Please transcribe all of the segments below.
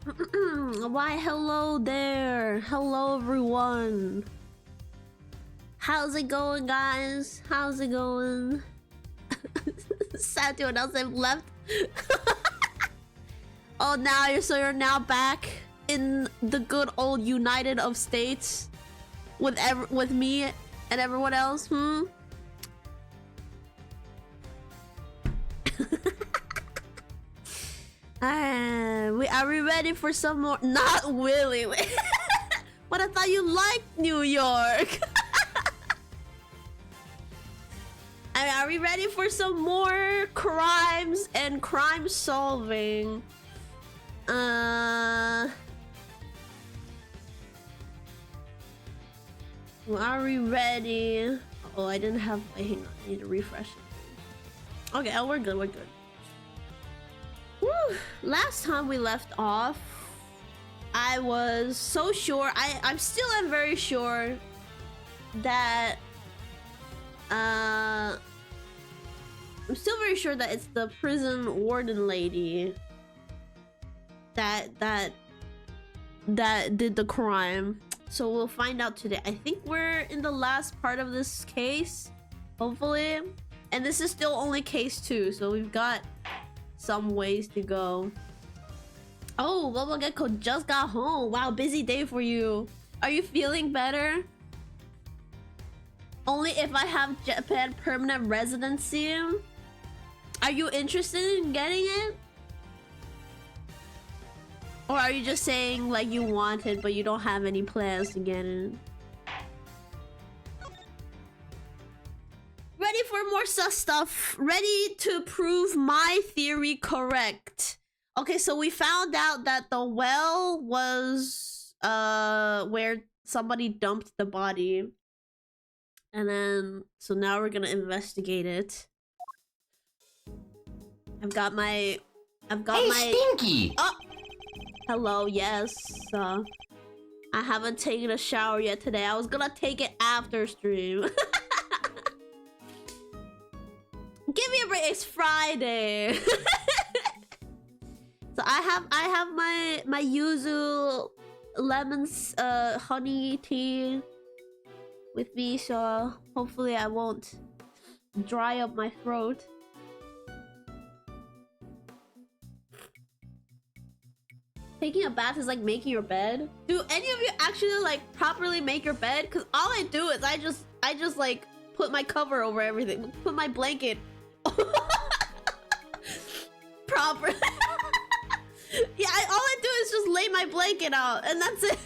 Why, hello there. Hello, everyone. How's it going, guys? How's it going? Sad to announce I've left. Oh, you're now back in the good old United of States with me and everyone else, Are we ready for some more? Not really. But I thought you liked New York. I mean, are we ready for some more crimes and crime solving? Are we ready? Oh, I didn't have. Hang on, I need to refresh it. Okay, we're good. We're good. Woo. Last time we left off, I was so sure. I'm still am very sure that I'm still very sure that it's the prison warden lady that did the crime. So we'll find out today. I think we're in the last part of this case, hopefully. And this is still only case 2, so we've got some ways to go. Oh, Bubble Gecko just got home. Wow, busy day for you. Are you feeling better? Only if I have Japan permanent residency. Are you interested in getting it? Or are you just saying like you want it but you don't have any plans to get it? Ready for more sus stuff. Ready to prove my theory correct. Okay, so we found out that the well was where somebody dumped the body. And then so now we're gonna investigate it. I've got my Stinky! Oh! Hello, yes. I haven't taken a shower yet today. I was gonna take it after stream. Give me a break. It's Friday. So I have my yuzu lemons honey tea with me, so hopefully I won't dry up my throat. Taking a bath is like making your bed. Do any of you actually like properly make your bed? Cause all I do is I just like put my cover over everything, put my blanket proper. Yeah, all I do is just lay my blanket out and that's it.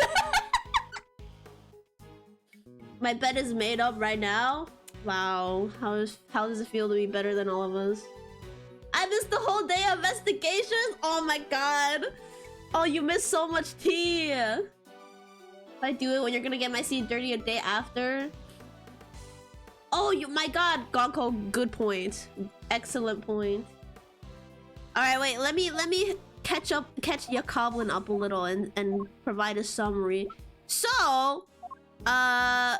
My bed is made up right now. Wow, how does it feel to be better than all of us? I missed the whole day of investigations. Oh my god. Oh, you missed so much tea. If I do it when you're gonna get my seat dirty a day after. Oh, my god, Gonko, good point. Excellent point. Alright, wait, let me catch Yakoblin up a little and provide a summary. So, a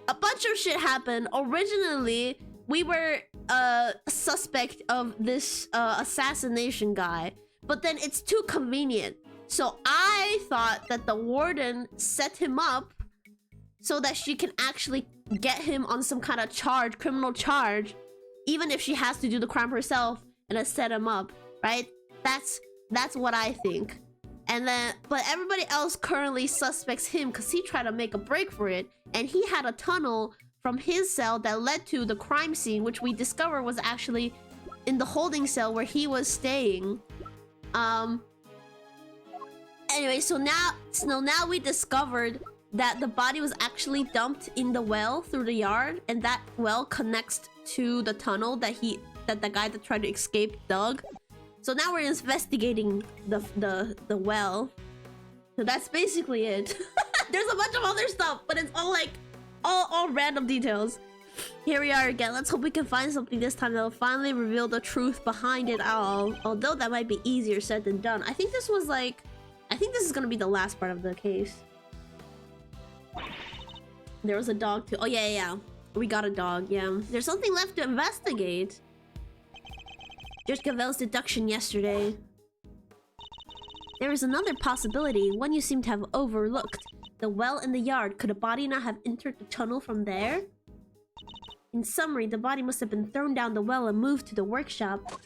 bunch of shit happened. Originally, we were a suspect of this assassination guy. But then it's too convenient. So I thought that the warden set him up so that she can actually get him on some kind of charge, criminal charge, even if she has to do the crime herself and set him up, right? That's what I think. And then, but everybody else currently suspects him because he tried to make a break for it, and he had a tunnel from his cell that led to the crime scene, which we discovered was actually in the holding cell where he was staying. Anyway, so now we discovered that the body was actually dumped in the well through the yard, and that well connects to the tunnel that the guy that tried to escape dug. So now we're investigating the well. So that's basically it. There's a bunch of other stuff, but it's all like all random details. Here we are again. Let's hope we can find something this time that'll finally reveal the truth behind it all. Although that might be easier said than done. I think this is gonna be the last part of the case. There was a dog too. Oh yeah. We got a dog, yeah. There's something left to investigate. Just Gavel's deduction yesterday. There is another possibility, one you seem to have overlooked. The well in the yard. Could a body not have entered the tunnel from there? In summary, the body must have been thrown down the well and moved to the workshop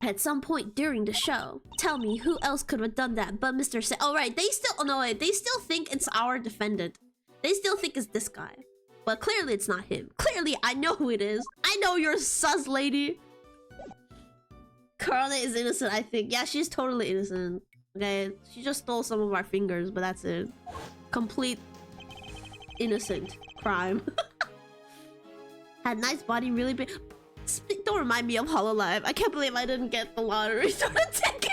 at some point during the show. Tell me, who else could have done that but Mr. Sa- Oh, right, they still- Oh, no, wait. They still think it's our defendant. They still think it's this guy. But clearly it's not him. Clearly, I know who it is. I know you're sus, lady. Carla is innocent, I think. Yeah, she's totally innocent. Okay, she just stole some of our fingers, but that's it. Complete innocent crime. Had Knight's body really been... Don't remind me of Hololive. I can't believe I didn't get the lottery ticket.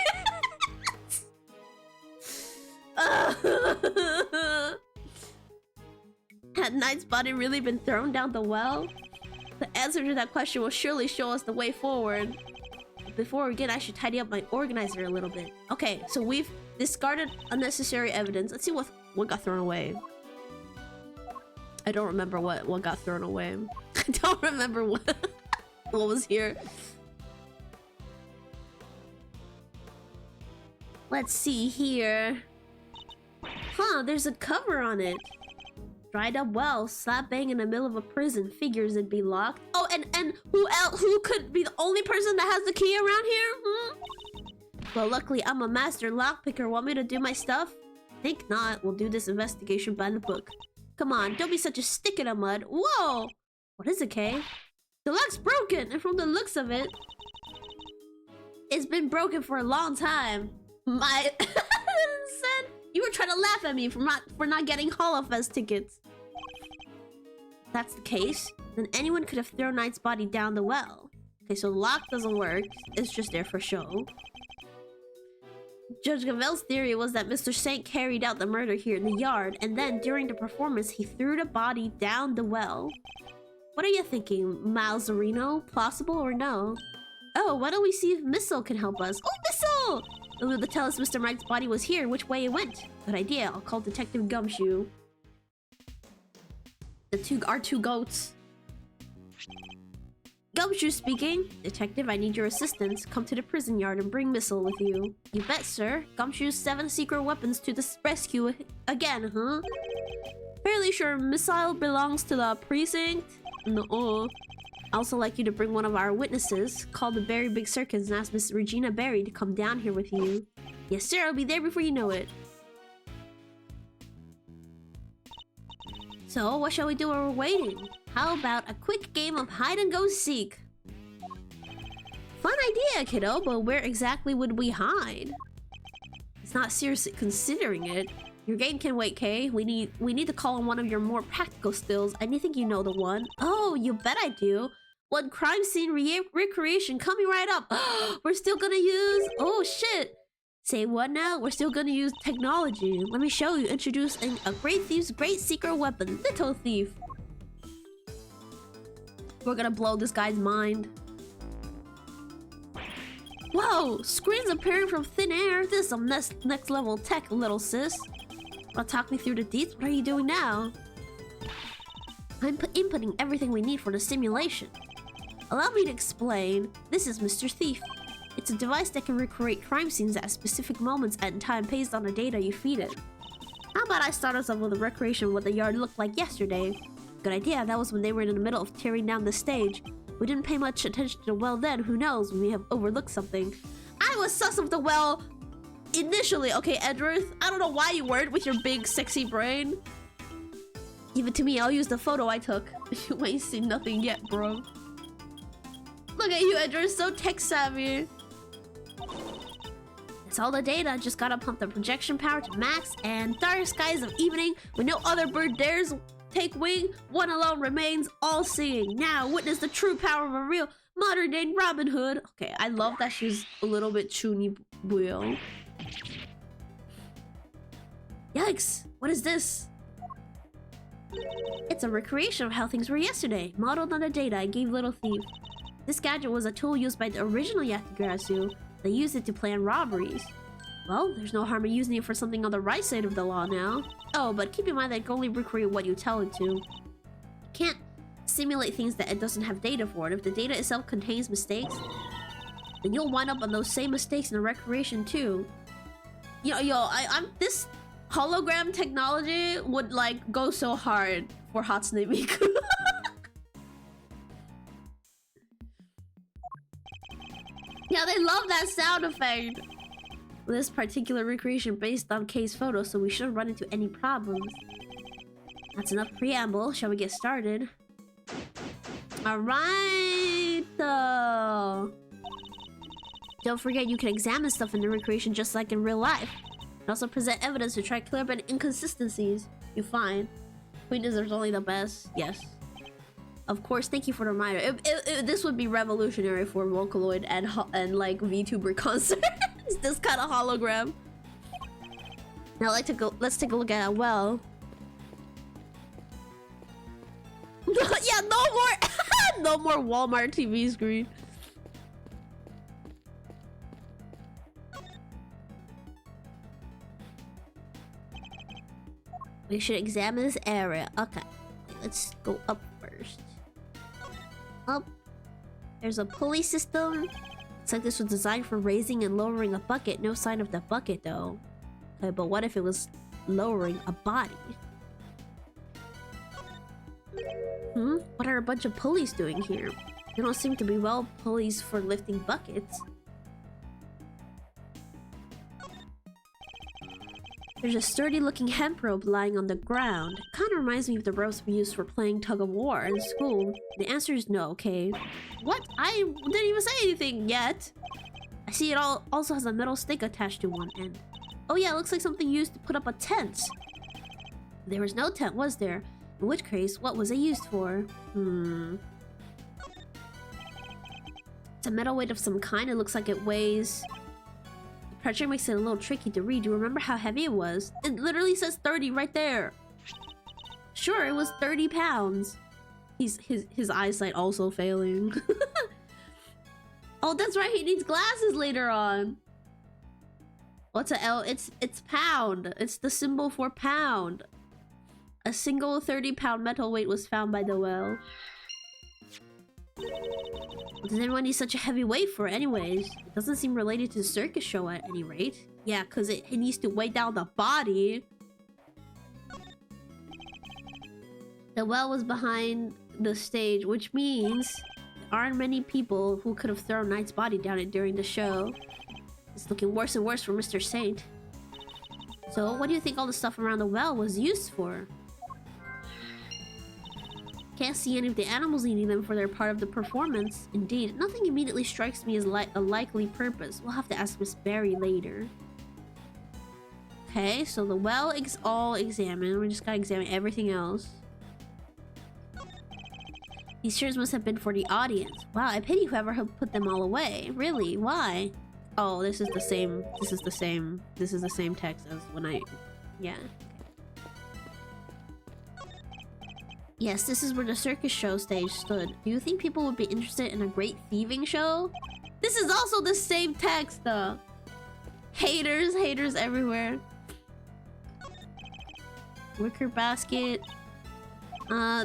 Had Knight's body really been thrown down the well? The answer to that question will surely show us the way forward. Before we begin, I should tidy up my organizer a little bit. Okay, so we've discarded unnecessary evidence. Let's see what got thrown away. I don't remember what got thrown away. I don't remember what was here. Let's see here. Huh, there's a cover on it. Dried up well, slap bang in the middle of a prison. Figures it'd be locked. Oh, and who else? Who could be the only person that has the key around here? Well, luckily I'm a master lockpicker. Want me to do my stuff? Think not. We'll do this investigation by the book. Come on, don't be such a stick in the mud. Whoa! What is it, Kay? The lock's broken, and from the looks of it, it's been broken for a long time. My said you were trying to laugh at me for not getting Holofest tickets. If that's the case, then anyone could have thrown Knight's body down the well. Okay, so the lock doesn't work. It's just there for show. Judge Gavel's theory was that Mr. Saint carried out the murder here in the yard, and then during the performance, he threw the body down the well. What are you thinking, Malzarino? Plausible or no? Oh, why don't we see if Missile can help us? Oh, Missile! It'll be able to tell us Mr. Knight's body was here, which way it went. Good idea. I'll call Detective Gumshoe. Our two goats. Gumshoe speaking. Detective, I need your assistance. Come to the prison yard and bring Missile with you. You bet, sir. Gumshoe's 7 secret weapons to the rescue again, huh? Fairly sure Missile belongs to the precinct? No. I also like you to bring one of our witnesses. Call the Berry Big Circus and ask Miss Regina Berry to come down here with you. Yes, sir. I'll be there before you know it. So, what shall we do while we're waiting? How about a quick game of hide and go seek? Fun idea, kiddo, but where exactly would we hide? It's not seriously considering it. Your game can wait, Kay. We need to call on one of your more practical skills. I think you know the one. Oh, you bet I do. One crime scene recreation coming right up. We're still gonna use... Oh, shit. Say what now? We're still gonna use technology. Let me show you. Introducing a great thief's great secret weapon. Little thief. We're gonna blow this guy's mind. Whoa! Screens appearing from thin air. This is some next level tech, little sis. Wanna talk me through the deets? What are you doing now? I'm inputting everything we need for the simulation. Allow me to explain. This is Mr. Thief. It's a device that can recreate crime scenes at specific moments in time based on the data you feed it. How about I start us off with a recreation of what the yard looked like yesterday? Good idea. That was when they were in the middle of tearing down the stage. We didn't pay much attention to the well then. Who knows? We may have overlooked something. I was sus of the well initially. Okay, Edworth. I don't know why you weren't with your big sexy brain. Give it to me. I'll use the photo I took. You ain't seen nothing yet, bro. Look at you, Edworth. So tech savvy. It's all the data. Just gotta pump the projection power to max, and dark skies of evening when no other bird dares take wing, one alone remains, all seeing. Now witness the true power of a real modern day Robin Hood. Okay, I love that she's a little bit chuny buyo. Yikes, what is this? It's a recreation of how things were yesterday, modeled on the data I gave Little Thief. This gadget was a tool used by the original Yatigarasu. They used it to plan robberies. Well, there's no harm in using it for something on the right side of the law now. Oh, but keep in mind that it can only recreate what you tell it to. It can't simulate things that it doesn't have data for. And if the data itself contains mistakes, then you'll wind up on those same mistakes in the recreation too. I'm this hologram technology would like go so hard for Hatsune Miku. Yeah, they love that sound effect. This particular recreation based on case photos, so we shouldn't run into any problems. That's enough preamble. Shall we get started? Alright. Don't forget you can examine stuff in the recreation just like in real life. And also present evidence to try to clear up any inconsistencies you find. Queen deserves only the best. Yes. Of course, thank you for the reminder. This would be revolutionary for Vocaloid and like VTuber concerts. This kind of hologram. Now let's take a look at it. Well. Yeah, no more no more Walmart TV screen. We should examine this area. Okay. Let's go up first. Up. There's a pulley system. Looks like this was designed for raising and lowering a bucket. No sign of the bucket though. Okay, but what if it was lowering a body? What are a bunch of pulleys doing here? They don't seem to be well pulleys for lifting buckets. There's a sturdy looking hemp rope lying on the ground. Kind of reminds me of the ropes we used for playing tug of war in school. The answer is no, okay? What? I didn't even say anything yet. I see it also has a metal stick attached to one end. Oh yeah, it looks like something used to put up a tent. There was no tent, was there? In which case, what was it used for? It's a metal weight of some kind. It looks like it weighs... The pressure makes it a little tricky to read. Do you remember how heavy it was? It literally says 30 right there. Sure, it was 30 pounds. His eyesight also failing. Oh, that's right. He needs glasses later on. What's a L? It's pound. It's the symbol for pound. A single 30-pound metal weight was found by the well. What does anyone need such a heavy weight for anyways? It doesn't seem related to the circus show at any rate. Yeah, because it needs to weigh down the body. The well was behind the stage, which means there aren't many people who could have thrown Knight's body down it during the show. It's looking worse and worse for Mr. Saint. So, what do you think all the stuff around the well was used for? Can't see any of the animals needing them for their part of the performance. Indeed, nothing immediately strikes me as a likely purpose. We'll have to ask Miss Berry later. Okay, so the well is all examined. We just gotta examine everything else. These shirts must have been for the audience. Wow, I pity whoever put them all away. Really? Why? Oh, this is the same. This is the same text as when I... Yeah. Yes, this is where the circus show stage stood. Do you think people would be interested in a great thieving show? This is also the same text, though. Haters everywhere. Wicker basket.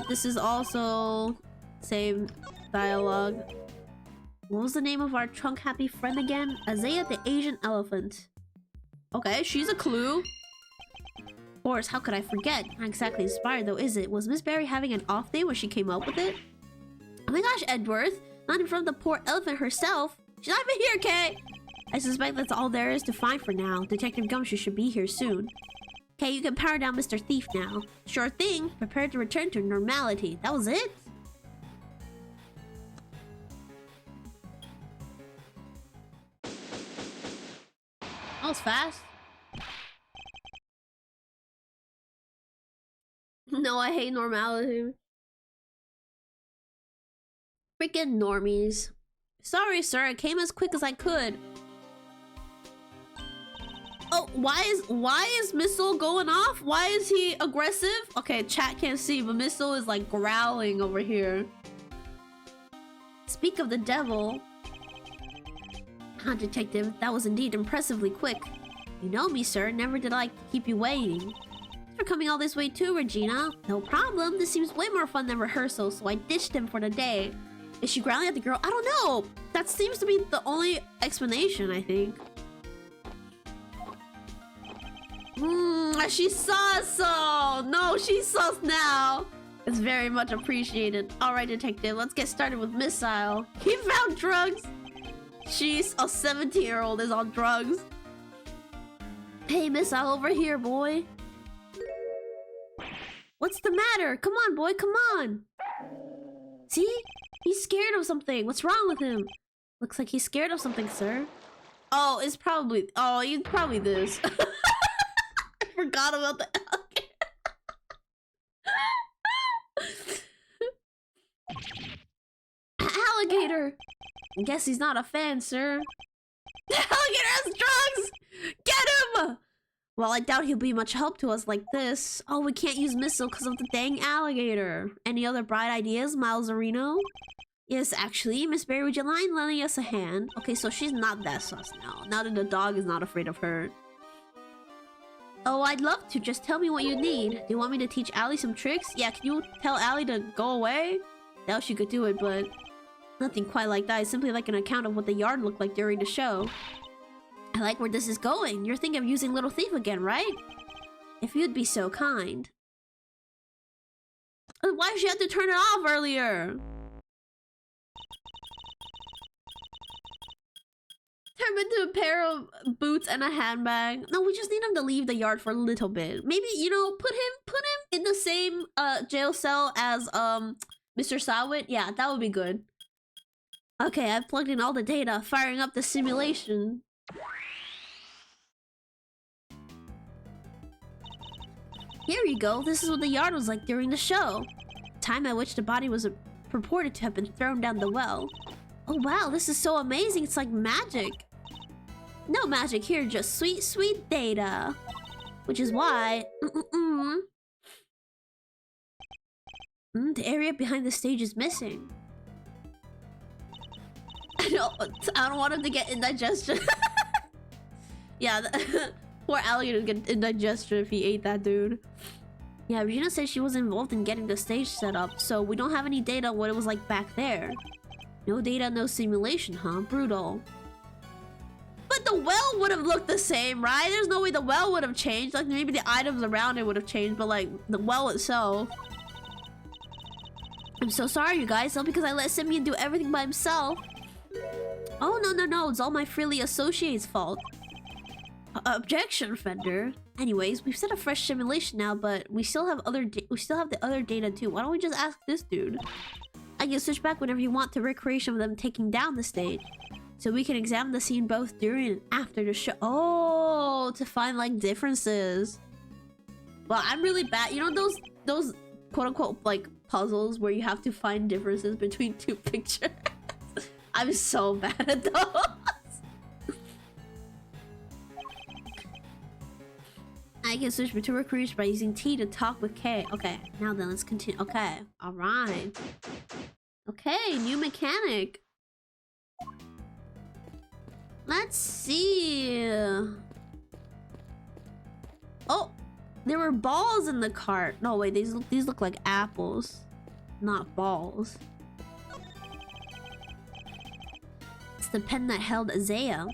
This is also same dialogue. What was the name of our trunk happy friend again? Azaya the Asian elephant. Okay, she's a clue. Of course, how could I forget? Not exactly inspired though, is it? Was Miss Berry having an off day when she came up with it? Oh my gosh, Edworth! Not in front of the poor elephant herself! She's not even here, Kay! I suspect that's all there is to find for now. Detective Gumshoe should be here soon. Okay, you can power down Mr. Thief now. Sure thing. Prepare to return to normality. That was it? That was fast. No, I hate normality. Freaking normies. Sorry, sir. I came as quick as I could. Oh, why is Missile going off? Why is he aggressive? Okay, chat can't see, but Missile is like growling over here. Speak of the devil. Ah, detective, that was indeed impressively quick. You know me, sir. Never did I like to keep you waiting. For coming all this way too, Regina. No problem. This seems way more fun than rehearsal, so I ditched him for the day. Is she growling at the girl? I don't know. That seems to be the only explanation, I think. She saw so. No, she saw now. It's very much appreciated. All right, detective, let's get started with Missile. He found drugs. She's a 17-year-old is on drugs. Hey, Missile, over here, boy. What's the matter? Come on, boy, come on. See? He's scared of something. What's wrong with him? Looks like he's scared of something, sir. Oh, it's probably... Oh, it's probably this. I forgot about the alligator. I guess he's not a fan, sir. The alligator has drugs! Get him! Well, I doubt he'll be much help to us like this. Oh, we can't use missile because of the dang alligator. Any other bright ideas, Miles Areno? Yes, actually, Miss Berry, would you mind lending us a hand? Okay, so she's not that sus now. Now that the dog is not afraid of her. Oh, I'd love to. Just tell me what you need. Do you want me to teach Allie some tricks? Yeah, can you tell Allie to go away? Doubt she could do it, but... Nothing quite like that. It's simply like an account of what the yard looked like during the show. I like where this is going. You're thinking of using Little Thief again, right? If you'd be so kind. Why did she have to turn it off earlier? Turn him into a pair of boots and a handbag. No, we just need him to leave the yard for a little bit. Maybe, you know, put him in the same jail cell as Mr. Sawit. Yeah, that would be good. Okay, I've plugged in all the data, firing up the simulation. Here you go. This is what the yard was like during the show. Time at which the body was purported to have been thrown down the well. Oh wow, this is so amazing. It's like magic. No magic here, just sweet, sweet data. Which is why... the area behind the stage is missing. I don't want him to get indigestion. Yeah, poor alligator get indigestion if he ate that dude. Yeah, Regina said she was involved in getting the stage set up, so we don't have any data on what it was like back there. No data, no simulation, huh? Brutal. But the well would have looked the same, right? There's no way the well would have changed. Like, maybe the items around it would have changed, but like, the well itself. I'm so sorry, you guys. All because I let Simeon do everything by himself. Oh, no. It's all my Freely Associates' fault. Objection, Fender. Anyways, we've set a fresh simulation now, but we still have the other data too. Why don't we just ask this dude? I can switch back whenever you want to recreation of them taking down the stage. So we can examine the scene both during and after the show. Oh, to find like differences. Well, I'm really bad. You know those quote-unquote like puzzles where you have to find differences between two pictures? I'm so bad at those. I can switch between recruits by using T to talk with K. Okay, now then, let's continue. Okay, alright. Okay, new mechanic. Let's see. Oh, there were balls in the cart. No, wait, these look like apples, not balls. It's the pen that held Azea,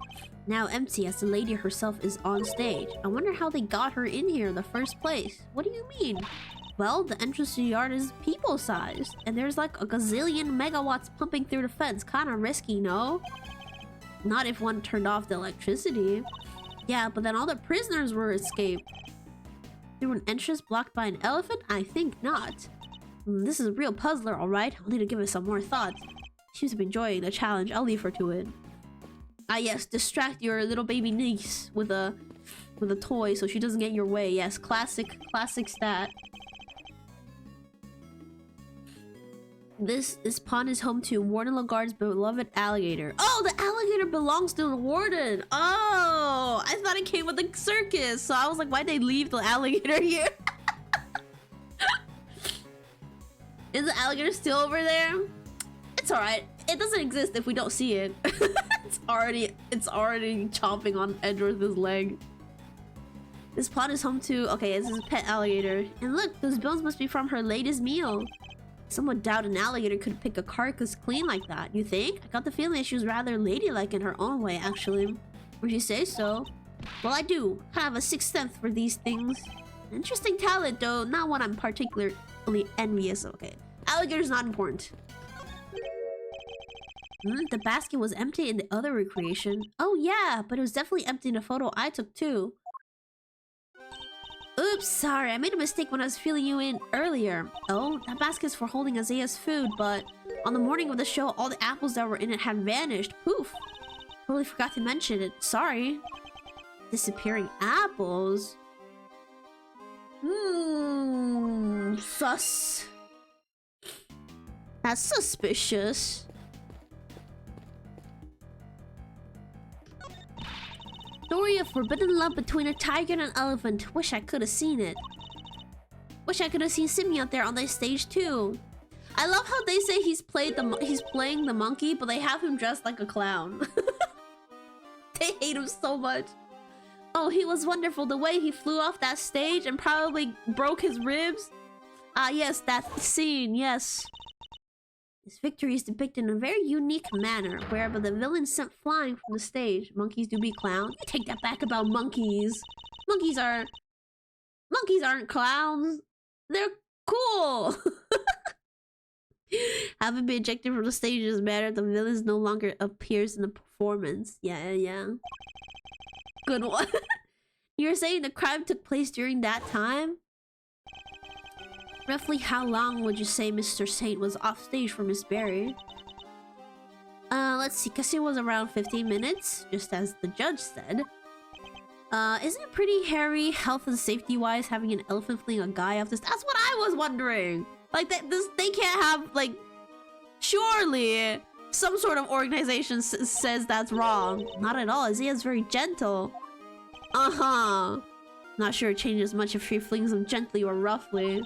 now empty as the lady herself is on stage. I wonder how they got her in here in the first place. What do you mean? Well, the entrance to the yard is people-sized, and there's like a gazillion megawatts pumping through the fence. Kinda risky, no? Not if one turned off the electricity. Yeah, but then all the prisoners were escaped. Through an entrance blocked by an elephant? I think not. This is a real puzzler, alright? I'll need to give it some more thought. Seems to be enjoying the challenge. I'll leave her to it. Ah yes, distract your little baby niece with a toy so she doesn't get in your way. Yes, classic stat. This pond is home to Warden Lagarde's beloved alligator. Oh, the alligator belongs to the warden. Oh, I thought it came with the circus. So I was like, why'd they leave the alligator here? Is the alligator still over there? It's alright. It doesn't exist if we don't see it. It's already chomping on Edgeworth's leg. This pond is home to... Okay, this is a pet alligator. And look, those bones must be from her latest meal. Some would doubt an alligator could pick a carcass clean like that. You think? I got the feeling that she was rather ladylike in her own way, actually. Would you say so? Well, I do. I have a sixth sense for these things. Interesting talent, though. Not one I'm particularly envious of. Okay. Alligator's not important. The basket was empty in the other recreation. Oh, yeah. But it was definitely empty in the photo I took, too. Oops, sorry. I made a mistake when I was filling you in earlier. Oh, that basket's for holding Isaiah's food, but on the morning of the show, all the apples that were in it had vanished. Poof. Totally forgot to mention it. Sorry. Disappearing apples? Sus. That's suspicious. Story of forbidden love between a tiger and an elephant. Wish I could have seen it. Wish I could have seen Simi out there on the stage too. I love how they say he's playing the monkey, but they have him dressed like a clown. They hate him so much. Oh, he was wonderful. The way he flew off that stage and probably broke his ribs. Ah, yes, that scene, yes. His victory is depicted in a very unique manner, wherever the villain sent flying from the stage. Monkeys do be clowns. You take that back about monkeys. Monkeys aren't clowns. They're cool. Having been ejected from the stage doesn't matter. The villain no longer appears in the performance. Yeah. Good one. You're saying the crime took place during that time? Roughly how long would you say Mr. Saint was off stage for Miss Berry? Let's see. Guess it was around 15 minutes, just as the judge said. Isn't it pretty hairy, health and safety-wise, having an elephant fleeing a guy off this? That's what I was wondering! Like, they can't have, like... Surely, some sort of organization says that's wrong. Not at all. Isaiah's very gentle. Not sure it changes much if she flings him gently or roughly.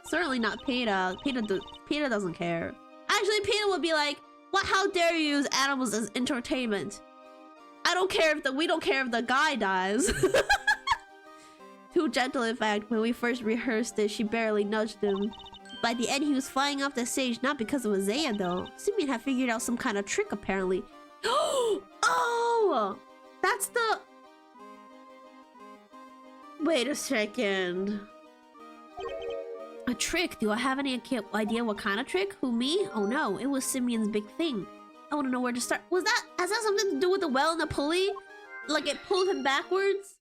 Certainly not Peter. Peter doesn't care. Actually, Peter would be like, "What? How dare you use animals as entertainment? I don't care if we don't care if the guy dies." Too gentle, in fact. When we first rehearsed it, she barely nudged him. By the end, he was flying off the stage, not because of Isaiah, though. Simeon had figured out some kind of trick, apparently. Oh! That's the... Wait a second. A trick? Do I have any idea what kind of trick? Who, me? Oh no, it was Simeon's big thing. I want to know where to start. Has that something to do with the well and the pulley? Like it pulled him backwards?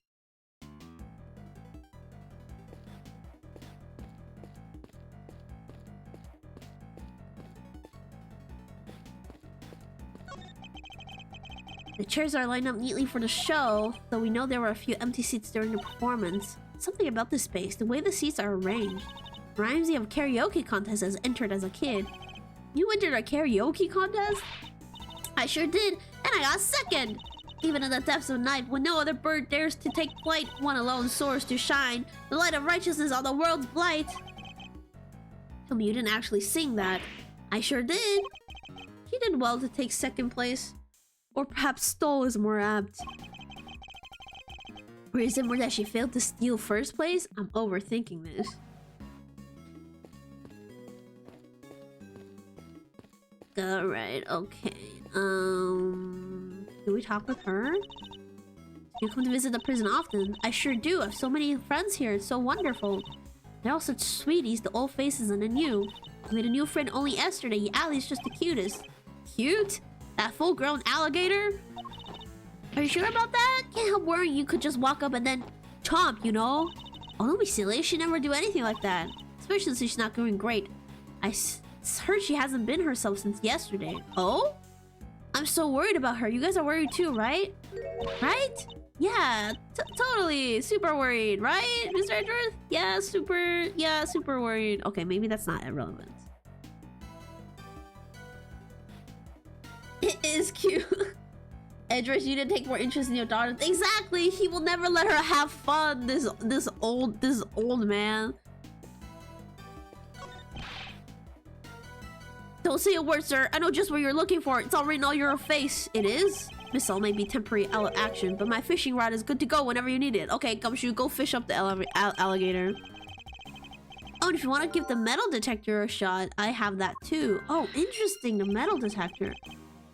The chairs are lined up neatly for the show, though we know there were a few empty seats during the performance. Something about this space, the way the seats are arranged, reminds me of a karaoke contest as entered as a kid. You entered a karaoke contest? I sure did, and I got second! Even in the depths of night, when no other bird dares to take flight, one alone soars to shine, the light of righteousness on the world's blight. Tell me you didn't actually sing that. I sure did. She did well to take second place. Or perhaps stole is more apt. Or is it more that she failed to steal first place? I'm overthinking this. Alright, okay. Do we talk with her? You come to visit the prison often? I sure do. I have so many friends here. It's so wonderful. They're all such sweeties, the old faces and the new. I made a new friend only yesterday. Allie's just the cutest. Cute? That full-grown alligator? Are you sure about that? Can't help worrying you could just walk up and then chomp, you know? Oh, don't be silly. She'd never do anything like that. Especially since she's not doing great. I heard she hasn't been herself since yesterday. Oh? I'm so worried about her. You guys are worried too, right? Right? Yeah, totally. Super worried, right, Mr. Edgeworth? Yeah, super worried. Okay, maybe that's not irrelevant. It is cute. Edgeworth, you didn't take more interest in your daughter. Exactly. He will never let her have fun. This old man. Don't say a word, sir. I know just what you're looking for. It's all written on your face. It is? Missile may be temporary action, but my fishing rod is good to go whenever you need it. Okay, Gumshoe, go fish up the alligator. Oh and if you want to give the metal detector a shot, I have that too. Oh, interesting, the metal detector.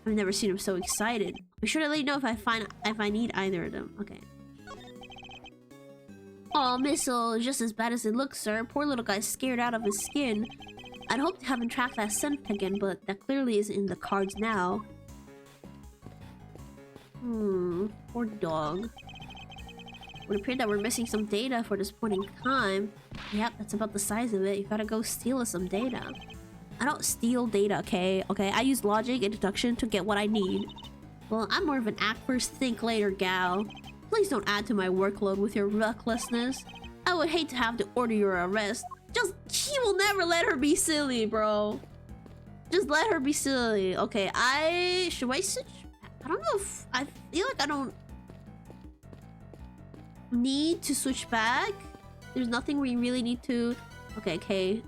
I've never seen him so excited. Be sure to let you know if I need either of them. Okay. Oh, Missile, just as bad as it looks, sir. Poor little guy's scared out of his skin. I'd hoped to have him track that scent again, but that clearly isn't in the cards now. Poor dog. It would appear that we're missing some data for this point in time. Yep, that's about the size of it. You gotta go steal us some data. I don't steal data, okay? Okay, I use logic and deduction to get what I need. Well, I'm more of an act first, think later gal. Please don't add to my workload with your recklessness. I would hate to have to order your arrest. He will never let her be silly, bro. Just let her be silly. Okay, should I switch? I don't know if... I feel like I don't need to switch back. There's nothing we really need to... Okay.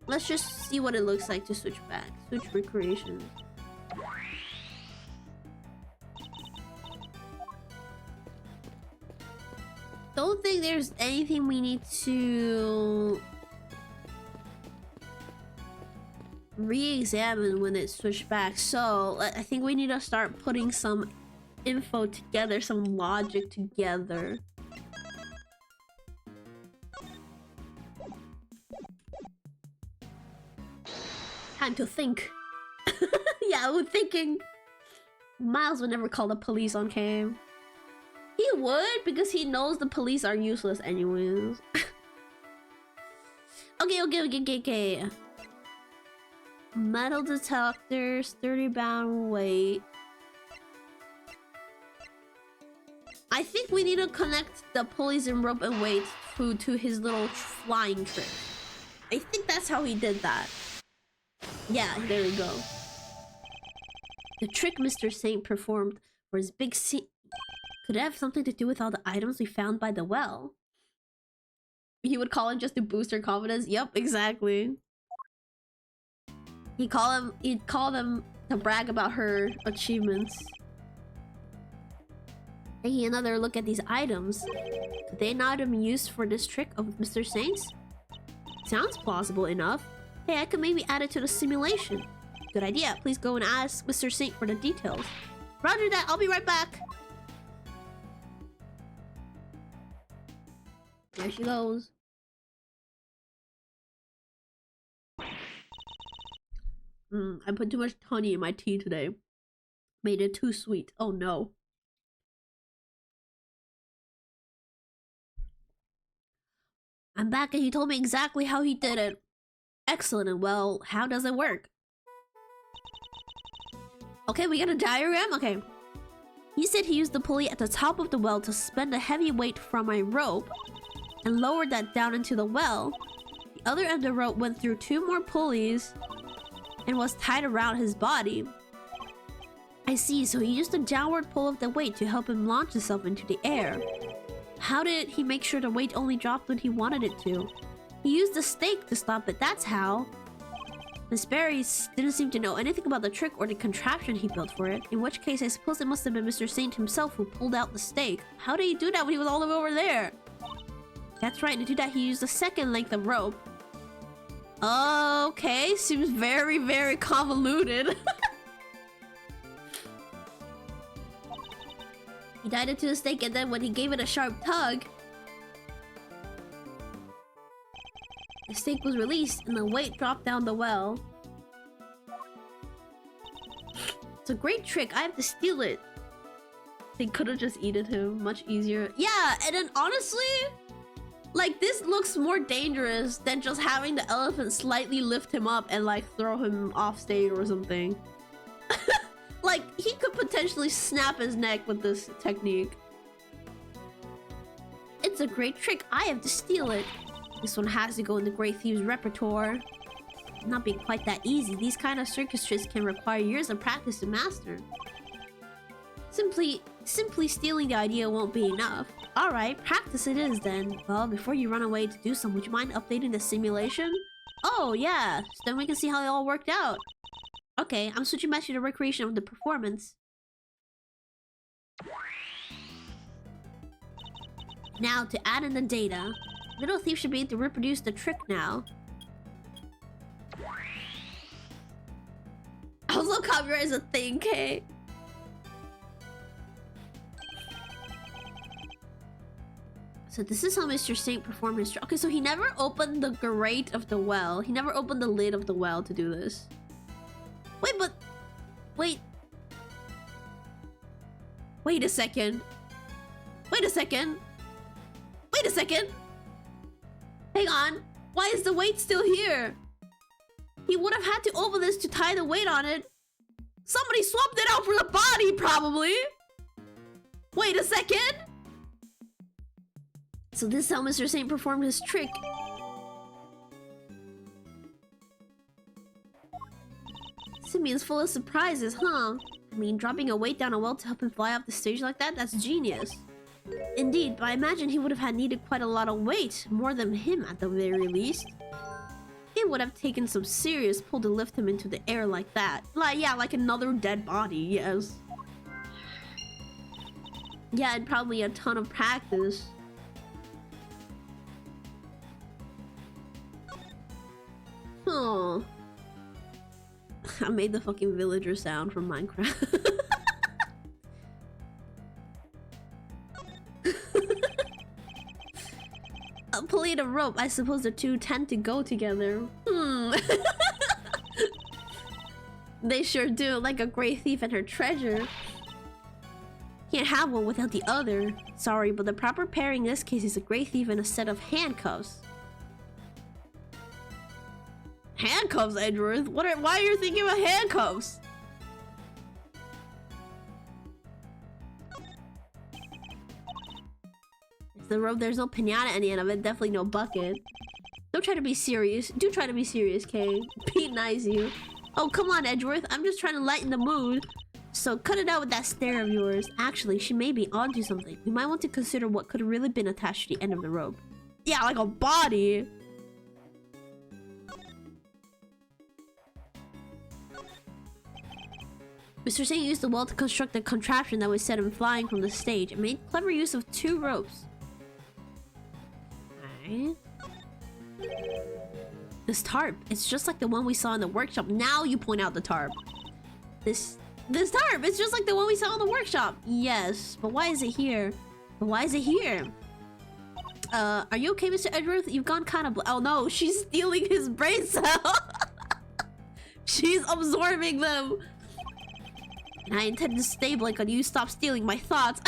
Let's just see what it looks like to switch back. Switch recreation. Don't think there's anything we need to re-examine when it's switched back. So I think we need to start putting some info together, some logic together. Time to think. Yeah, we're thinking. Miles would never call the police on cam. He would, because he knows the police are useless anyways. Okay. Metal detectors, 30-pound weight. I think we need to connect the pulleys and rope and weights to his little flying trick. I think that's how he did that. Yeah, there we go. The trick Mr. Saint performed for his big scene. Could it have something to do with all the items we found by the well? He would call him just to boost her confidence. Yep, exactly. He'd call them to brag about her achievements. Taking another look at these items. Could they not have been used for this trick of Mr. Saint's? Sounds plausible enough. Hey, I could maybe add it to the simulation. Good idea. Please go and ask Mr. Saint for the details. Roger that. I'll be right back. There she goes. I put too much honey in my tea today. Made it too sweet. Oh no. I'm back and he told me exactly how he did it. Excellent. And well, how does it work? Okay, we got a diagram? Okay. He said he used the pulley at the top of the well to suspend a heavy weight from a rope and lowered that down into the well. The other end of the rope went through 2 more pulleys and was tied around his body. I see, so he used a downward pull of the weight to help him launch himself into the air. How did he make sure the weight only dropped when he wanted it to? He used the stake to stop it, that's how. Miss Barry didn't seem to know anything about the trick or the contraption he built for it, in which case I suppose it must have been Mr. Saint himself who pulled out the stake. How did he do that when he was all the way over there? That's right, to do that he used a second length of rope. Okay, seems very, very convoluted. He tied it to the stake and then when he gave it a sharp tug, the stake was released and the weight dropped down the well. It's a great trick. I have to steal it. They could have just eaten him. Much easier. Yeah, and then honestly, like this looks more dangerous than just having the elephant slightly lift him up and like throw him off stage or something. Like he could potentially snap his neck with this technique. It's a great trick. I have to steal it. This one has to go in the Great Thieves repertoire. Not being quite that easy. These kind of circus tricks can require years of practice to master. Simply stealing the idea won't be enough. Alright, practice it is then. Well, before you run away to do some, would you mind updating the simulation? Oh yeah, so then we can see how it all worked out. Okay, I'm switching back to the recreation of the performance. Now to add in the data. Little thief should be able to reproduce the trick now. Also, copyright is a thing, Kay. So this is how Mr. Saint performed his trick. Okay, so he never opened the grate of the well. He never opened the lid of the well to do this. Wait, but... Wait. Wait a second. Wait a second. Wait a second. Hang on. Why is the weight still here? He would have had to open this to tie the weight on it. Somebody swapped it out for the body, probably. Wait a second. So this is how Mr. Saint performed his trick. Simeon's full of surprises, huh? I mean, dropping a weight down a well to help him fly off the stage like that, that's genius. Indeed, but I imagine he would have had needed quite a lot of weight. More than him, at the very least. It would have taken some serious pull to lift him into the air like that. Like, yeah, like another dead body, yes. Yeah, and probably a ton of practice. Oh. I made the fucking villager sound from Minecraft. A pulley and a rope. I suppose the two tend to go together. They sure do, like a great thief and her treasure. Can't have one without the other. Sorry, but the proper pairing in this case is a great thief and a set of handcuffs. Handcuffs, Edgeworth? Why are you thinking about handcuffs? If the rope, there's no pinata at the end of it, definitely no bucket. Don't try to be serious. Do try to be serious, Kay. Pete nice you. Oh, come on, Edgeworth. I'm just trying to lighten the mood. So cut it out with that stare of yours. Actually, she may be onto something. We might want to consider what could have really been attached to the end of the rope. Yeah, like a body. Mr. Saint used the well to construct a contraption that would set him flying from the stage. It made clever use of 2 ropes. Alright. This tarp, it's just like the one we saw in the workshop. Now you point out the tarp. This tarp, it's just like the one we saw in the workshop. Yes, but why is it here? But why is it here? Are you okay, Mr. Edgeworth? You've gone kind of... Oh no, she's stealing his brain cell. She's absorbing them. And I intend to stay blank on you. Stop stealing my thoughts.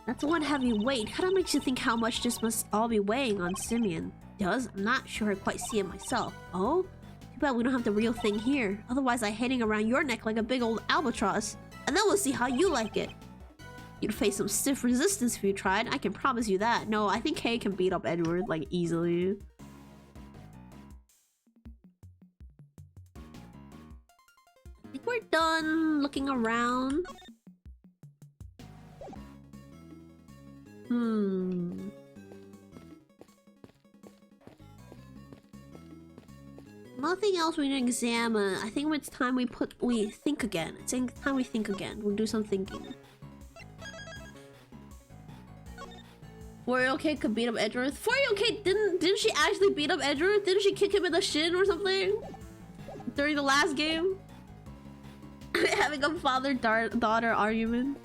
That's one heavy weight. How that makes you think how much this must all be weighing on Simeon? Does? I'm not sure I quite see it myself. Oh? Too bad we don't have the real thing here. Otherwise I'd hang around your neck like a big old albatross. And then we'll see how you like it. You'd face some stiff resistance if you tried. I can promise you that. No, I think Kay can beat up Edward, like, easily. I think we're done looking around. Nothing else we need to examine. I think it's time we think again. It's time we think again. We'll do some thinking. Forioke could beat up Edgeworth. Forioke didn't she actually beat up Edgeworth? Didn't she kick him in the shin or something? During the last game? Having a father-daughter argument.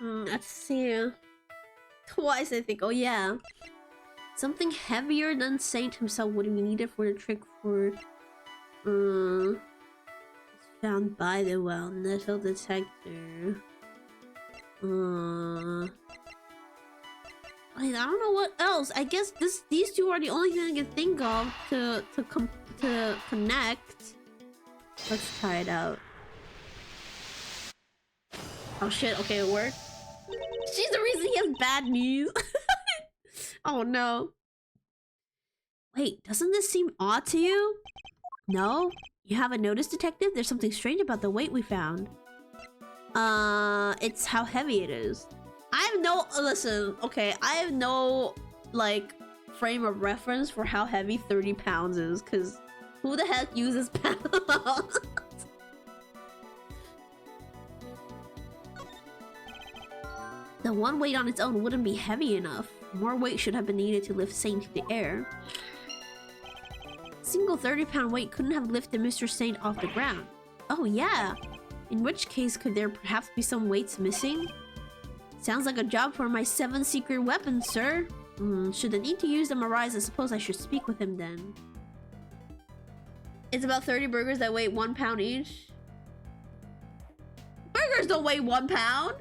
Let's see. Twice I think. Oh yeah. Something heavier than Saint himself would be needed for the trick for... It's found by the well. Metal detector. I don't know what else. I guess these two are the only thing I can think of to connect. Let's try it out. Oh shit, okay, it worked. She's the reason he has bad knees. Oh no. Wait, doesn't this seem odd to you? No? You haven't noticed, Detective? There's something strange about the weight we found. It's how heavy it is. I have no... Listen, okay, I have no, like, frame of reference for how heavy 30 pounds is, because Who the heck uses pounds? The one weight on its own wouldn't be heavy enough. More weight should have been needed to lift Saint to the air. A single 30-pound weight couldn't have lifted Mr. Saint off the ground. Oh yeah! In which case, could there perhaps be some weights missing? Sounds like a job for my 7 secret weapons, sir. Should the need to use them arise, I suppose I should speak with him then. It's about 30 burgers that weigh 1 pound each. Burgers don't weigh 1 pound!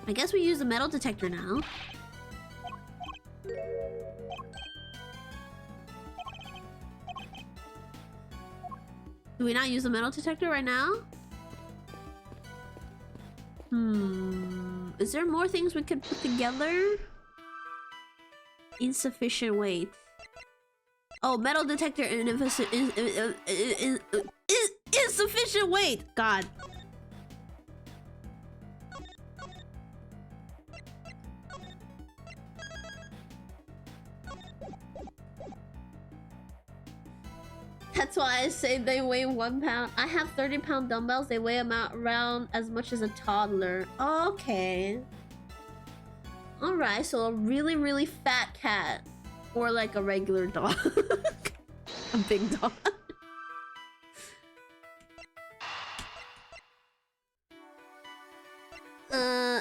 I guess we use the metal detector now. Do we not use the metal detector right now? Is there more things we could put together? Insufficient weight. Oh, metal detector and insufficient weight! God. That's why I say they weigh 1 pound. I have 30-pound dumbbells. They weigh around as much as a toddler. Okay. Alright, so a really, really fat cat. Or like a regular dog. A big dog.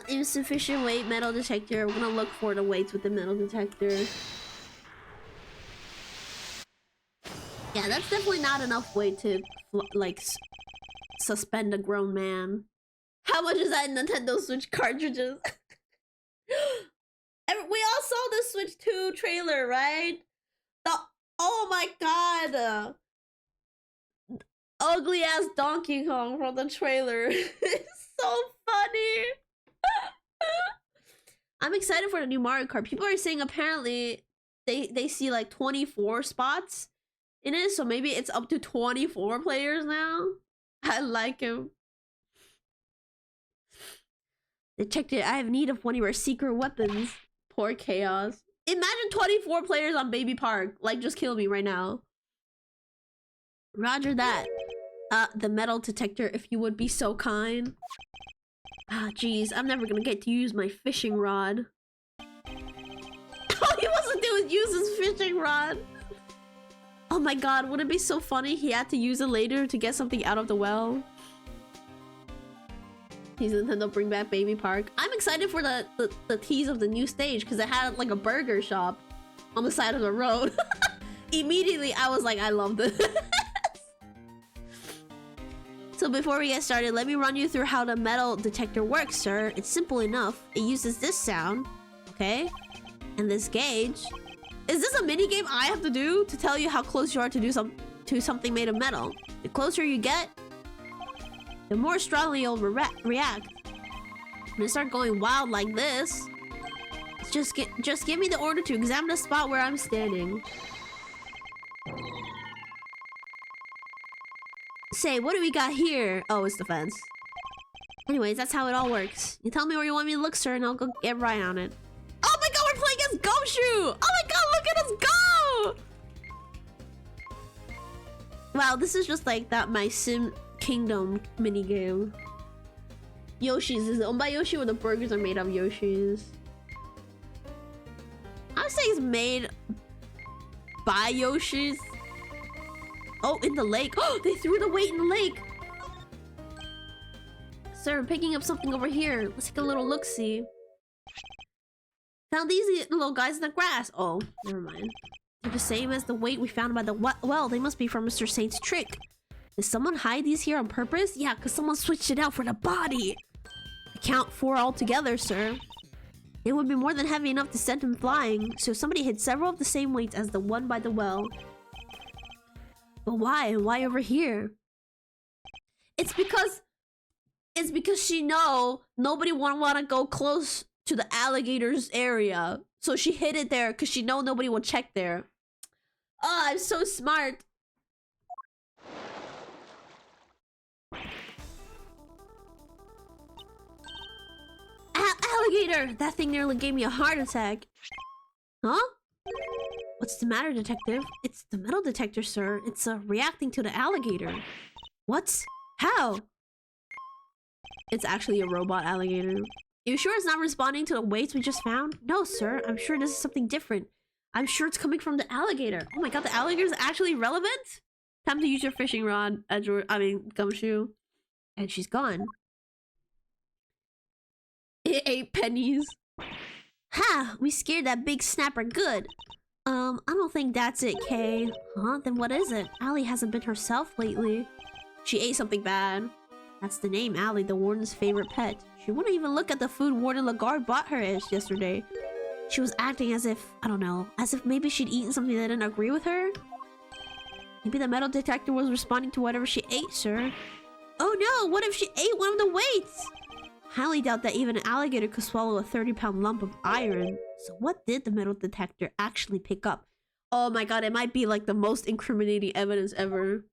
Insufficient weight metal detector. We're gonna look for the weights with the metal detector. Yeah, that's definitely not enough weight to, like, suspend a grown man. How much is that in Nintendo Switch cartridges? We all saw the Switch 2 trailer, right? Oh my god! Ugly ass Donkey Kong from the trailer. It's so funny! I'm excited for the new Mario Kart. People are saying apparently they see like 24 spots in it, so maybe it's up to 24 players now. I like him. Detective, I have need of one of your secret weapons. Poor Chaos. Imagine 24 players on Baby Park. Like, just kill me right now. Roger that. The metal detector, if you would be so kind. Ah, jeez, I'm never gonna get to use my fishing rod. All he wants to do is use his fishing rod. Oh my god, would it be so funny he had to use it later to get something out of the well? Please Nintendo bring back Baby Park. I'm excited for the tease of the new stage because it had like a burger shop on the side of the road. Immediately I was like, I love this. So before we get started, let me run you through how the metal detector works, sir. It's simple enough. It uses this sound, okay? And this gauge. Is this a mini game I have to do to tell you how close you are to something made of metal? The closer you get, the more strongly you'll react. When you start going wild like this, just give me the order to examine the spot where I'm standing. Say, what do we got here? Oh, it's the fence. Anyways, that's how it all works. You tell me where you want me to look, sir, and I'll go get right on it. Oh my god, we're playing as Gumshoe! Oh my god, look at us go! Wow, this is just like that My Sim Kingdom minigame. Yoshi's. Is it owned by Yoshi or the burgers are made of Yoshi's? I would say it's made by Yoshi's. Oh, in the lake. Oh, they threw the weight in the lake. Sir, I'm picking up something over here. Let's take a little look-see. Found these little guys in the grass. Oh, never mind. They're the same as the weight we found by the well. They must be from Mr. Saint's trick. Did someone hide these here on purpose? Yeah, because someone switched it out for the body. I count 4 altogether, sir. It would be more than heavy enough to send him flying, so somebody hid several of the same weights as the one by the well. But why? And why over here? It's because she know nobody want to go close to the alligators area. So she hid it there because she know nobody will check there. Oh, I'm so smart. Alligator! That thing nearly gave me a heart attack. Huh? What's the matter, detective? It's the metal detector, sir. It's reacting to the alligator. What? How? It's actually a robot alligator. You sure it's not responding to the weights we just found? No, sir. I'm sure this is something different. I'm sure it's coming from the alligator. Oh my god, the alligator is actually relevant? Time to use your fishing rod, Gumshoe. And she's gone. It ate pennies. Ha! We scared that big snapper good. I don't think that's it, Kay. Huh? Then what is it? Allie hasn't been herself lately. She ate something bad. That's the name, Allie, the warden's favorite pet. She wouldn't even look at the food Warden Lagarde bought her yesterday. She was acting as if, I don't know, as if maybe she'd eaten something that didn't agree with her? Maybe the metal detector was responding to whatever she ate, sir. Oh no, what if she ate one of the weights? Highly doubt that even an alligator could swallow a 30-pound lump of iron. So what did the metal detector actually pick up? Oh my god, it might be like the most incriminating evidence ever.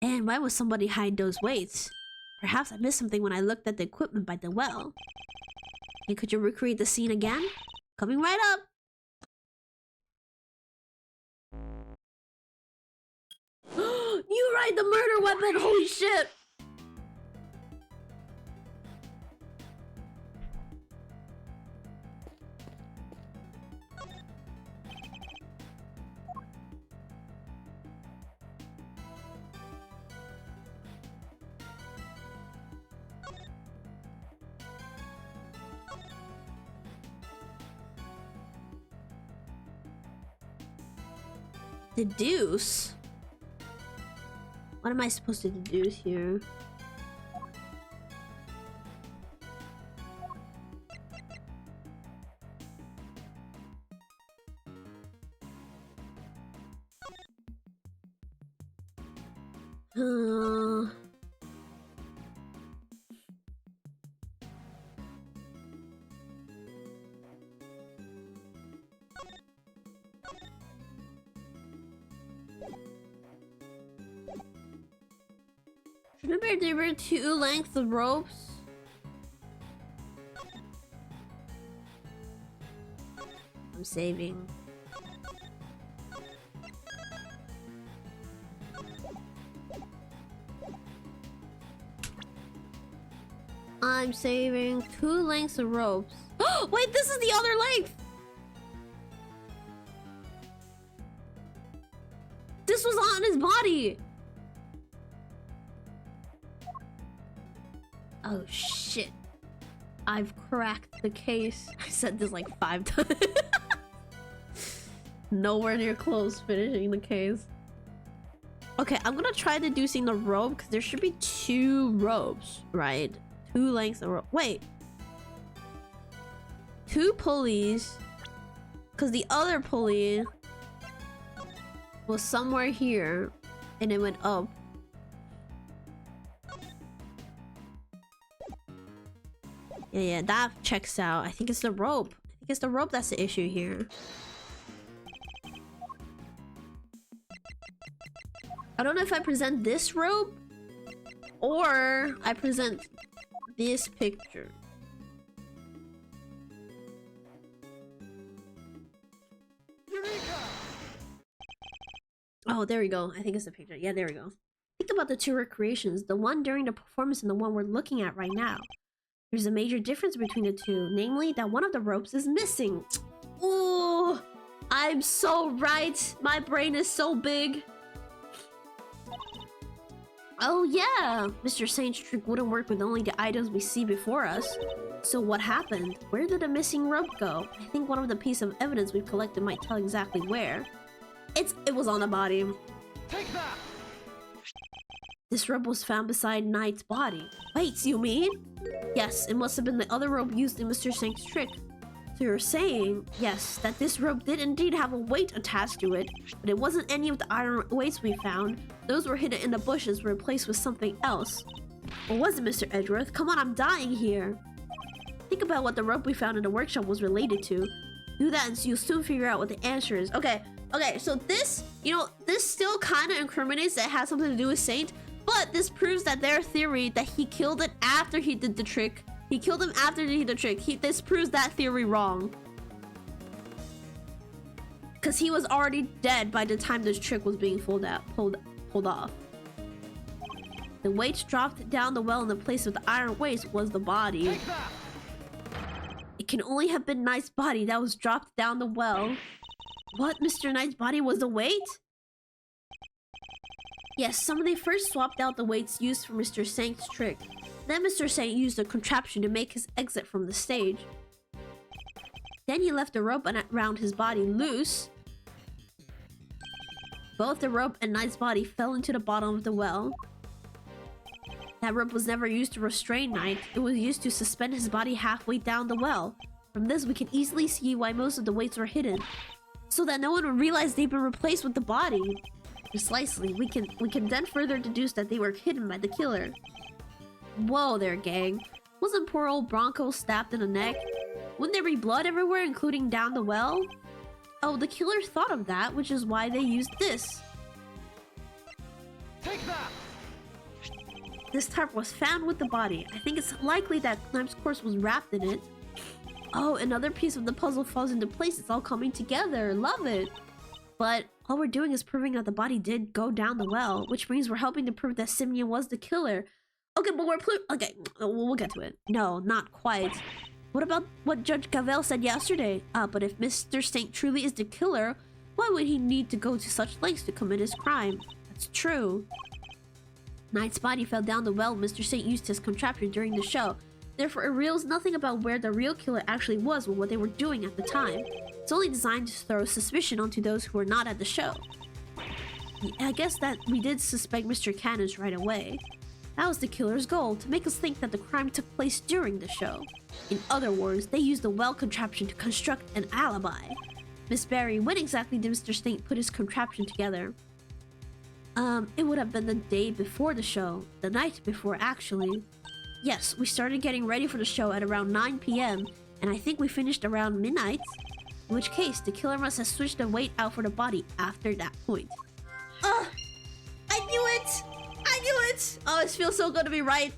And why would somebody hide those weights? Perhaps I missed something when I looked at the equipment by the well. Hey, could you recreate the scene again? Coming right up! You ride the murder weapon! Holy shit! Deduce? What am I supposed to deduce here? Remember there were 2 lengths of ropes? I'm saving. I'm saving 2 lengths of ropes. Wait, this is the other length! This was on his body! Oh shit. I've cracked the case. I said this like 5 times. Nowhere near close finishing the case. Okay, I'm gonna try deducing the rope because there should be 2 ropes, right? 2 lengths of rope. Wait. 2 pulleys. Because the other pulley was somewhere here and it went up. Yeah, that checks out. I think it's the rope. I think it's the rope that's the issue here. I don't know if I present this rope or I present this picture. Oh, there we go. I think it's the picture. Yeah, there we go. Think about the 2 recreations. The one during the performance and the one we're looking at right now. There's a major difference between the 2, namely that one of the ropes is missing. Ooh, I'm so right. My brain is so big. Oh yeah, Mr. Saint's trick wouldn't work with only the items we see before us. So what happened? Where did the missing rope go? I think one of the pieces of evidence we've collected might tell exactly where. It was on the body. Take that! This rope was found beside Knight's body. Wait, you mean? Yes, it must have been the other rope used in Mr. Sank's trick. So you're saying, yes, that this rope did indeed have a weight attached to it, but it wasn't any of the iron weights we found. Those were hidden in the bushes, replaced with something else. What was it, Mr. Edgeworth? Come on, I'm dying here. Think about what the rope we found in the workshop was related to. Do that and you'll soon figure out what the answer is. Okay, so this, this still kind of incriminates that it has something to do with Saint, but this proves that their theory that he killed it after he did the trick. He killed him after he did the trick. This proves that theory wrong. because he was already dead by the time this trick was being pulled off. The weights dropped down the well in the place of the iron weights was the body. It can only have been Knight's body that was dropped down the well. What? Mr. Knight's body was the weight? Yes, somebody first swapped out the weights used for Mr. Saint's trick. Then Mr. Saint used a contraption to make his exit from the stage. Then he left the rope around his body loose. Both the rope and Knight's body fell into the bottom of the well. That rope was never used to restrain Knight. It was used to suspend his body halfway down the well. From this, we can easily see why most of the weights were hidden, so that no one would realize they'd been replaced with the body. Precisely, we can then further deduce that they were hidden by the killer. Whoa there, gang. Wasn't poor old Bronco stabbed in the neck? Wouldn't there be blood everywhere, including down the well? Oh, the killer thought of that, which is why they used this. Take that! This tarp was found with the body. I think it's likely that Knight's corpse was wrapped in it. Oh, another piece of the puzzle falls into place. It's all coming together. Love it. But all we're doing is proving that the body did go down the well, which means we're helping to prove that Simeon was the killer. Okay, but okay, we'll get to it. No, not quite. What about what Judge Gavel said yesterday? But if Mr. Saint truly is the killer, why would he need to go to such lengths to commit his crime? That's true. Knight's body fell down the well. Mr. Saint used his contraption during the show. Therefore, it reveals nothing about where the real killer actually was or what they were doing at the time. It's only designed to throw suspicion onto those who were not at the show. I guess that we did suspect Mr. Cannons right away. That was the killer's goal, to make us think that the crime took place during the show. In other words, they used the well contraption to construct an alibi. Miss Barry, when exactly did Mr. Saint put his contraption together? It would have been the day before the show. The night before, actually. Yes, we started getting ready for the show at around 9 p.m. and I think we finished around midnight. In which case, the killer must have switched the weight out for the body after that point. Ugh! I knew it! I knew it! Oh, it feels so good to be right.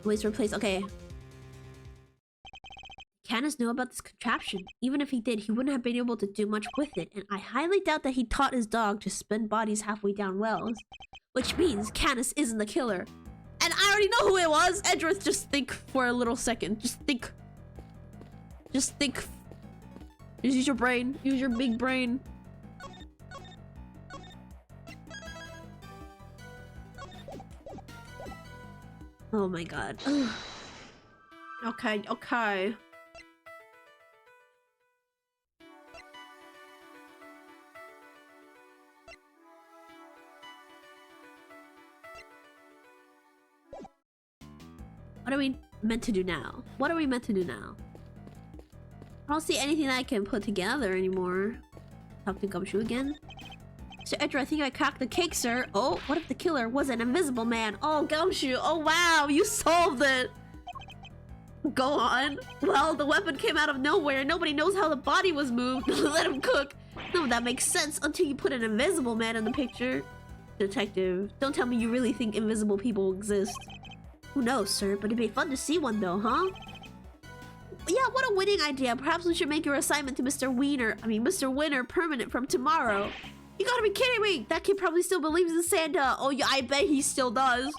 Weights replaced. Okay. Candace knew about this contraption. Even if he did, he wouldn't have been able to do much with it, and I highly doubt that he taught his dog to spin bodies halfway down wells. Which means Candace isn't the killer. And I already know who it was! Edgeworth, just think for a little second. Just think. Just think. Just use your brain. Use your big brain. Oh my god. Ugh. Okay, okay. What are we meant to do now? What are we meant to do now? I don't see anything that I can put together anymore. Talk to Gumshoe again. Sir Edgar, I think I cracked the cake, sir. Oh, what if the killer was an invisible man? Oh, Gumshoe. Oh, wow. You solved it. Go on. Well, the weapon came out of nowhere. Nobody knows how the body was moved. Let him cook. No, that makes sense until you put an invisible man in the picture. Detective, don't tell me you really think invisible people exist. Who knows, sir, but it'd be fun to see one though, huh? Yeah, what a winning idea. Perhaps we should make your assignment to Mr. Winner permanent from tomorrow. You gotta be kidding me! That kid probably still believes in Santa. Oh yeah, I bet he still does.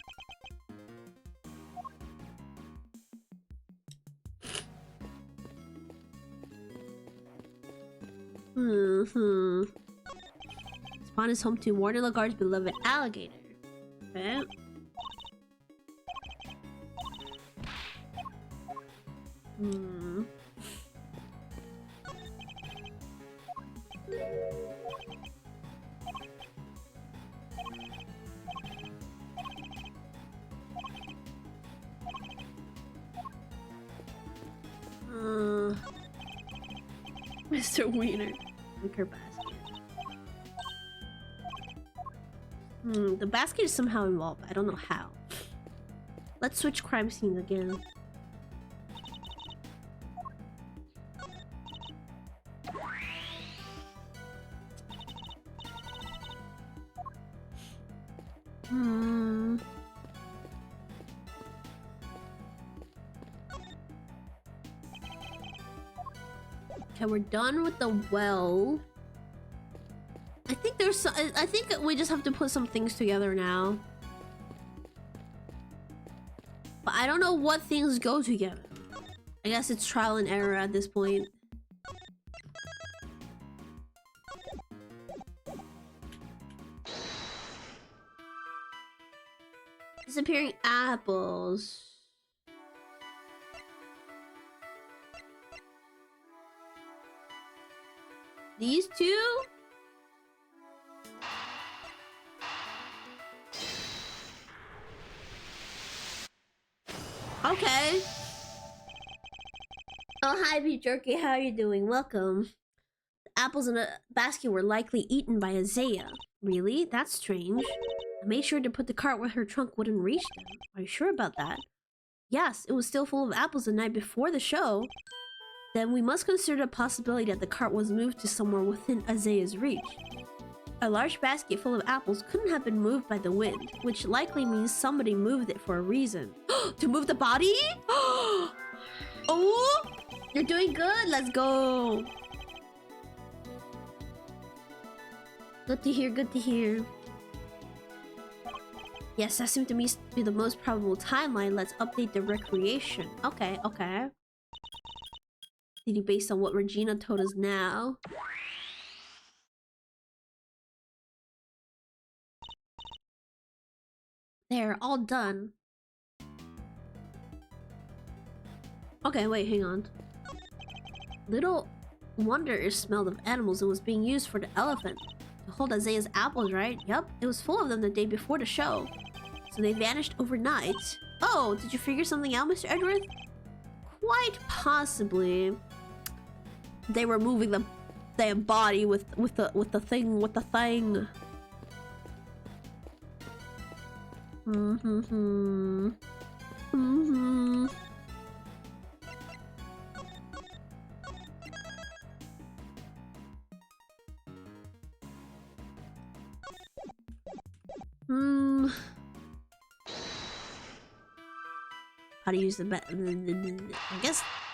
Spawn is home to Warner Lagarde's beloved alligator. Okay. Mr. Wiener. Wicker basket. The basket is somehow involved. I don't know how. Let's switch crime scene again. Okay, we're done with the well. I think there's... I think we just have to put some things together now. But I don't know what things go together. I guess it's trial and error at this point. Disappearing apples. These two? Okay. Oh, hi, Beef Jerky. How are you doing? Welcome. The apples in a basket were likely eaten by Isaiah. Really? That's strange. I made sure to put the cart where her trunk wouldn't reach them. Are you sure about that? Yes, it was still full of apples the night before the show. Then we must consider the possibility that the cart was moved to somewhere within Isaiah's reach. A large basket full of apples couldn't have been moved by the wind, which likely means somebody moved it for a reason. To move the body? Oh! You're doing good! Let's go! Good to hear, good to hear. Yes, that seems to me to be the most probable timeline. Let's update the recreation. Okay, okay. Based on what Regina told us now. They're all done. Okay, wait, hang on. Little wonder it smelled of animals and was being used for the elephant. To hold Isaiah's apples, right? Yep, it was full of them the day before the show. So they vanished overnight. Oh, did you figure something out, Mr. Edgeworth? Quite possibly. They were moving their body with the thing. How to use the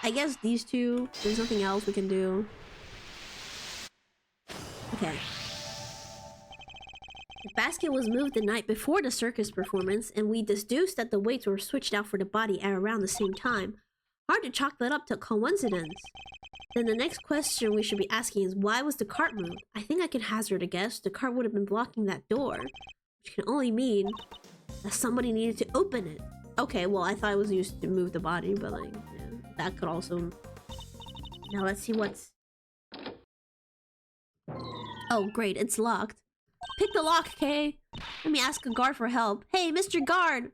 I guess these two. There's nothing else we can do. Okay. The basket was moved the night before the circus performance, and we deduced that the weights were switched out for the body at around the same time. Hard to chalk that up to coincidence. Then the next question we should be asking is, why was the cart moved? I think I can hazard a guess. The cart would have been blocking that door, which can only mean that somebody needed to open it. Okay, well, I thought it was used to move the body, but like, yeah, that could also... Now let's see what's... Oh, great, it's locked. Pick the lock, Kay. Let me ask a guard for help. Hey, Mr. Guard!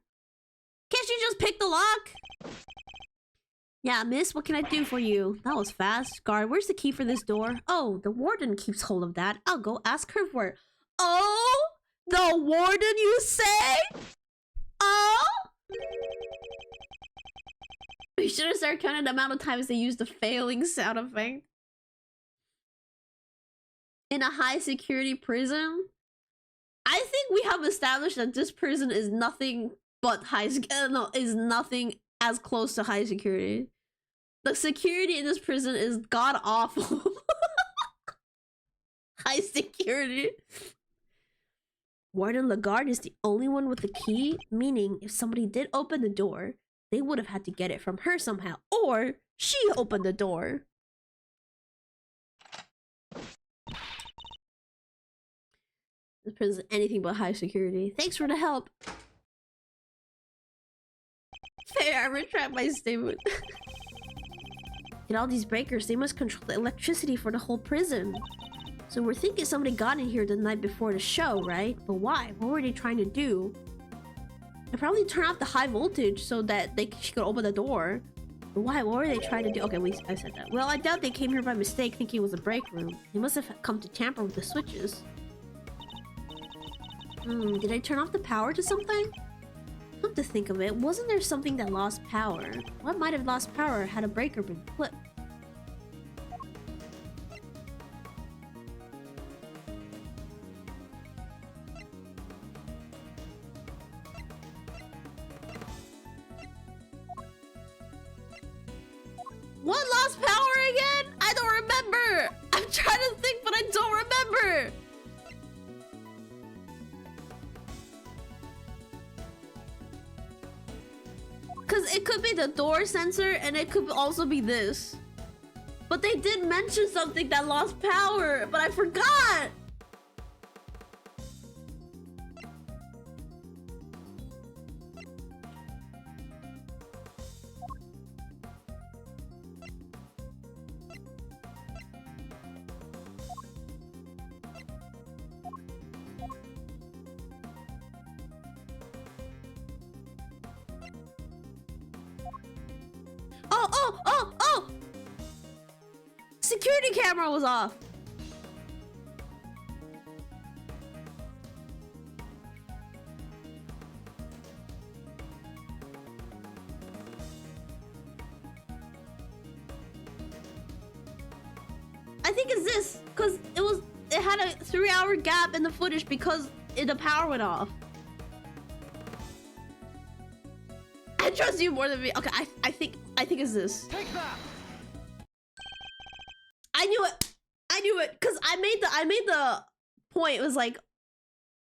Can't you just pick the lock? Yeah, miss, what can I do for you? That was fast. Guard, where's the key for this door? Oh, the warden keeps hold of that. I'll go ask her for it. Oh? The warden, you say? Oh? We should have started counting the amount of times they used the failing sound effect. In a high security prison? I think we have established that this prison is nothing but is nothing as close to high security. The security in this prison is god awful. High security. Warden Lagarde is the only one with the key, meaning if somebody did open the door, they would have had to get it from her somehow, or she opened the door. This prison is anything but high security. Thanks for the help. Fair, I retract my statement. Get all these breakers, they must control the electricity for the whole prison. So we're thinking somebody got in here the night before the show, right? But why? What were they trying to do? They probably turn off the high voltage so that she could open the door. But why? What were they trying to do? Okay, I said that. Well, I doubt they came here by mistake thinking it was a break room. They must have come to tamper with the switches. Did I turn off the power to something? Come to think of it, wasn't there something that lost power? What might have lost power had a breaker been flipped? What lost power again? I don't Because it could be the door sensor and it could also be this. But they did mention something that lost power, but I forgot. Oh! Security camera was off. I think it's this, because it had a 3-hour gap in the footage because the power went off. I trust you more than me. Okay, I think it's this. Take that. I knew it, because I made the point. It was like,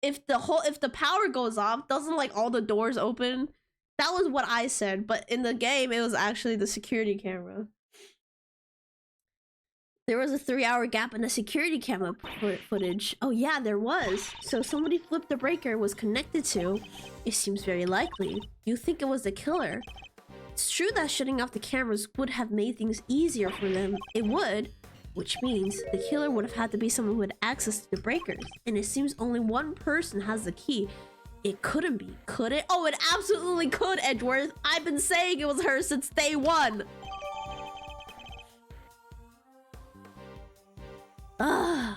if the power goes off, doesn't like all the doors open? That was what I said, but in the game it was actually the security camera. There was a 3-hour gap in the security camera footage. Oh yeah, there was. So somebody flipped the breaker, was connected to. It seems very likely. You think it was the killer? It's true that shutting off the cameras would have made things easier for them. It would. Which means the killer would have had to be someone who had access to the breakers. And it seems only one person has the key. It couldn't be, could it? Oh, it absolutely could, Edgeworth. I've been saying it was her since day one. Ugh.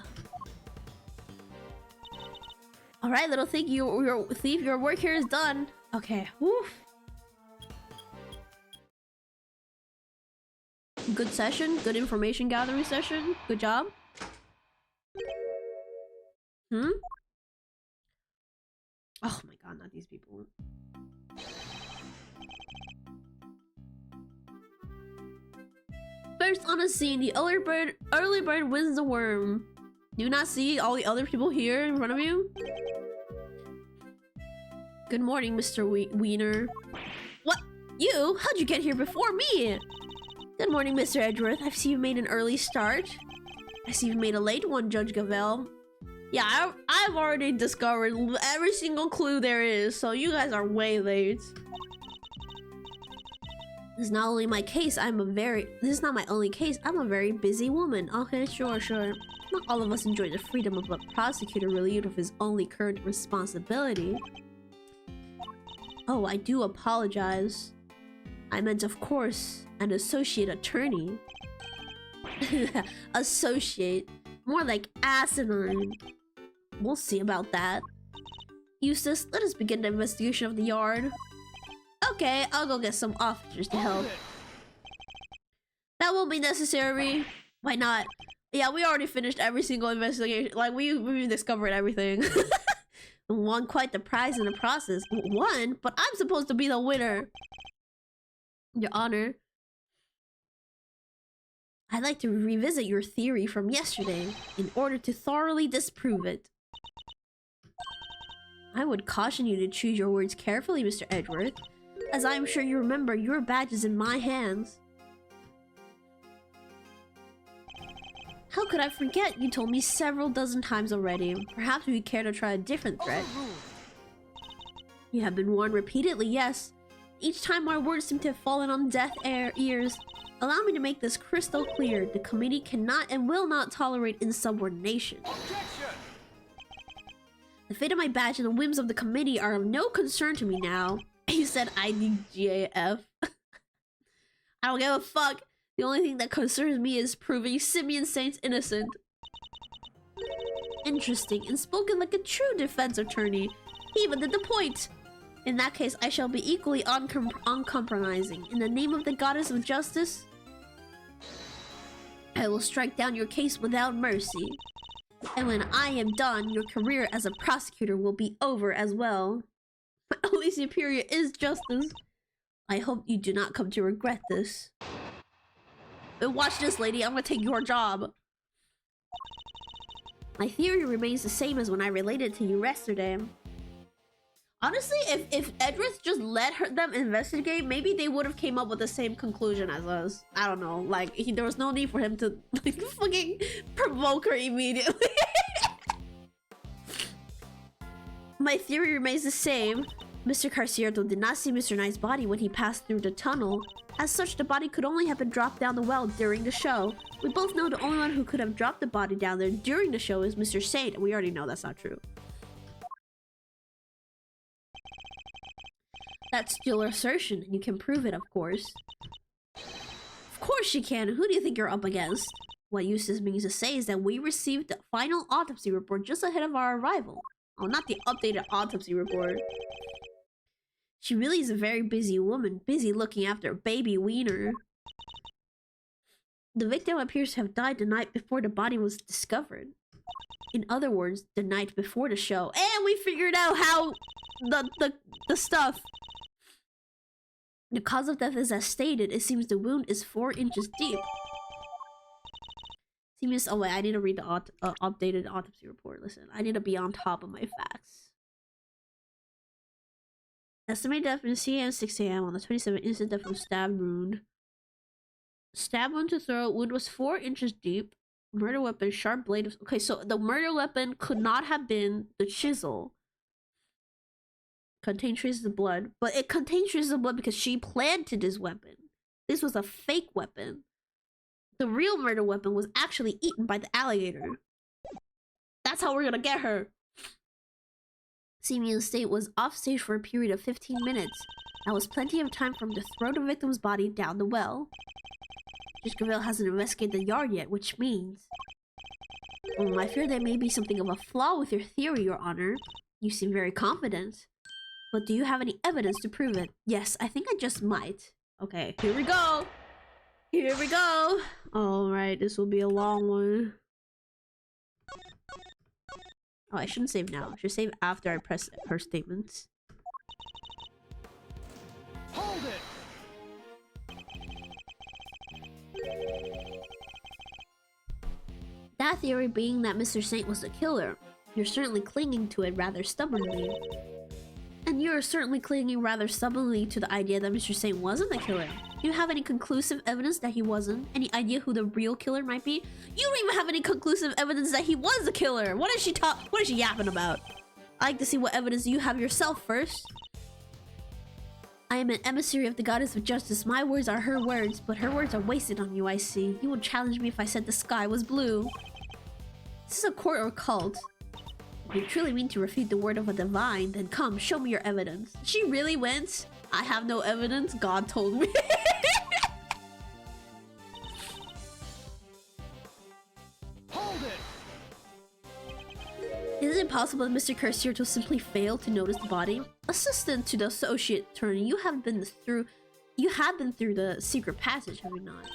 Alright, little thief, your work here is done. Okay, woof. Good session, good information gathering session. Good job. Oh my god, not these people. First on the scene, the early bird wins the worm. Do you not see all the other people here in front of you? Good morning, Mr. Wiener. What? You? How'd you get here before me? Good morning, Mr. Edgeworth. I see you made an early start. I see you made a late one, Judge Gavel. Yeah, I've already discovered every single clue there is, so you guys are way late. This is not only my case, this is not my only case, I'm a very busy woman. Okay, sure. Not all of us enjoy the freedom of a prosecutor relieved of his only current responsibility. Oh, I do apologize. I meant, of course, an associate attorney. Associate. More like asinine. We'll see about that. Eustace, let us begin the investigation of the yard. Okay, I'll go get some officers to help. That won't be necessary. Why not? Yeah, we already finished every single investigation. Like, we discovered everything. Won quite the prize in the process. Won? But I'm supposed to be the winner. Your Honor. I'd like to revisit your theory from yesterday in order to thoroughly disprove it. I would caution you to choose your words carefully, Mr. Edgeworth, as I am sure you remember your badge is in my hands. How could I forget? You told me several dozen times already. Perhaps you care to try a different threat. You have been warned repeatedly, yes. Each time my words seem to have fallen on deaf ears. Allow me to make this crystal clear. The committee cannot and will not tolerate insubordination. Objection! The fate of my badge and the whims of the committee are of no concern to me now. You said IDGAF. I don't give a fuck. The only thing that concerns me is proving Simeon Saint's innocent. Interesting, and spoken like a true defense attorney. He even did the point. In that case, I shall be equally uncompromising. In the name of the goddess of justice, I will strike down your case without mercy. And when I am done, your career as a prosecutor will be over as well. My only superior is justice. I hope you do not come to regret this. But watch this, lady. I'm gonna take your job. My theory remains the same as when I related to you yesterday. Honestly, if Edris just let them investigate, maybe they would have came up with the same conclusion as us. I don't know. Like, there was no need for him to like fucking provoke her immediately. My theory remains the same. Mr. Carcierto did not see Mr. Knight's body when he passed through the tunnel. As such, the body could only have been dropped down the well during the show. We both know the only one who could have dropped the body down there during the show is Mr. Saint. We already know that's not true. That's still an assertion, and you can prove it, of course. Of course you can. Who do you think you're up against? What Eustace means to say is that we received the final autopsy report just ahead of our arrival. Oh, not the updated autopsy report. She really is a very busy woman, busy looking after a baby wiener. The victim appears to have died the night before the body was discovered. In other words, the night before the show. And we figured out how the stuff. The cause of death is as stated. It seems the wound is 4 inches deep. Seems. Oh wait, I need to read the updated autopsy report. Listen, I need to be on top of my facts. Estimated death in CM 6 AM on the 27th. Instant death from stab wound. Stab wound to throat. Wound was 4 inches deep. Murder weapon, sharp blade of... Okay, so the murder weapon could not have been the chisel. Contained traces of blood. But it contained traces of blood because she planted this weapon. This was a fake weapon. The real murder weapon was actually eaten by the alligator. That's how we're gonna get her. Simeon's state was off stage for a period of 15 minutes. That was plenty of time for him to throw the victim's body down the well. Judge Gaville hasn't investigated the yard yet, which means... I fear there may be something of a flaw with your theory, Your Honor. You seem very confident. But do you have any evidence to prove it? Yes, I think I just might. Okay, here we go! Here we go! Alright, this will be a long one. Oh, I shouldn't save now. I should save after I press her statements. Hold it! That theory being that Mr. Saint was the killer. You're certainly clinging to it rather stubbornly. And you're certainly clinging rather stubbornly to the idea that Mr. Saint wasn't the killer. Do you have any conclusive evidence that he wasn't? Any idea who the real killer might be? You don't even have any conclusive evidence that he was the killer! What is she yapping about? I like to see what evidence you have yourself first. I am an emissary of the goddess of justice. My words are her words, but her words are wasted on you, I see. You would challenge me if I said the sky was blue. Is this a court or cult? If you truly mean to refute the word of a divine, then come, show me your evidence. She really went? I have no evidence, God told me. Hold it! Is it possible that Mr. Carcierto simply failed to notice the body? Assistant to the associate attorney, you have been through the secret passage, have you not?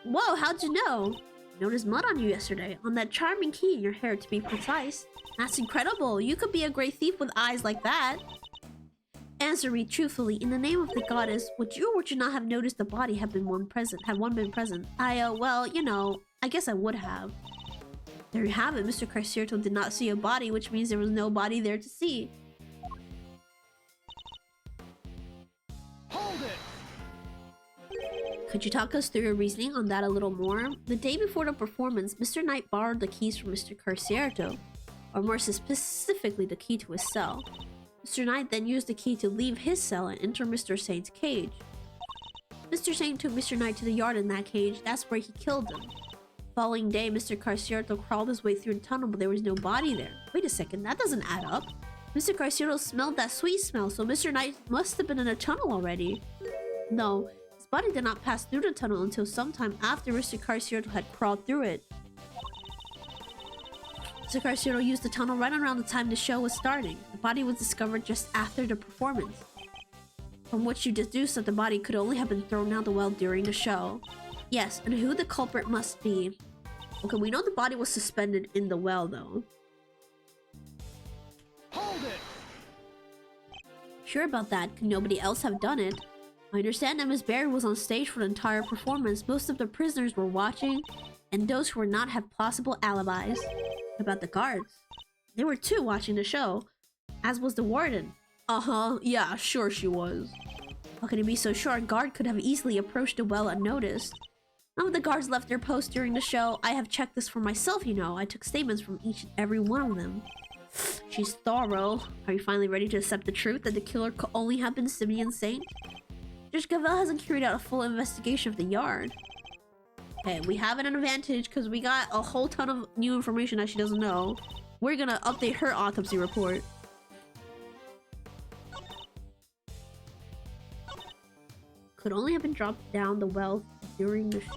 Whoa, how'd you know? I noticed mud on you yesterday, on that charming key in your hair to be precise. That's incredible. You could be a great thief with eyes like that. Answer me truthfully. In the name of the goddess, would you or would you not have noticed the body had one been present? Well, you know, I guess I would have. There you have it. Mr. Carcierto did not see a body, which means there was no body there to see. Hold it! Could you talk us through your reasoning on that a little more? The day before the performance, Mr. Knight borrowed the keys from Mr. Carcierto, or more specifically the key to his cell. Mr. Knight then used the key to leave his cell and enter Mr. Saint's cage. Mr. Saint took Mr. Knight to the yard in that cage. That's where he killed him. Following day, Mr. Carcierto crawled his way through the tunnel, but there was no body there. Wait a second, that doesn't add up. Mr. Carcierto smelled that sweet smell, so Mr. Knight must have been in a tunnel already. No, his body did not pass through the tunnel until sometime after Mr. Carcierto had crawled through it. Mr. Carcierto used the tunnel right around the time the show was starting. The body was discovered just after the performance, from which you deduce that the body could only have been thrown down the well during the show. Yes, and who the culprit must be. Okay, we know the body was suspended in the well, though. Hold it! Sure about that. Could nobody else have done it? I understand that Miss Barry was on stage for the entire performance. Most of the prisoners were watching, and those who were not have plausible alibis. What about the guards? There were 2 watching the show, as was the warden. Uh-huh, yeah, sure she was. How can it be so sure? A guard could have easily approached the well unnoticed. None of the guards left their post during the show. I have checked this for myself, you know. I took statements from each and every one of them. She's thorough. Are you finally ready to accept the truth that the killer could only have been Simeon Saint? Judge Gavel hasn't carried out a full investigation of the yard. Okay, we have an advantage because we got a whole ton of new information that she doesn't know. We're gonna update her autopsy report. Could only have been dropped down the well during the show.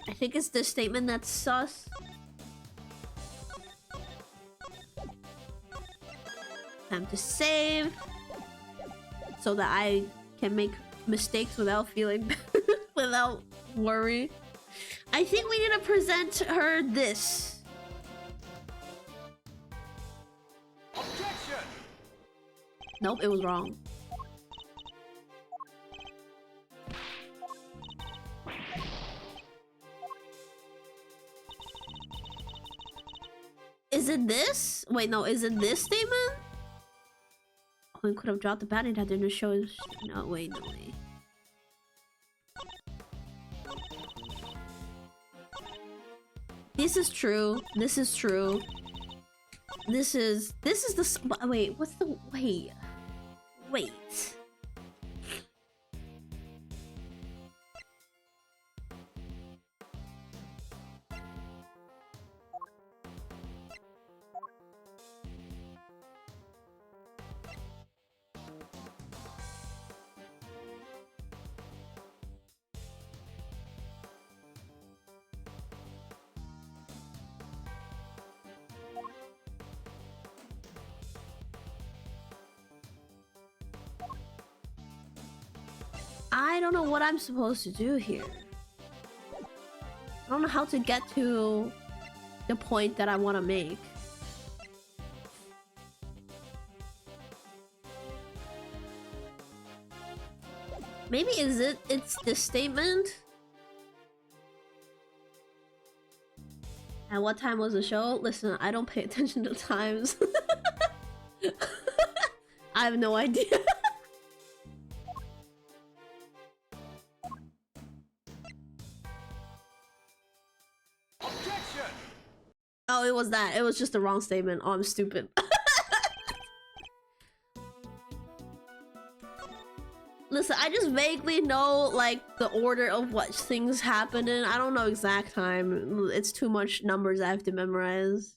I think it's this statement that's sus. Time to save so that I can make mistakes without feeling without worry. I think we need to present her this. Objection! Nope, it was wrong. Is it this? Wait, no, is it this statement? Oh, we could have dropped the batting that didn't show. No, wait, no way. This is true. This is true. This is the wait, what's the wait? Wait. I don't know what I'm supposed to do here. I don't know how to get to the point that I want to make. Maybe it's this statement? At what time was the show? Listen, I don't pay attention to times. I have no idea. Oh, it was that. It was just the wrong statement. Oh, I'm stupid. Listen, I just vaguely know, like, the order of what things happen in. I don't know exact time. It's too much numbers I have to memorize.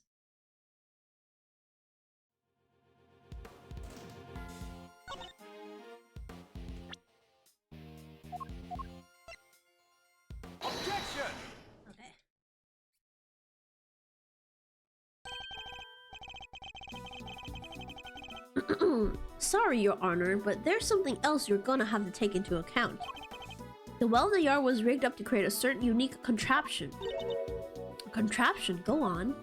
Objection! Sorry, Your Honor, but there's something else you're gonna have to take into account. The well in the yard was rigged up to create a certain unique contraption. A contraption? Go on.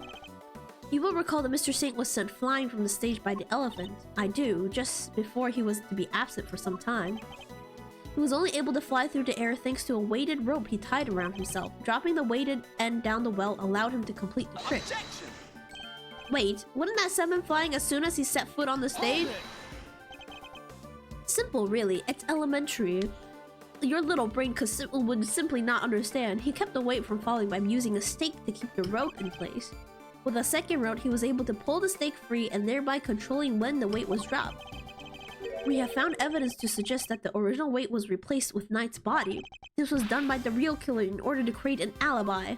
You will recall that Mr. Saint was sent flying from the stage by the elephant. I do, just before he was to be absent for some time. He was only able to fly through the air thanks to a weighted rope he tied around himself. Dropping the weighted end down the well allowed him to complete the trick. Objection! Wait, wouldn't that send him flying as soon as he set foot on the stage? Simple, really. It's elementary. Your little brain would simply not understand. He kept the weight from falling by using a stake to keep the rope in place. With a second rope, he was able to pull the stake free and thereby controlling when the weight was dropped. We have found evidence to suggest that the original weight was replaced with Knight's body. This was done by the real killer in order to create an alibi.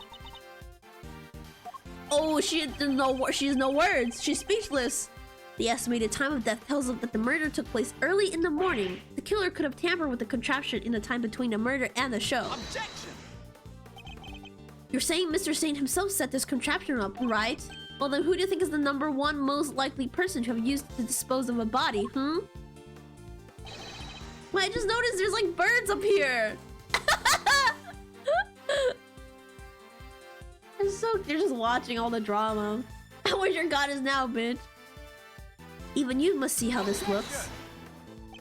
Oh, she has no words. She's speechless. The estimated time of death tells us that the murder took place early in the morning. The killer could have tampered with the contraption in the time between the murder and the show. Objection! You're saying Mr. Saint himself set this contraption up, right? Well then, who do you think is the #1 most likely person to have used it to dispose of a body, hmm? Well, I just noticed there's like birds up here. You're just watching all the drama. Where's your goddess now, bitch? Even you must see how this looks.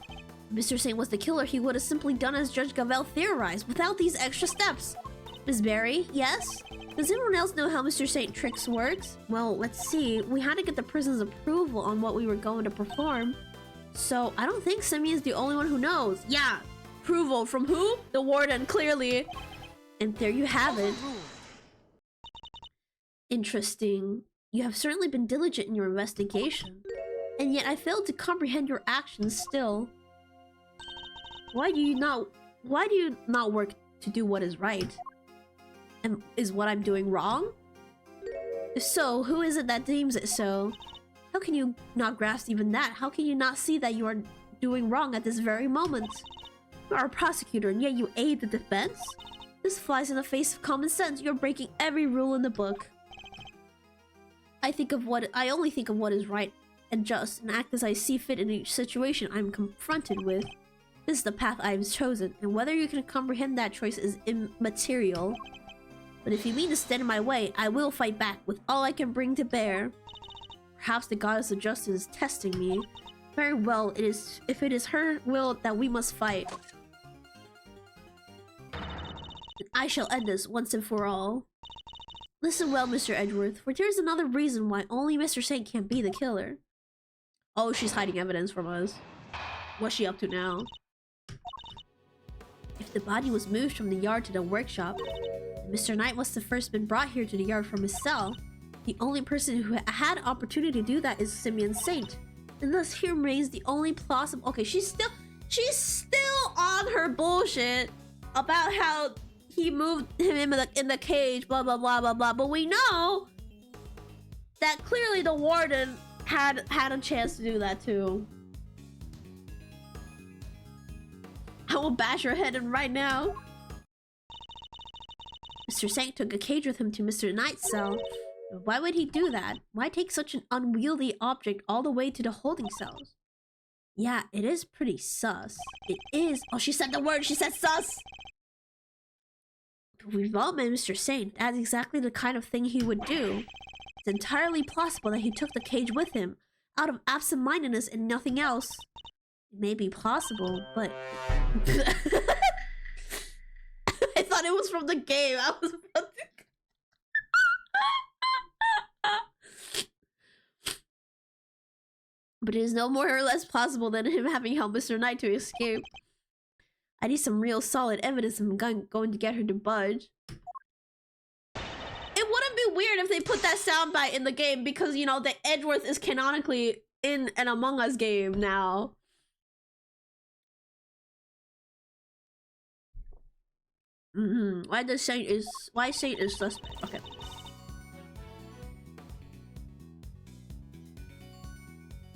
If Mr. Saint was the killer, he would have simply done as Judge Gavel theorized, without these extra steps. Miss Berry, yes? Does anyone else know how Mr. Saint tricks works? Well, let's see. We had to get the prison's approval on what we were going to perform. So, I don't think Simeon's the only one who knows. Yeah, approval from who? The warden, clearly. And there you have it. Interesting. You have certainly been diligent in your investigation. And yet I failed to comprehend your actions still. Why do you not work to do what is right? And is what I'm doing wrong? If so, who is it that deems it so? How can you not grasp even that? How can you not see that you are doing wrong at this very moment? You are a prosecutor and yet you aid the defense? This flies in the face of common sense. You're breaking every rule in the book. I only think of what is right and just, and act as I see fit in each situation I'm confronted with. This is the path I have chosen, and whether you can comprehend that choice is immaterial. But if you mean to stand in my way, I will fight back with all I can bring to bear. Perhaps the goddess of justice is testing me. Very well, if it is her will that we must fight. I shall end this once and for all. Listen well, Mr. Edgeworth, for there's another reason why only Mr. Saint can't be the killer. Oh, she's hiding evidence from us. What's she up to now? If the body was moved from the yard to the workshop, Mr. Knight must have first been brought here to the yard from his cell. The only person who had opportunity to do that is Simeon Saint. And thus he remains the only plausible— Okay, she's still on her bullshit about how he moved him in the cage, blah blah blah blah blah. But we know that clearly the warden had a chance to do that too. I will bash her head in right now. Mr. Saint took a cage with him to Mr. Knight's cell. Why would he do that? Why take such an unwieldy object all the way to the holding cells? Yeah, it is pretty sus. It is— Oh, she said the word! She said sus! But we've all met Mr. Saint. That's exactly the kind of thing he would do. It's entirely plausible that he took the cage with him, out of absent-mindedness and nothing else. It may be plausible, but... I thought it was from the game. I was about to... But it is no more or less plausible than him having helped Mr. Knight to escape. I need some real solid evidence if I'm going to get her to budge. It wouldn't be weird if they put that soundbite in the game because, you know, the Edgeworth is canonically in an Among Us game now. Why Saint is suspect? Okay.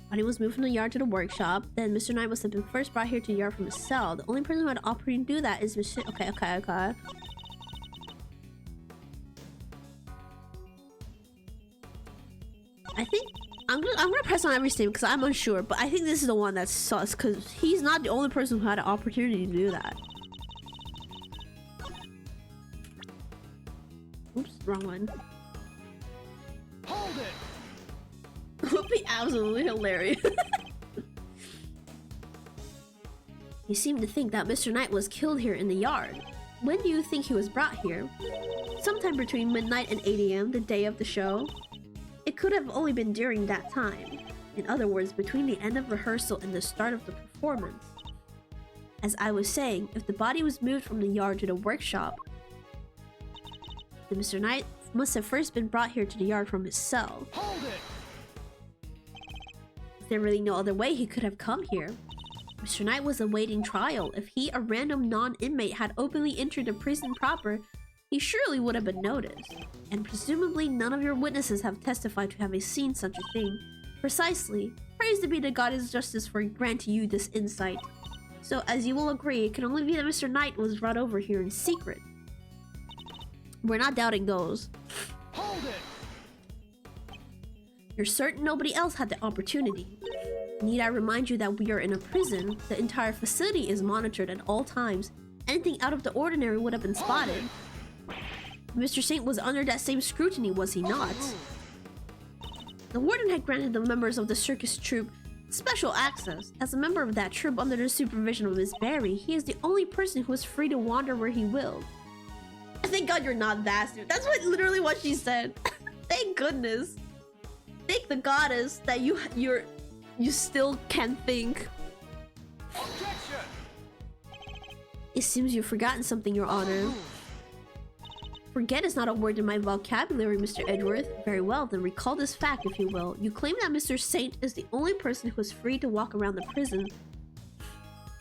Body was moved from the yard to the workshop. Then Mr. Knight must have been first brought here to the yard from his cell. The only person who had the opportunity to do that is Mr. Okay. I think I'm gonna press on every statement because I'm unsure, but I think this is the one that's sus because he's not the only person who had an opportunity to do that. Oops, wrong one. Hold it! Would be absolutely hilarious. You seem to think that Mr. Knight was killed here in the yard. When do you think he was brought here? Sometime between midnight and 8 AM, the day of the show. It could have only been during that time. In other words, between the end of rehearsal and the start of the performance. As I was saying, if the body was moved from the yard to the workshop, then Mr. Knight must have first been brought here to the yard from his cell. Hold it! There really no other way he could have come here. Mr. Knight was awaiting trial. If he, a random non-inmate, had openly entered the prison proper, he surely would have been noticed. And presumably none of your witnesses have testified to having seen such a thing. Precisely. Praise be to goddess justice for granting you this insight. So, as you will agree, it can only be that Mr. Knight was brought over here in secret. We're not doubting those. Hold it! You're certain nobody else had the opportunity. Need I remind you that we are in a prison? The entire facility is monitored at all times. Anything out of the ordinary would have been spotted. Mr. Saint was under that same scrutiny, was he not? The warden had granted the members of the circus troupe special access. As a member of that troupe under the supervision of Miss Barry, he is the only person who is free to wander where he will. I Thank God you're not that stupid. That's literally what she said. Thank goodness. Thank the goddess that you still can think. Objection! It seems you've forgotten something, Your Honor. Forget is not a word in my vocabulary, Mr. Edgeworth. Very well, then recall this fact, if you will. You claim that Mr. Saint is the only person who is free to walk around the prison.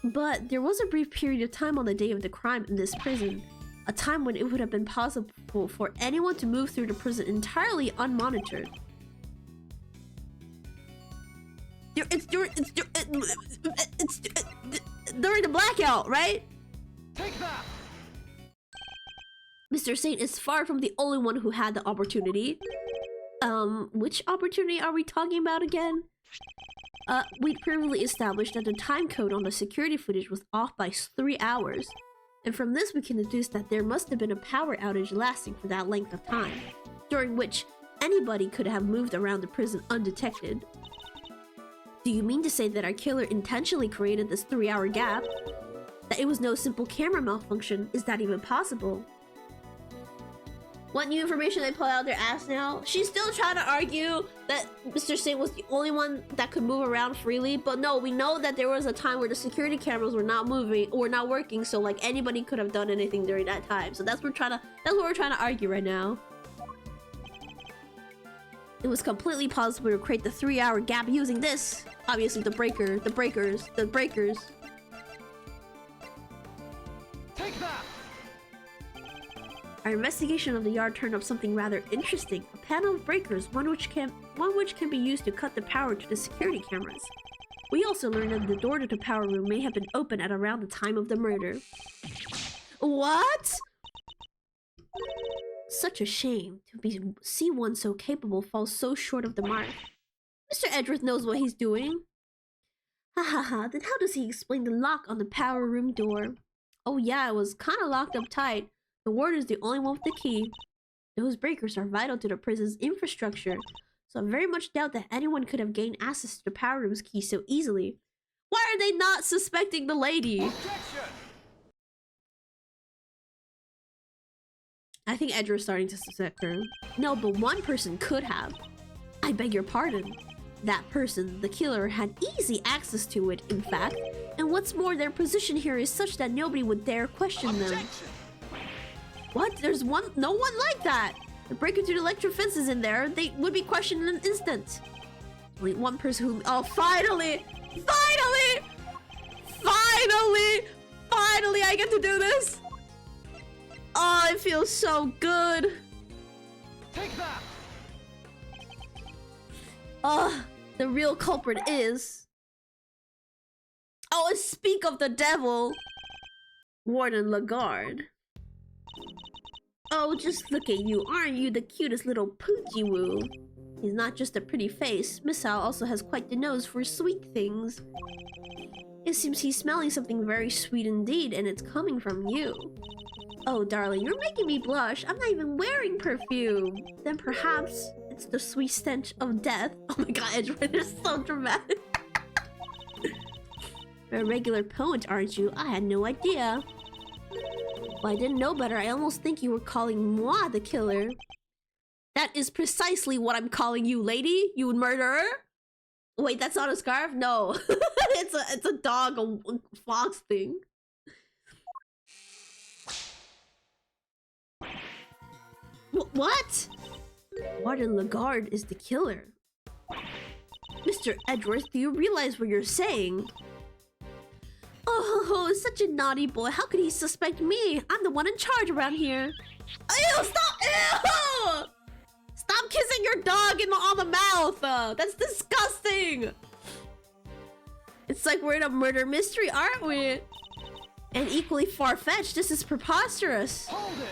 But there was a brief period of time on the day of the crime in this prison. A time when it would have been possible for anyone to move through the prison entirely unmonitored. It's during the blackout, right? Take that! Mr. Saint is far from the only one who had the opportunity. Which opportunity are we talking about again? We'd previously established that the time code on the security footage was off by 3 hours. And from this we can deduce that there must have been a power outage lasting for that length of time, during which anybody could have moved around the prison undetected. Do you mean to say that our killer intentionally created this 3-hour gap? That it was no simple camera malfunction? Is that even possible? What new information they pull out their ass now? She's still trying to argue that Mr. Saint was the only one that could move around freely, but no, we know that there was a time where the security cameras were not moving or not working, so like anybody could have done anything during that time. So that's what we're trying to argue right now. It was completely possible to create the 3-hour gap using this. Obviously the breakers. Take that! Our investigation of the yard turned up something rather interesting. A panel of breakers, one which can be used to cut the power to the security cameras. We also learned that the door to the power room may have been open at around the time of the murder. What? Such a shame to see one so capable fall so short of the mark. Mr. Edgeworth knows what he's doing. Ha ha ha, then how does he explain the lock on the power room door? Oh yeah, it was kinda locked up tight. The warden is the only one with the key. Those breakers are vital to the prison's infrastructure, so I very much doubt that anyone could have gained access to the power room's key so easily. Why are they not suspecting the lady? Objection! I think Edgar's starting to suspect her. No, but one person could have. I beg your pardon. That person, the killer, had easy access to it, in fact. And what's more, their position here is such that nobody would dare question them. Objection! What? There's no one like that! The breaker to the electric fence is in there. They would be questioned in an instant. Only one person who... Oh, finally! Finally! Finally! Finally, I get to do this! Oh, it feels so good! Take that! Oh, the real culprit is... Oh, speak of the devil! Warden Lagarde. Oh, just look at you. Aren't you the cutest little poochie-woo? He's not just a pretty face. Miss Al also has quite the nose for sweet things. It seems he's smelling something very sweet indeed, and it's coming from you. Oh, darling, you're making me blush. I'm not even wearing perfume. Then perhaps it's the sweet stench of death. Oh my god, Edgeworth, you're so dramatic. You're a regular poet, aren't you? I had no idea. Well, I didn't know better. I almost think you were calling moi the killer. That is precisely what I'm calling you, lady. You murderer. Wait, that's not a scarf? No. it's a dog, a fox thing. What? Warden Lagarde is the killer. Mr. Edgeworth, do you realize what you're saying? Oh, such a naughty boy. How could he suspect me? I'm the one in charge around here. Ew, stop! Ew! Stop kissing your dog on the mouth! That's disgusting! It's like we're in a murder mystery, aren't we? And equally far-fetched, this is preposterous. Hold it!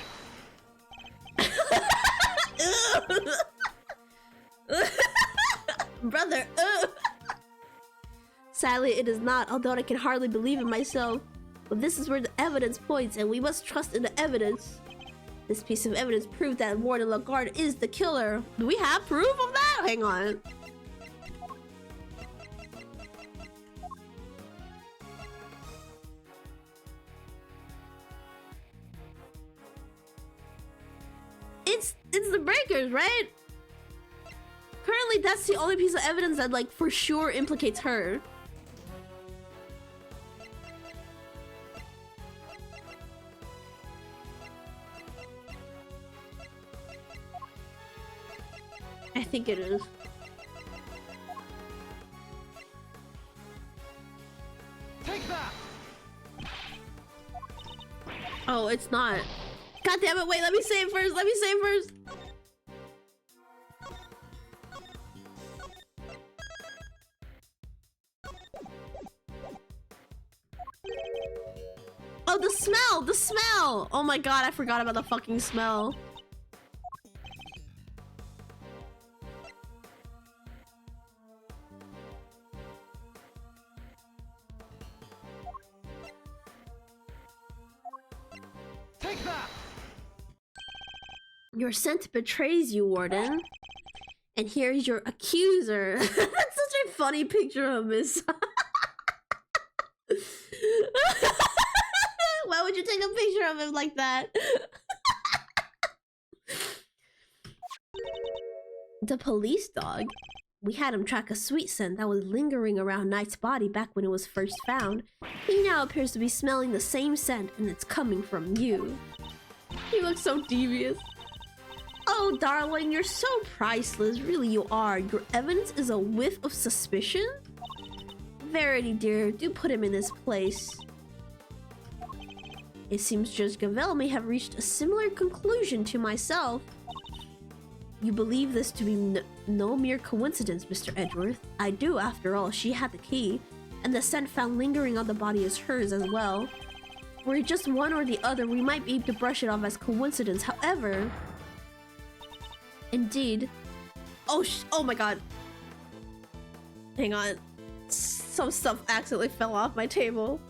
Brother, Sadly, it is not, although I can hardly believe it myself. But this is where the evidence points, and we must trust in the evidence. This piece of evidence proved that Warden Lagarde is the killer. Do we have proof of that? Hang on. records, right? Currently, that's the only piece of evidence that, like, for sure implicates her. I think it is. Take that! Oh, it's not. God damn it, wait, let me say it first, let me say it first. Oh, the smell, the smell! Oh my god, I forgot about the fucking smell. Take that! Your scent betrays you, Warden. And here's your accuser. That's such a funny picture of Miss. Why would you take a picture of him like that? The police dog. We had him track a sweet scent that was lingering around Knight's body back when it was first found. He now appears to be smelling the same scent, and it's coming from you. He looks so devious. Oh, darling, you're so priceless. Really, you are. Your evidence is a whiff of suspicion? Verity, dear, do put him in his place. It seems Judge Gavel may have reached a similar conclusion to myself. You believe this to be no mere coincidence, Mr. Edgeworth. I do, after all. She had the key, and the scent found lingering on the body is hers as well. Were it just one or the other, we might be able to brush it off as coincidence. However... Indeed. Oh my god. Hang on. Some stuff accidentally fell off my table.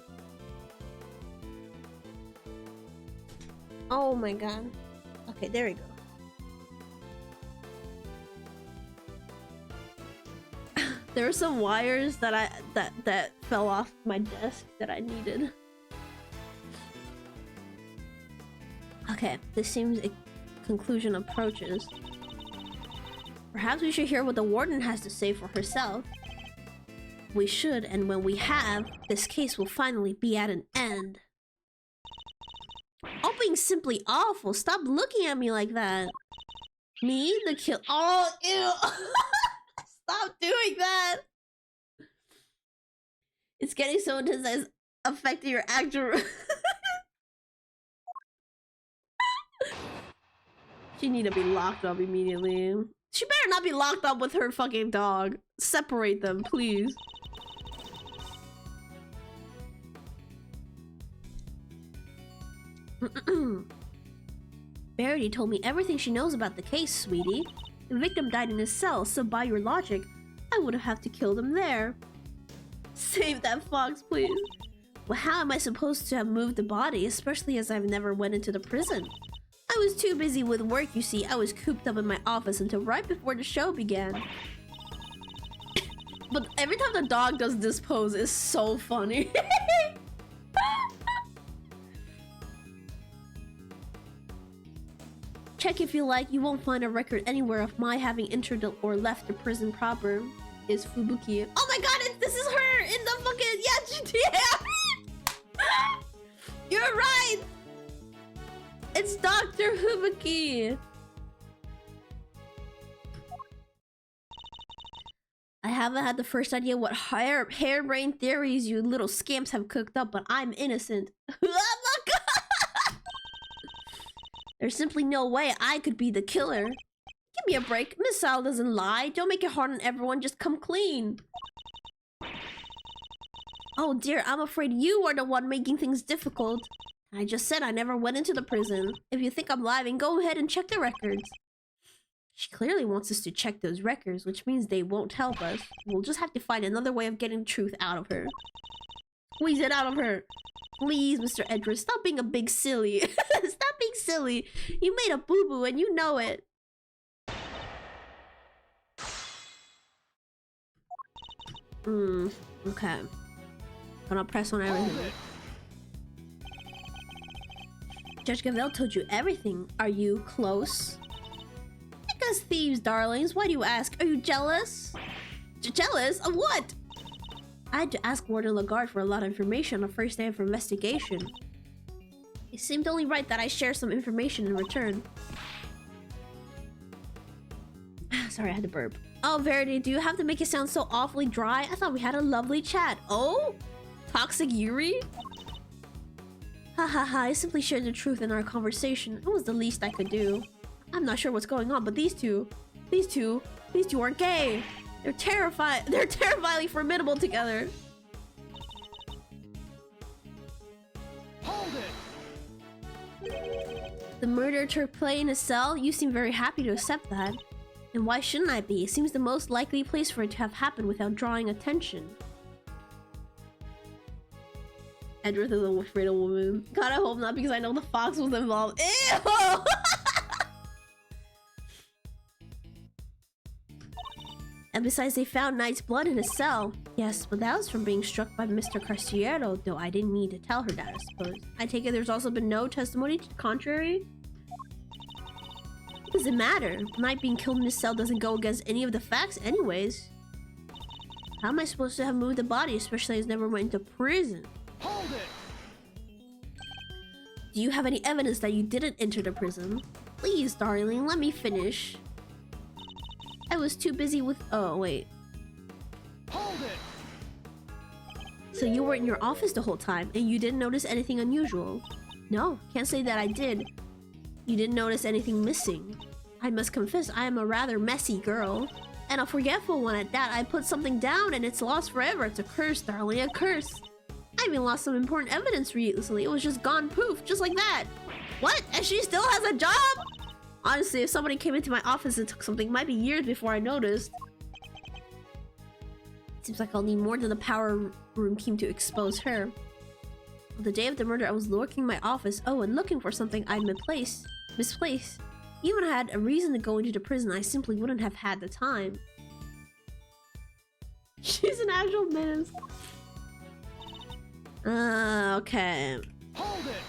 Oh my god. Okay, there we go. There were some wires that that fell off my desk that I needed. Okay, this seems a conclusion approaches. Perhaps we should hear what the warden has to say for herself. We should, and when we have, this case will finally be at an end. Oh, being simply awful. Stop looking at me like that. Me? The kill- Oh, ew! Stop doing that! It's getting so intense that it's affecting your actual... She need to be locked up immediately. She better not be locked up with her fucking dog. Separate them, please. Verity told me everything she knows about the case, sweetie. The victim died in his cell, so by your logic, I would have to kill them there. Save that fox, please. Well, how am I supposed to have moved the body, especially as I've never went into the prison? I was too busy with work, you see. I was cooped up in my office until right before the show began. But every time the dog does this pose, it's so funny. Check if you like. You won't find a record anywhere of my having entered or left the prison proper. Is Fubuki. Oh my god, this is her in the fucking... Yeah, you're right! It's Dr. Fubuki! I haven't had the first idea what harebrained theories you little scamps have cooked up, but I'm innocent. Oh my god! There's simply no way I could be the killer. Give me a break. Miss Sal doesn't lie. Don't make it hard on everyone. Just come clean. Oh dear, I'm afraid you are the one making things difficult. I just said I never went into the prison. If you think I'm lying, go ahead and check the records. She clearly wants us to check those records, which means they won't help us. We'll just have to find another way of getting the truth out of her. Squeeze it out of her. Please, Mr. Edgeworth, stop being a big silly. Stop being silly. You made a boo-boo and you know it. Okay. Gonna press on everything. Judge Gavel told you everything. Are you close? as thieves, darlings. Why do you ask? Are you jealous? Jealous? Of what? I had to ask Warden Lagarde for a lot of information on the first day of investigation. It seemed only right that I share some information in return. Sorry, I had to burp. Oh, Verity, do you have to make it sound so awfully dry? I thought we had a lovely chat. Oh? Toxic Yuri? Ha ha ha, I simply shared the truth in our conversation. It was the least I could do. I'm not sure what's going on, but these two aren't gay. They're terrifyingly formidable together. Hold it! The murder took place in a cell? You seem very happy to accept that. And why shouldn't I be? It seems the most likely place for it to have happened without drawing attention. Edward is afraid of women. God, I hope not, because I know the fox was involved. Ew! And besides, they found Knight's blood in his cell. Yes, but that was from being struck by Mr. Carciero, though I didn't need to tell her that, I suppose. I take it there's also been no testimony to the contrary? What does it matter? Knight being killed in his cell doesn't go against any of the facts anyways. How am I supposed to have moved the body, especially as I never went into prison? Hold it! Do you have any evidence that you didn't enter the prison? Please, darling, let me finish. I was too busy with... Oh, wait. Hold it! So you were in your office the whole time, and you didn't notice anything unusual? No, can't say that I did. You didn't notice anything missing. I must confess, I am a rather messy girl. And a forgetful one at that. I put something down and it's lost forever. It's a curse, darling, a curse. I even lost some important evidence recently. It was just gone poof, just like that. What? And she still has a job? Honestly, if somebody came into my office and took something, it might be years before I noticed. Seems like I'll need more than the power room team to expose her. On the day of the murder, I was lurking in my office. Oh, and looking for something I'd misplaced. Even if I had a reason to go into the prison, I simply wouldn't have had the time. She's an actual menace. Okay. Hold it!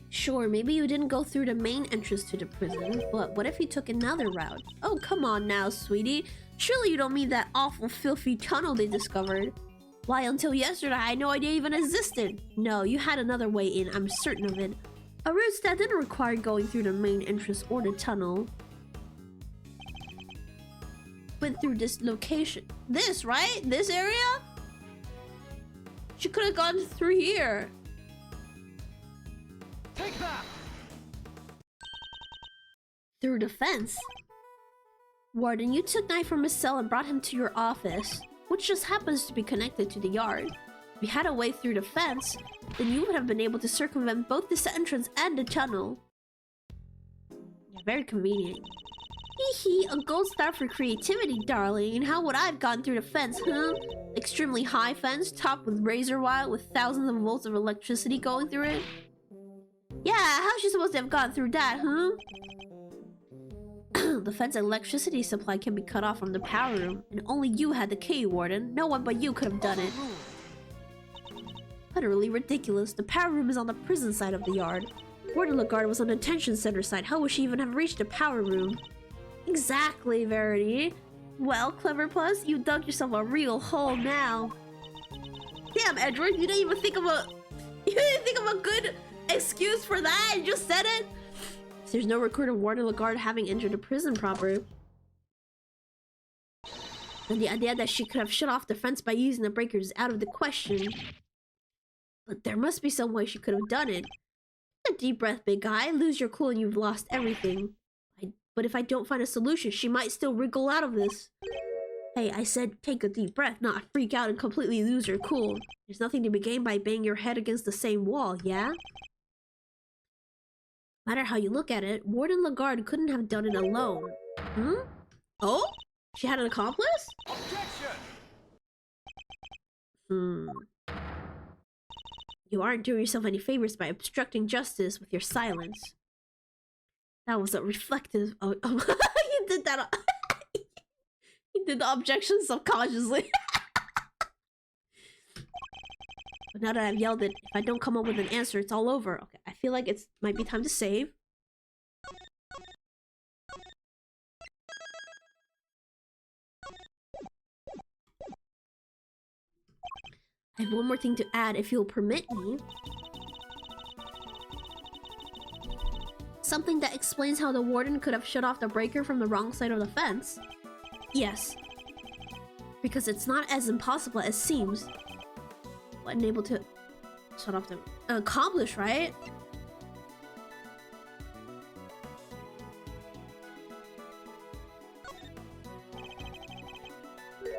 Sure, maybe you didn't go through the main entrance to the prison, but what if you took another route? Oh, come on now, sweetie. Surely you don't mean that awful, filthy tunnel they discovered. Why, until yesterday, I had no idea even existed. No, you had another way in, I'm certain of it. A route that didn't require going through the main entrance or the tunnel. Went through this location. This, right? This area? She could have gone through here. Take that! Through the fence. Warden, you took Knight from his cell and brought him to your office, which just happens to be connected to the yard. If you had a way through the fence, then you would have been able to circumvent both this entrance and the tunnel. Yeah, very convenient. Hee hee, a gold star for creativity, darling. How would I have gone through the fence, huh? Extremely high fence, topped with razor wire with thousands of volts of electricity going through it. Yeah, how's she supposed to have gone through that, huh? The fence electricity supply can be cut off from the power room, and only you had the key, Warden. No one but you could have done it. Utterly ridiculous. The power room is on the prison side of the yard. Warden Lagarde was on the detention center side. How would she even have reached the power room? Exactly, Verity. Well, Clever Plus, you dug yourself a real hole now. Damn, Edward, you didn't even think of a good excuse for that. You just said it. There's no record of Warden Lagarde having entered the prison proper. And the idea that she could have shut off the fence by using the breakers is out of the question. But there must be some way she could have done it. Take a deep breath, big guy. Lose your cool and you've lost everything. But if I don't find a solution, she might still wriggle out of this. Hey, I said take a deep breath, not freak out and completely lose your cool. There's nothing to be gained by banging your head against the same wall, yeah? No matter how you look at it, Warden Lagarde couldn't have done it alone. Hmm? Oh? She had an accomplice? Objection! You aren't doing yourself any favors by obstructing justice with your silence. That was a reflective... Oh, you did that... You did the objection subconsciously. But now that I've yelled it, if I don't come up with an answer, it's all over. Okay, I feel like it's might be time to save. I have one more thing to add, if you'll permit me. Something that explains how the warden could have shut off the breaker from the wrong side of the fence. Yes. Because it's not as impossible as seems. Wasn't able to shut off the... accomplish, right?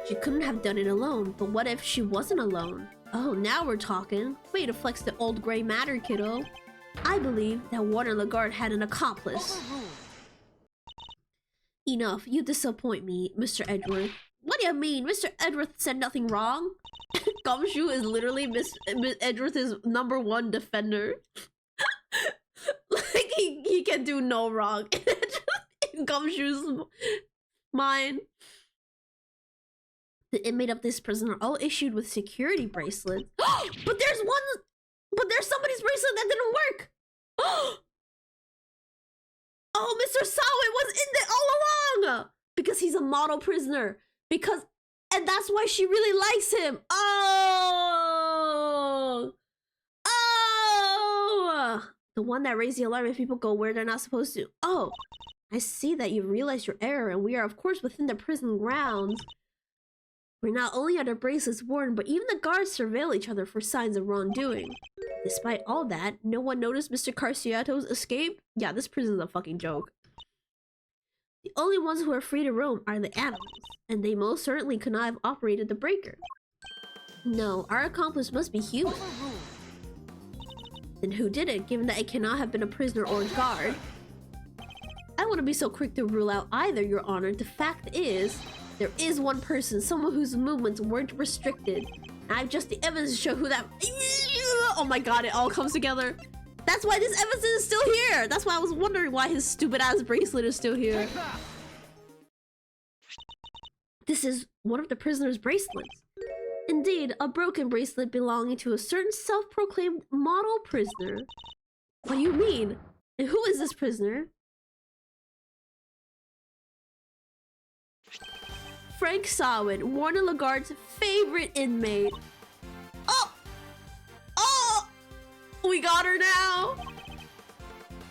She couldn't have done it alone, but what if she wasn't alone? Oh, now we're talking. Way to flex the old gray matter, kiddo. I believe that Warden Lagarde had an accomplice. Enough, you disappoint me, Mr. Edgeworth. What do you mean? Mr. Edgeworth said nothing wrong? Gumshoe is literally Miss Edgeworth's #1 defender. Like, he can do no wrong. In Gumshoe's mind. The inmate of this prison are all issued with security bracelets. But there's somebody's bracelet that didn't work. Oh, Mr. Sawa was in there all along. Because he's a model prisoner. And that's why she really likes him. Oh. The one that raised the alarm if people go where they're not supposed to. Oh, I see that you realized your error, and we are of course within the prison grounds. Where not only are the bracelets worn, but even the guards surveil each other for signs of wrongdoing. Despite all that, no one noticed Mr. Carciato's escape? Yeah, this prison's a fucking joke. The only ones who are free to roam are the animals, and they most certainly could not have operated the breaker. No, our accomplice must be human. Then who did it, given that it cannot have been a prisoner or a guard? I wouldn't be so quick to rule out either, Your Honor. The fact is, there is one person, someone whose movements weren't restricted. And I have just the evidence to show who that... Oh my god, it all comes together. That's why this evidence is still here. That's why I was wondering why his stupid ass bracelet is still here. This is one of the prisoner's bracelets. Indeed, a broken bracelet belonging to a certain self-proclaimed model prisoner. What do you mean? And who is this prisoner? Frank Sawin, Warden Lagarde's favorite inmate. Oh! Oh! We got her now!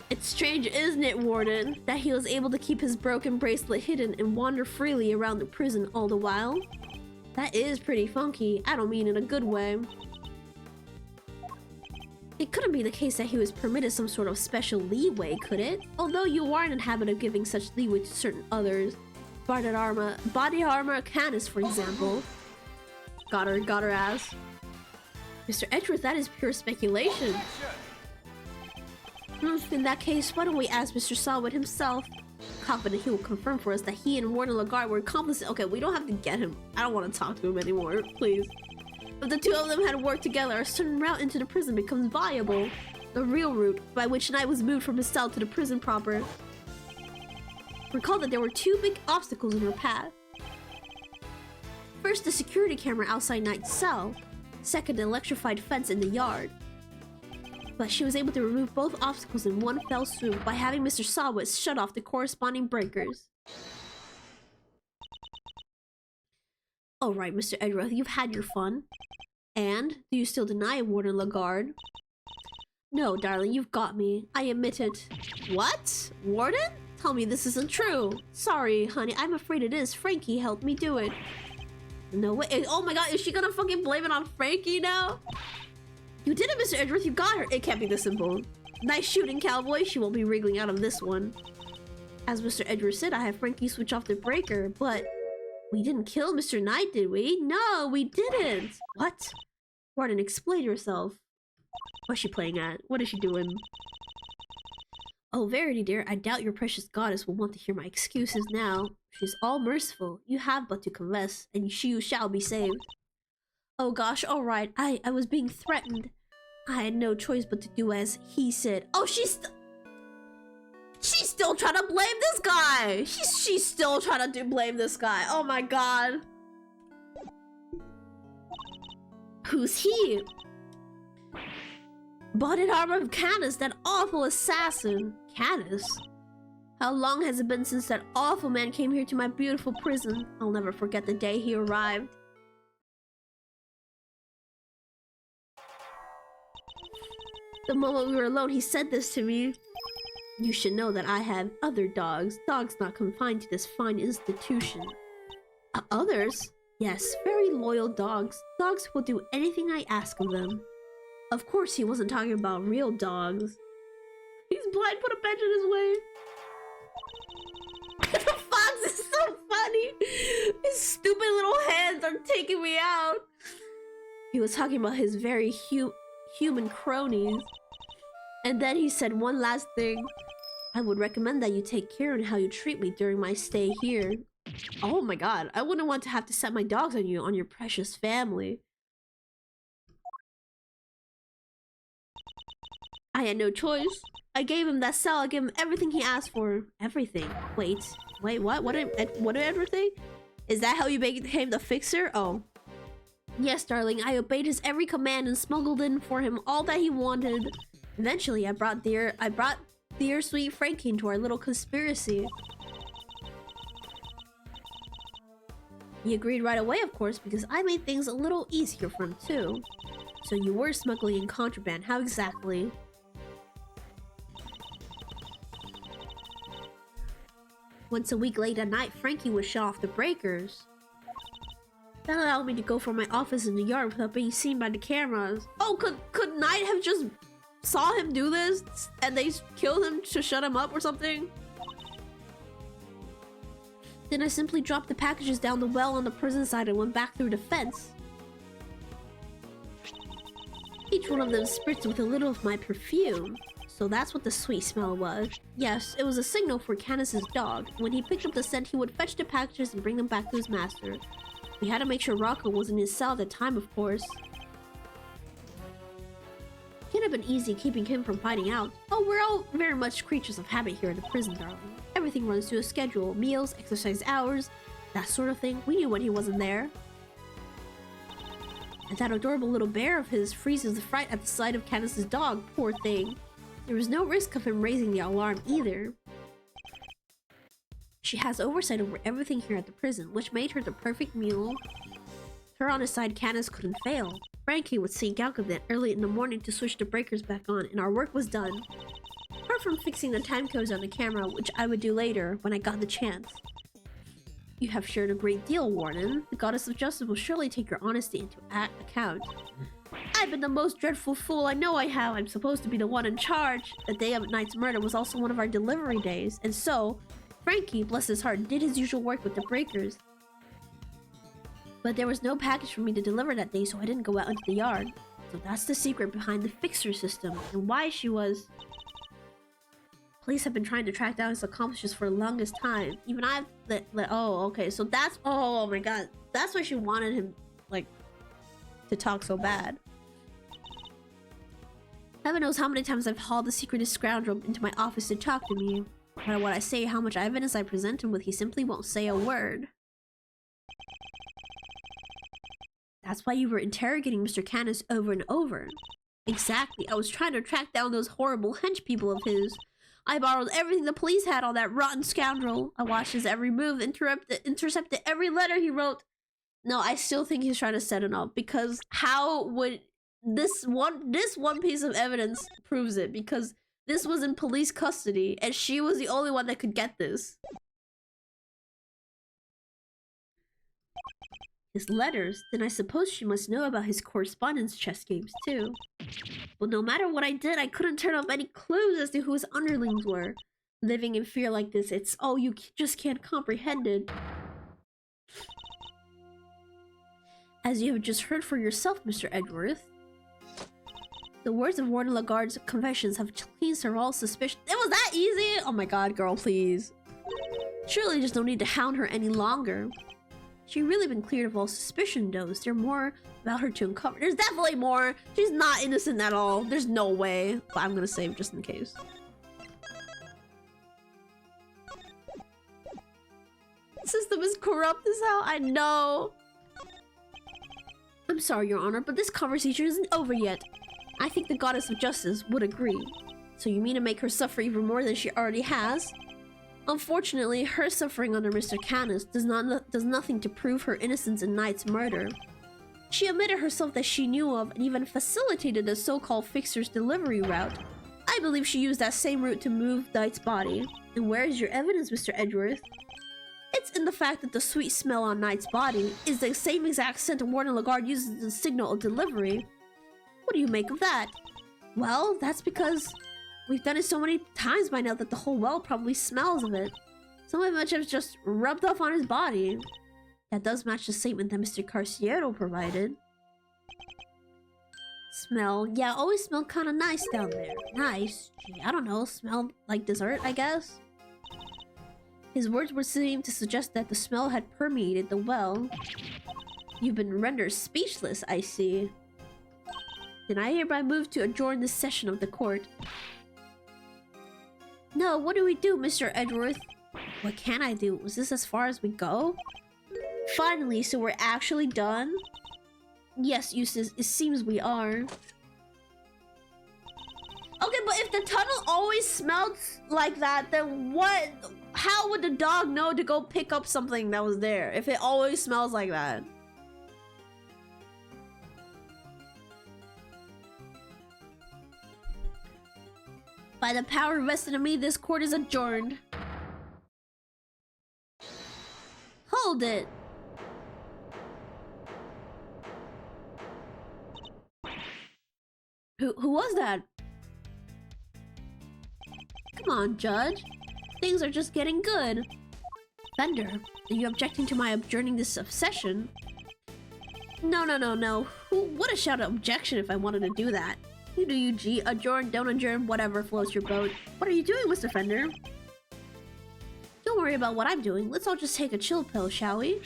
It's strange, isn't it, Warden, that he was able to keep his broken bracelet hidden and wander freely around the prison all the while? That is pretty funky. I don't mean in a good way. It couldn't be the case that he was permitted some sort of special leeway, could it? Although you are in the habit of giving such leeway to certain others. Body armor Canis, for example. Got her ass. Mr. Edgeworth, that is pure speculation. In that case, why don't we ask Mr. Sawin himself? Confident he will confirm for us that he and Warden Lagarde were accomplices. Okay, we don't have to get him. I don't want to talk to him anymore, please. If the two of them had worked together, a certain route into the prison becomes viable. The real route, by which Knight was moved from his cell to the prison proper. Recall that there were two big obstacles in her path. First, the security camera outside Knight's cell. Second, the electrified fence in the yard. But she was able to remove both obstacles in one fell swoop by having Mr. Sawis shut off the corresponding breakers. Alright, Mr. Edgeworth, you've had your fun. And, do you still deny Warden Lagarde? No, darling, you've got me. I admit it. What? Warden? Tell me this isn't true. Sorry, honey, I'm afraid it is. Frankie helped me do it. No way. Oh my god, is she gonna fucking blame it on Frankie now? You did it, Mr. Edgeworth. You got her. It can't be this simple. Nice shooting, cowboy. She won't be wriggling out of this one. As Mr. Edgeworth said, I have Frankie switch off the breaker, but we didn't kill Mr. Knight, did we? No, we didn't. What? Warden, explain yourself. What's she playing at? What is she doing? Oh, Verity, dear, I doubt your precious goddess will want to hear my excuses now. She's all merciful. You have but to confess, and you shall be saved. Oh gosh, alright. I was being threatened. I had no choice but to do as he said. Oh, she's still trying to blame this guy. She's still trying to blame this guy. Oh my god. Who's he? Body armor of Canis, that awful assassin. Canis? How long has it been since that awful man came here to my beautiful prison? I'll never forget the day he arrived. The moment we were alone, he said this to me. You should know that I have other dogs. Dogs not confined to this fine institution. Others? Yes, very loyal dogs. Dogs who will do anything I ask of them. Of course, he wasn't talking about real dogs. He's blind, put a bench in his way. The fox is so funny. His stupid little hands are taking me out. He was talking about his very human cronies. And then he said one last thing. I would recommend that you take care on how you treat me during my stay here. Oh my god, I wouldn't want to have to set my dogs on you, on your precious family. I had no choice. I gave him that cell. I gave him everything he asked for. Everything. Wait, what? What everything? Is that how you became the fixer? Oh. Yes, darling. I obeyed his every command and smuggled in for him all that he wanted. Eventually, I brought dear sweet Frankie into our little conspiracy. He agreed right away, of course, because I made things a little easier for him too. So you were smuggling in contraband. How exactly? Once a week late at night, Frankie would shut off the breakers. That allowed me to go from my office in the yard without being seen by the cameras. Oh, could Knight have just saw him do this and they killed him to shut him up or something? Then I simply dropped the packages down the well on the prison side and went back through the fence. Each one of them spritzed with a little of my perfume. So that's what the sweet smell was. Yes, it was a signal for Canis's dog. When he picked up the scent, he would fetch the packages and bring them back to his master. We had to make sure Rocco was in his cell at the time, of course. Can't have been easy keeping him from finding out. Oh, we're all very much creatures of habit here in the prison, darling. Everything runs to a schedule. Meals, exercise hours, that sort of thing. We knew when he wasn't there. And that adorable little bear of his freezes with fright at the sight of Canis's dog. Poor thing. There was no risk of him raising the alarm either. She has oversight over everything here at the prison, which made her the perfect mule. Her on his side, Canis couldn't fail. Frankie would see Gambit early in the morning to switch the breakers back on, and our work was done. Apart from fixing the time codes on the camera, which I would do later when I got the chance. You have shared a great deal, Warden. The Goddess of Justice will surely take your honesty into account. I've been the most dreadful fool. I know I have. I'm supposed to be the one in charge. The day of Knight's murder was also one of our delivery days, and so Frankie, bless his heart, did his usual work with the breakers. But there was no package for me to deliver that day, so I didn't go out into the yard. So that's the secret behind the fixer system, and why she was... Police have been trying to track down his accomplices for the longest time. Even I've oh, okay, so that's... Oh my god. That's why she wanted him, like, to talk so bad. Heaven knows how many times I've hauled the secretive scoundrel into my office to talk to me. No matter what I say, how much evidence I present him with, he simply won't say a word. That's why you were interrogating Mr. Canis over and over. Exactly, I was trying to track down those horrible hench people of his. I borrowed everything the police had on that rotten scoundrel. I watched his every move, intercepted every letter he wrote. No, I still think he's trying to set it up, because how would this one piece of evidence proves it, because this was in police custody and she was the only one that could get this. His letters, then I suppose she must know about his correspondence chess games too. But no matter what I did, I couldn't turn up any clues as to who his underlings were. Living in fear like this, it's... oh, you just can't comprehend it. As you have just heard for yourself, Mr. Edgeworth, the words of Warden Lagarde's confessions have cleansed her all suspicion. It was that easy? Oh my god, girl, please. Surely there's no need to hound her any longer. She's really been cleared of all suspicion, though. Is there more about her to uncover? There's definitely more. She's not innocent at all. There's no way. But I'm gonna save just in case. The system is corrupt as hell. I know. I'm sorry, Your Honor, but this conversation isn't over yet. I think the Goddess of Justice would agree. So you mean to make her suffer even more than she already has? Unfortunately, her suffering under Mr. Canis does nothing to prove her innocence in Knight's murder. She admitted herself that she knew of and even facilitated the so-called fixer's delivery route. I believe she used that same route to move Knight's body. And where is your evidence, Mr. Edgeworth? It's in the fact that the sweet smell on Knight's body is the same exact scent Warden Lagarde uses to signal a delivery. What do you make of that? Well, that's because we've done it so many times by now that the whole well probably smells of it. Some of it have just rubbed off on his body. That does match the statement that Mr. Carciero provided. Smell. Yeah, always smelled kind of nice down there. Nice. Gee, I don't know. Smelled like dessert, I guess? His words would seem to suggest that the smell had permeated the well. You've been rendered speechless, I see. Then I hereby move to adjourn this session of the court. No, what do we do, Mr. Edgeworth? What can I do? Was this as far as we go? Finally, so we're actually done? Yes, Eustace, it seems we are. Okay, but if the tunnel always smelled like that, then what? How would the dog know to go pick up something that was there if it always smells like that? By the power vested in me, this court is adjourned. Hold it. Who was that? Come on, Judge. Things are just getting good. Fender, are you objecting to my adjourning this session? No. Who would have shouted objection if I wanted to do that? You do you, G. Adjourn, don't adjourn, whatever floats your boat. What are you doing, Mr. Fender? Don't worry about what I'm doing. Let's all just take a chill pill, shall we?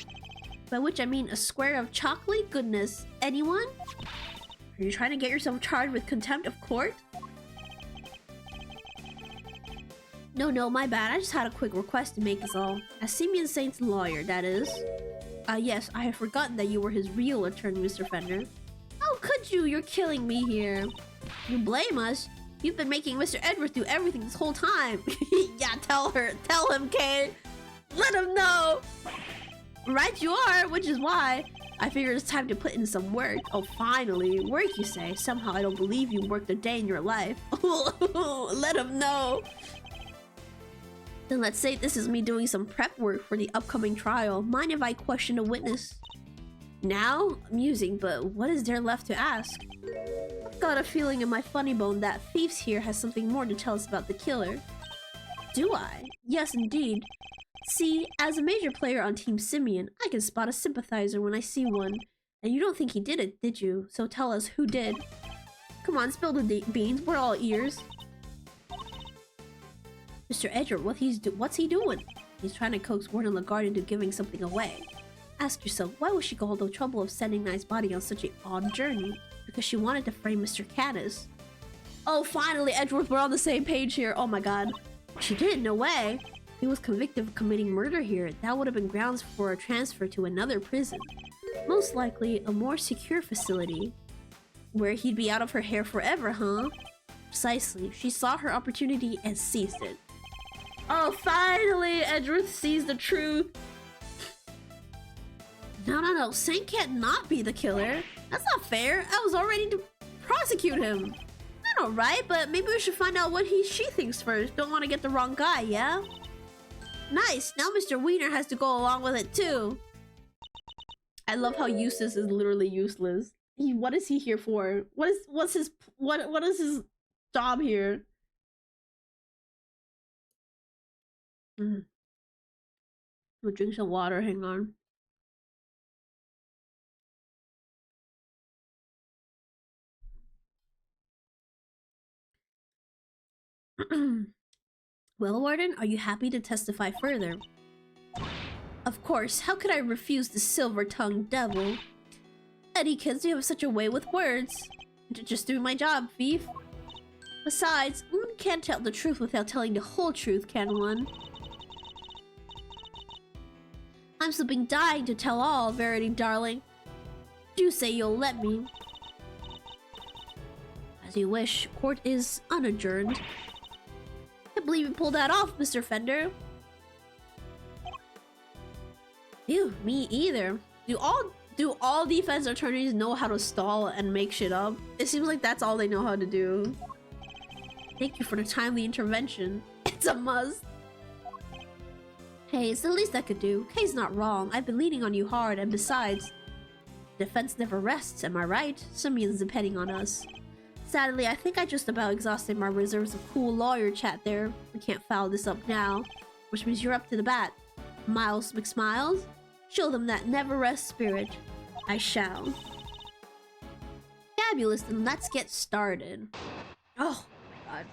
By which I mean a square of chocolate goodness. Anyone? Are you trying to get yourself charged with contempt of court? No, my bad. I just had a quick request to make is all. As Simeon Saint's lawyer, that is. Yes, I have forgotten that you were his real attorney, Mr. Fender. How could you? You're killing me here. You blame us? You've been making Mr. Edward do everything this whole time. Yeah, tell him, Kate. Let him know. Right you are, which is why I figured it's time to put in some work. Oh, finally. Work, you say? Somehow I don't believe you worked a day in your life. Let him know. Then let's say this is me doing some prep work for the upcoming trial. Mind if I question a witness? Now? Amusing, but what is there left to ask? I've got a feeling in my funny bone that Thieves here has something more to tell us about the killer. Do I? Yes, indeed. See, as a major player on Team Simeon, I can spot a sympathizer when I see one. And you don't think he did it, did you? So tell us who did. Come on, spill the beans. We're all ears. Mr. Edgar, what's he doing? He's trying to coax Warden Lagarde into giving something away. Ask yourself, why would she go all the trouble of sending Knight's body on such an odd journey? Because she wanted to frame Mr. Caddis. Oh, finally, Edgeworth, we're on the same page here. Oh my god. She did, no way. He was convicted of committing murder here. That would have been grounds for a transfer to another prison. Most likely, a more secure facility. Where he'd be out of her hair forever, huh? Precisely. She saw her opportunity and seized it. Oh, finally, Edgeworth sees the truth. No. Saint can't not be the killer. That's not fair. I was all ready to prosecute him. I know, right? But maybe we should find out what she thinks first. Don't want to get the wrong guy, yeah? Nice. Now Mr. Wiener has to go along with it too. I love how Eustace is literally useless. What is he here for? What is his job here? I'll drink some water. Hang on. Well, Warden, are you happy to testify further? Of course, how could I refuse the silver-tongued devil? Eddie, kids, you have such a way with words. Just doing my job, thief. Besides, one can't tell the truth without telling the whole truth, can one? I'm slipping dying to tell all, Verity, darling. Do say you'll let me. As you wish, court is unadjourned. I believe you pulled that off, Mr. Fender. Ew, me either. Do all Do all defense attorneys know how to stall and make shit up? It seems like that's all they know how to do. Thank you for the timely intervention. It's a must. Hey, it's the least I could do. Kay's not wrong. I've been leaning on you hard, and besides, defense never rests, am I right? Some means depending on us. Sadly, I think I just about exhausted my reserves of cool lawyer chat there. We can't foul this up now, which means you're up to the bat. Miles McSmiles? Show them that never rest spirit. I shall. Fabulous, then let's get started. Oh my god.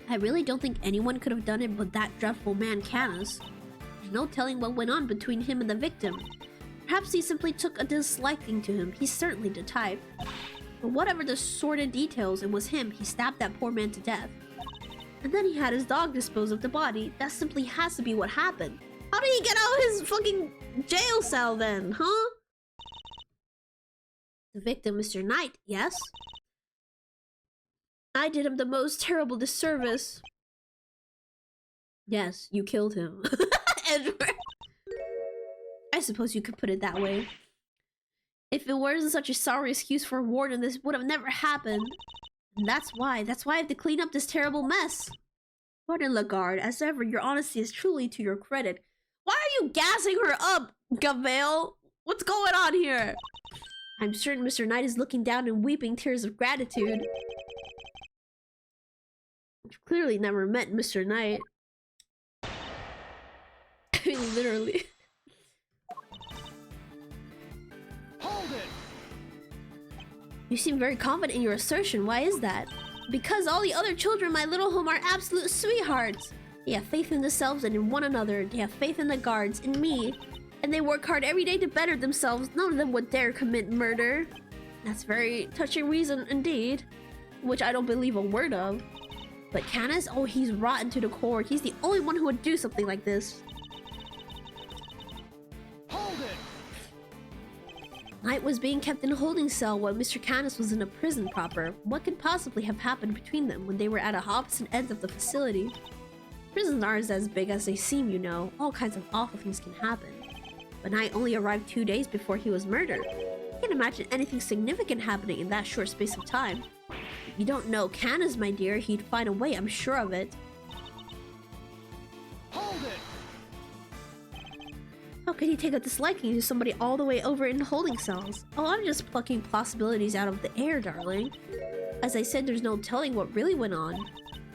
I really don't think anyone could have done it but that dreadful man Canis. There's no telling what went on between him and the victim. Perhaps he simply took a disliking to him. He's certainly the type. But whatever the sordid details, it was him. He stabbed that poor man to death. And then he had his dog dispose of the body. That simply has to be what happened. How did he get out of his fucking jail cell then, huh? The victim, Mr. Knight, yes? I did him the most terrible disservice. Yes, you killed him. Edward. I suppose you could put it that way. If it wasn't such a sorry excuse for a warden, this would have never happened. And that's why I have to clean up this terrible mess. Warden Lagarde, as ever, your honesty is truly to your credit. Why are you gassing her up, Gavale? What's going on here? I'm certain Mr. Knight is looking down and weeping tears of gratitude. I've clearly never met Mr. Knight. I mean, literally. Hold it! You seem very confident in your assertion. Why is that? Because all the other children in my little home are absolute sweethearts. They have faith in themselves and in one another. They have faith in the guards, in me. And they work hard every day to better themselves. None of them would dare commit murder. That's very touching reason indeed. Which I don't believe a word of. But Canis? Oh, he's rotten to the core. He's the only one who would do something like this. Hold it! Knight was being kept in a holding cell while Mr. Canis was in a prison proper. What could possibly have happened between them when they were at opposite ends of the facility? Prisons aren't as big as they seem, you know. All kinds of awful things can happen. But Knight only arrived 2 days before he was murdered. I can't imagine anything significant happening in that short space of time. If you don't know Canis, my dear, he'd find a way, I'm sure of it. Hold it! How could he take a disliking to somebody all the way over in holding cells? Oh, I'm just plucking possibilities out of the air, darling. As I said, there's no telling what really went on.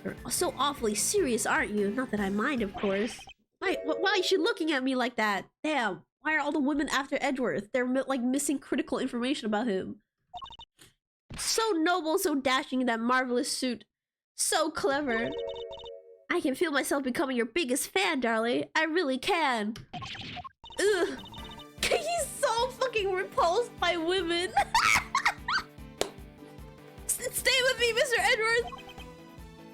You're so awfully serious, aren't you? Not that I mind, of course. Why is she looking at me like that? Damn, why are all the women after Edgeworth? They're like missing critical information about him. So noble, so dashing in that marvelous suit. So clever. I can feel myself becoming your biggest fan, darling. I really can. Ugh. He's so fucking repulsed by women. Stay with me, Mr. Edwards.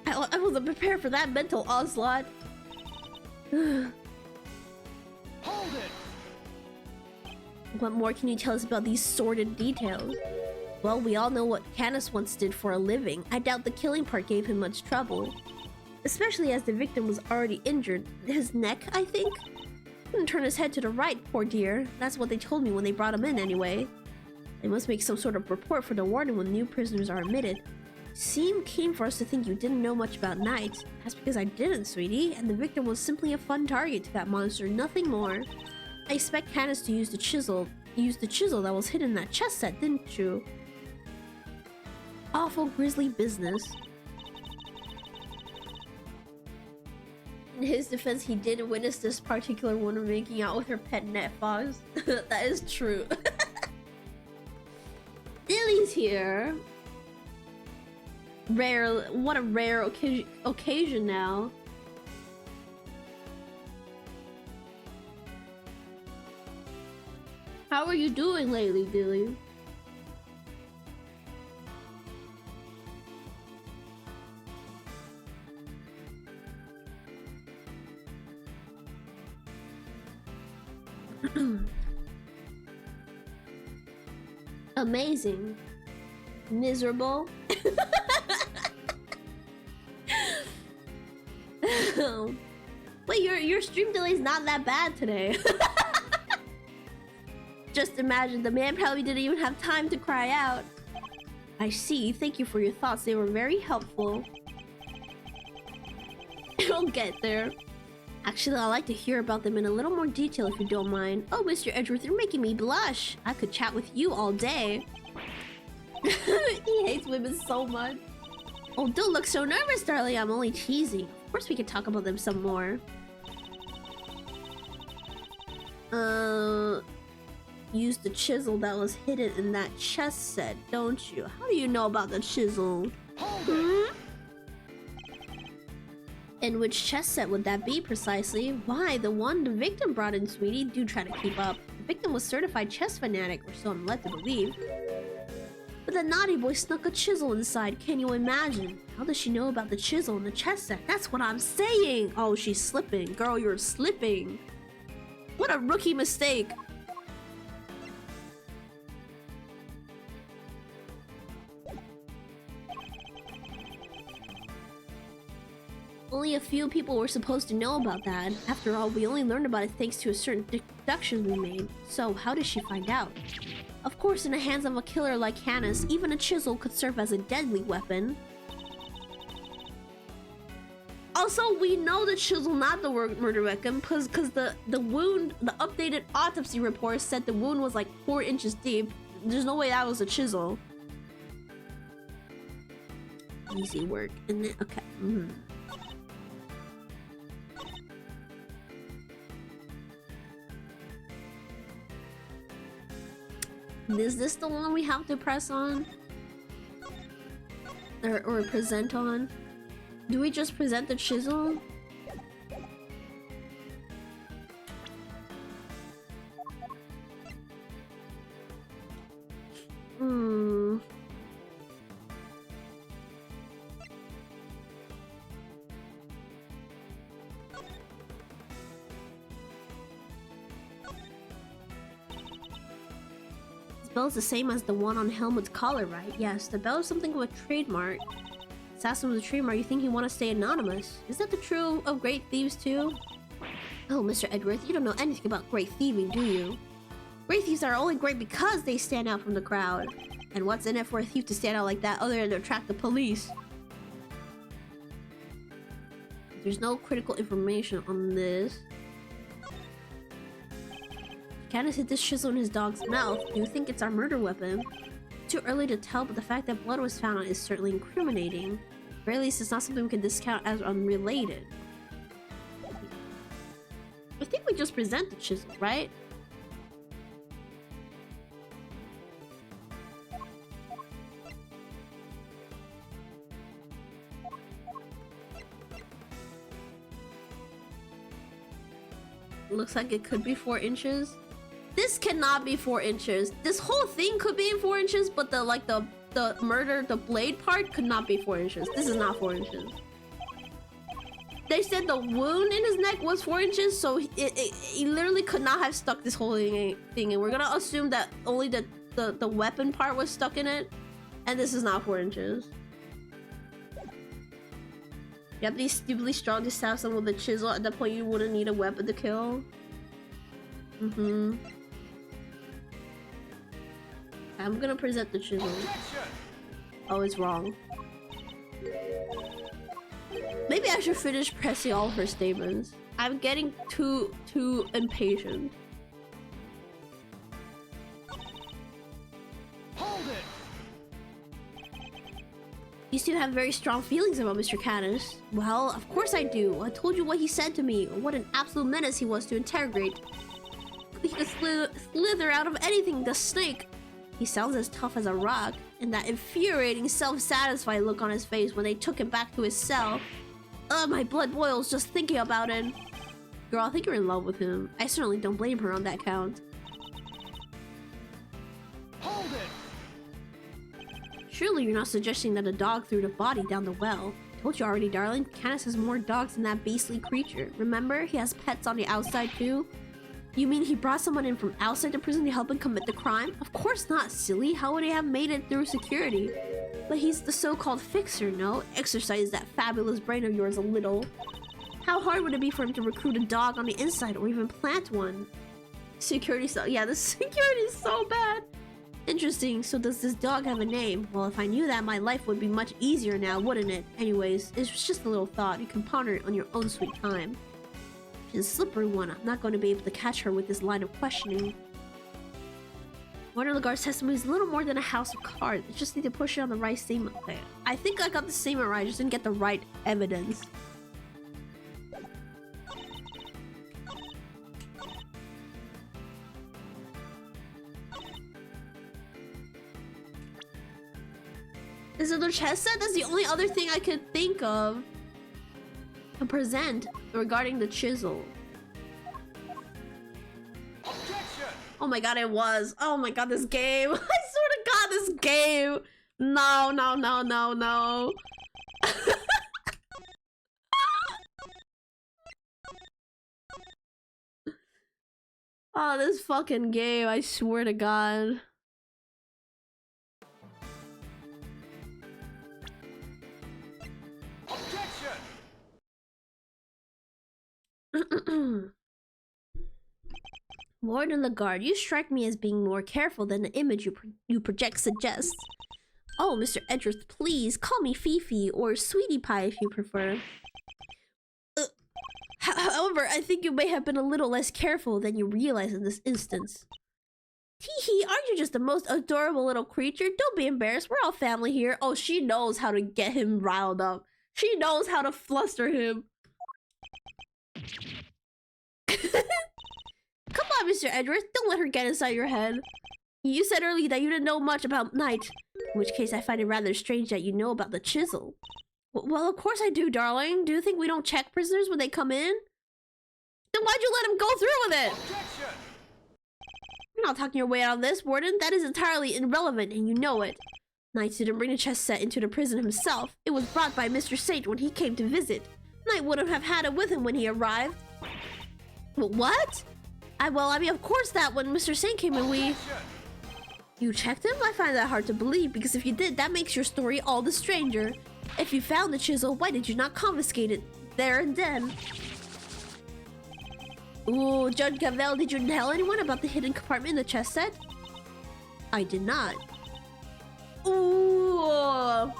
I wasn't prepared for that mental onslaught. Hold it! What more can you tell us about these sordid details? Well, we all know what Canis once did for a living. I doubt the killing part gave him much trouble. Especially as the victim was already injured. His neck, I think? Couldn't turn his head to the right, poor dear. That's what they told me when they brought him in anyway. They must make some sort of report for the warden when new prisoners are admitted. Seemed keen for us to think you didn't know much about Knight. That's because I didn't, sweetie, and the victim was simply a fun target to that monster, nothing more. I expect Canis to use the chisel that was hidden in that chest set, didn't you? Awful grisly business. In his defense, he didn't witness this particular woman making out with her pet net fox. That is true. Lily's here. Rare, what a rare occasion now. How are you doing lately, Dilly? Amazing. Miserable. Wait, your stream delay is not that bad today. Just imagine, the man probably didn't even have time to cry out. I see. Thank you for your thoughts. They were very helpful. It'll get there. Actually, I'd like to hear about them in a little more detail if you don't mind. Oh, Mr. Edgeworth, you're making me blush. I could chat with you all day. He hates women so much. Oh, don't look so nervous, darling. I'm only teasing. Of course we can talk about them some more. Use the chisel that was hidden in that chest set, don't you? How do you know about the chisel? And which chest set would that be precisely? Why, the one the victim brought in, sweetie. Do try to keep up. The victim was certified chess fanatic, or so I'm led to believe. But the naughty boy snuck a chisel inside. Can you imagine? How does she know about the chisel in the chest set? That's what I'm saying! Oh, she's slipping. Girl, you're slipping. What a rookie mistake. Only a few people were supposed to know about that. After all, we only learned about it thanks to a certain deduction we made. So, how did she find out? Of course, in the hands of a killer like Canis, even a chisel could serve as a deadly weapon. Also, we know the chisel not the murder weapon because the wound, the updated autopsy report said the wound was like 4 inches deep. There's no way that was a chisel. Easy work. And then, okay. Is this the one we have to press on? Or present on? Do we just present the chisel? The bell is the same as the one on Helmut's collar, right? Yes, the bell is something of a trademark. Assassin with a trademark, you think you want to stay anonymous. Is that the true of great thieves too? Oh, Mr. Edgeworth, you don't know anything about great thieving, do you? Great thieves are only great because they stand out from the crowd. And what's in it for a thief to stand out like that other than to attract the police? There's no critical information on this. Canis hid this chisel in his dog's mouth. Do you think it's our murder weapon? Too early to tell, but the fact that blood was found on it is certainly incriminating. At the very least, it's not something we can discount as unrelated. I think we just present the chisel, right? Looks like it could be 4 inches. This cannot be 4 inches. This whole thing could be 4 inches, but the blade part could not be 4 inches. This is not 4 inches. They said the wound in his neck was 4 inches, so he literally could not have stuck this whole thing, and we're gonna assume that only the weapon part was stuck in it, and this is not 4 inches. You have to be stupidly strong to stab someone with a chisel. At that point, you wouldn't need a weapon to kill. I'm gonna present the chisel. Oh, it's wrong. Maybe I should finish pressing all her statements. I'm getting too impatient. Hold it. You seem to have very strong feelings about Mr. Canis. Well, of course I do. I told you what he said to me. What an absolute menace he was to interrogate. He could slither out of anything, the snake. He sounds as tough as a rock. And that infuriating, self-satisfied look on his face when they took him back to his cell. Ugh, my blood boils just thinking about it. Girl, I think you're in love with him. I certainly don't blame her on that count. Hold it. Surely you're not suggesting that a dog threw the body down the well. Told you already, darling. Canis has more dogs than that beastly creature. Remember? He has pets on the outside too. You mean he brought someone in from outside the prison to help him commit the crime? Of course not, silly. How would he have made it through security? But he's the so-called fixer, no? Exercise that fabulous brain of yours a little. How hard would it be for him to recruit a dog on the inside or even plant one? Security so yeah, the security is so bad. Interesting, so does this dog have a name? Well, if I knew that, my life would be much easier now, wouldn't it? Anyways, it's just a little thought. You can ponder it on your own sweet time. She's a slippery one. I'm not going to be able to catch her with this line of questioning. Warner Lagarde's testimony is a little more than a house of cards. I just need to push it on the right statement. Okay. I think I got the statement right, I just didn't get the right evidence. Is it the chess set? That's the only other thing I could think of to present regarding the chisel. Objection! Oh my god, it was. Oh my god, this game. I swear to god, this game. No, no, no, no, no. Oh, this fucking game. I swear to god. Warden Lagarde, you strike me as being more careful than the image you project suggests. Oh, Mr. Edgeworth, please call me Fifi or Sweetie Pie if you prefer. However, I think you may have been a little less careful than you realize in this instance. Tee-hee, aren't you just the most adorable little creature? Don't be embarrassed, we're all family here. Oh, she knows how to get him riled up. She knows how to fluster him. Come on, Mr. Edgeworth, don't let her get inside your head. You said earlier that you didn't know much about Knight, in which case I find it rather strange that you know about the chisel. Well, of course I do, darling. Do you think we don't check prisoners when they come in? Then why'd you let him go through with it? Objection! You're not talking your way out of this, Warden. That is entirely irrelevant, and you know it. Knight didn't bring the chess set into the prison himself. It was brought by Mr. Sage when he came to visit. Knight wouldn't have had it with him when he arrived. What? Well, I mean, of course that when Mr. Saint came in, we... You checked him? I find that hard to believe, because if you did, that makes your story all the stranger. If you found the chisel, why did you not confiscate it there and then? Ooh, Judge Gavel, did you tell anyone about the hidden compartment in the chess set? I did not. Ooh.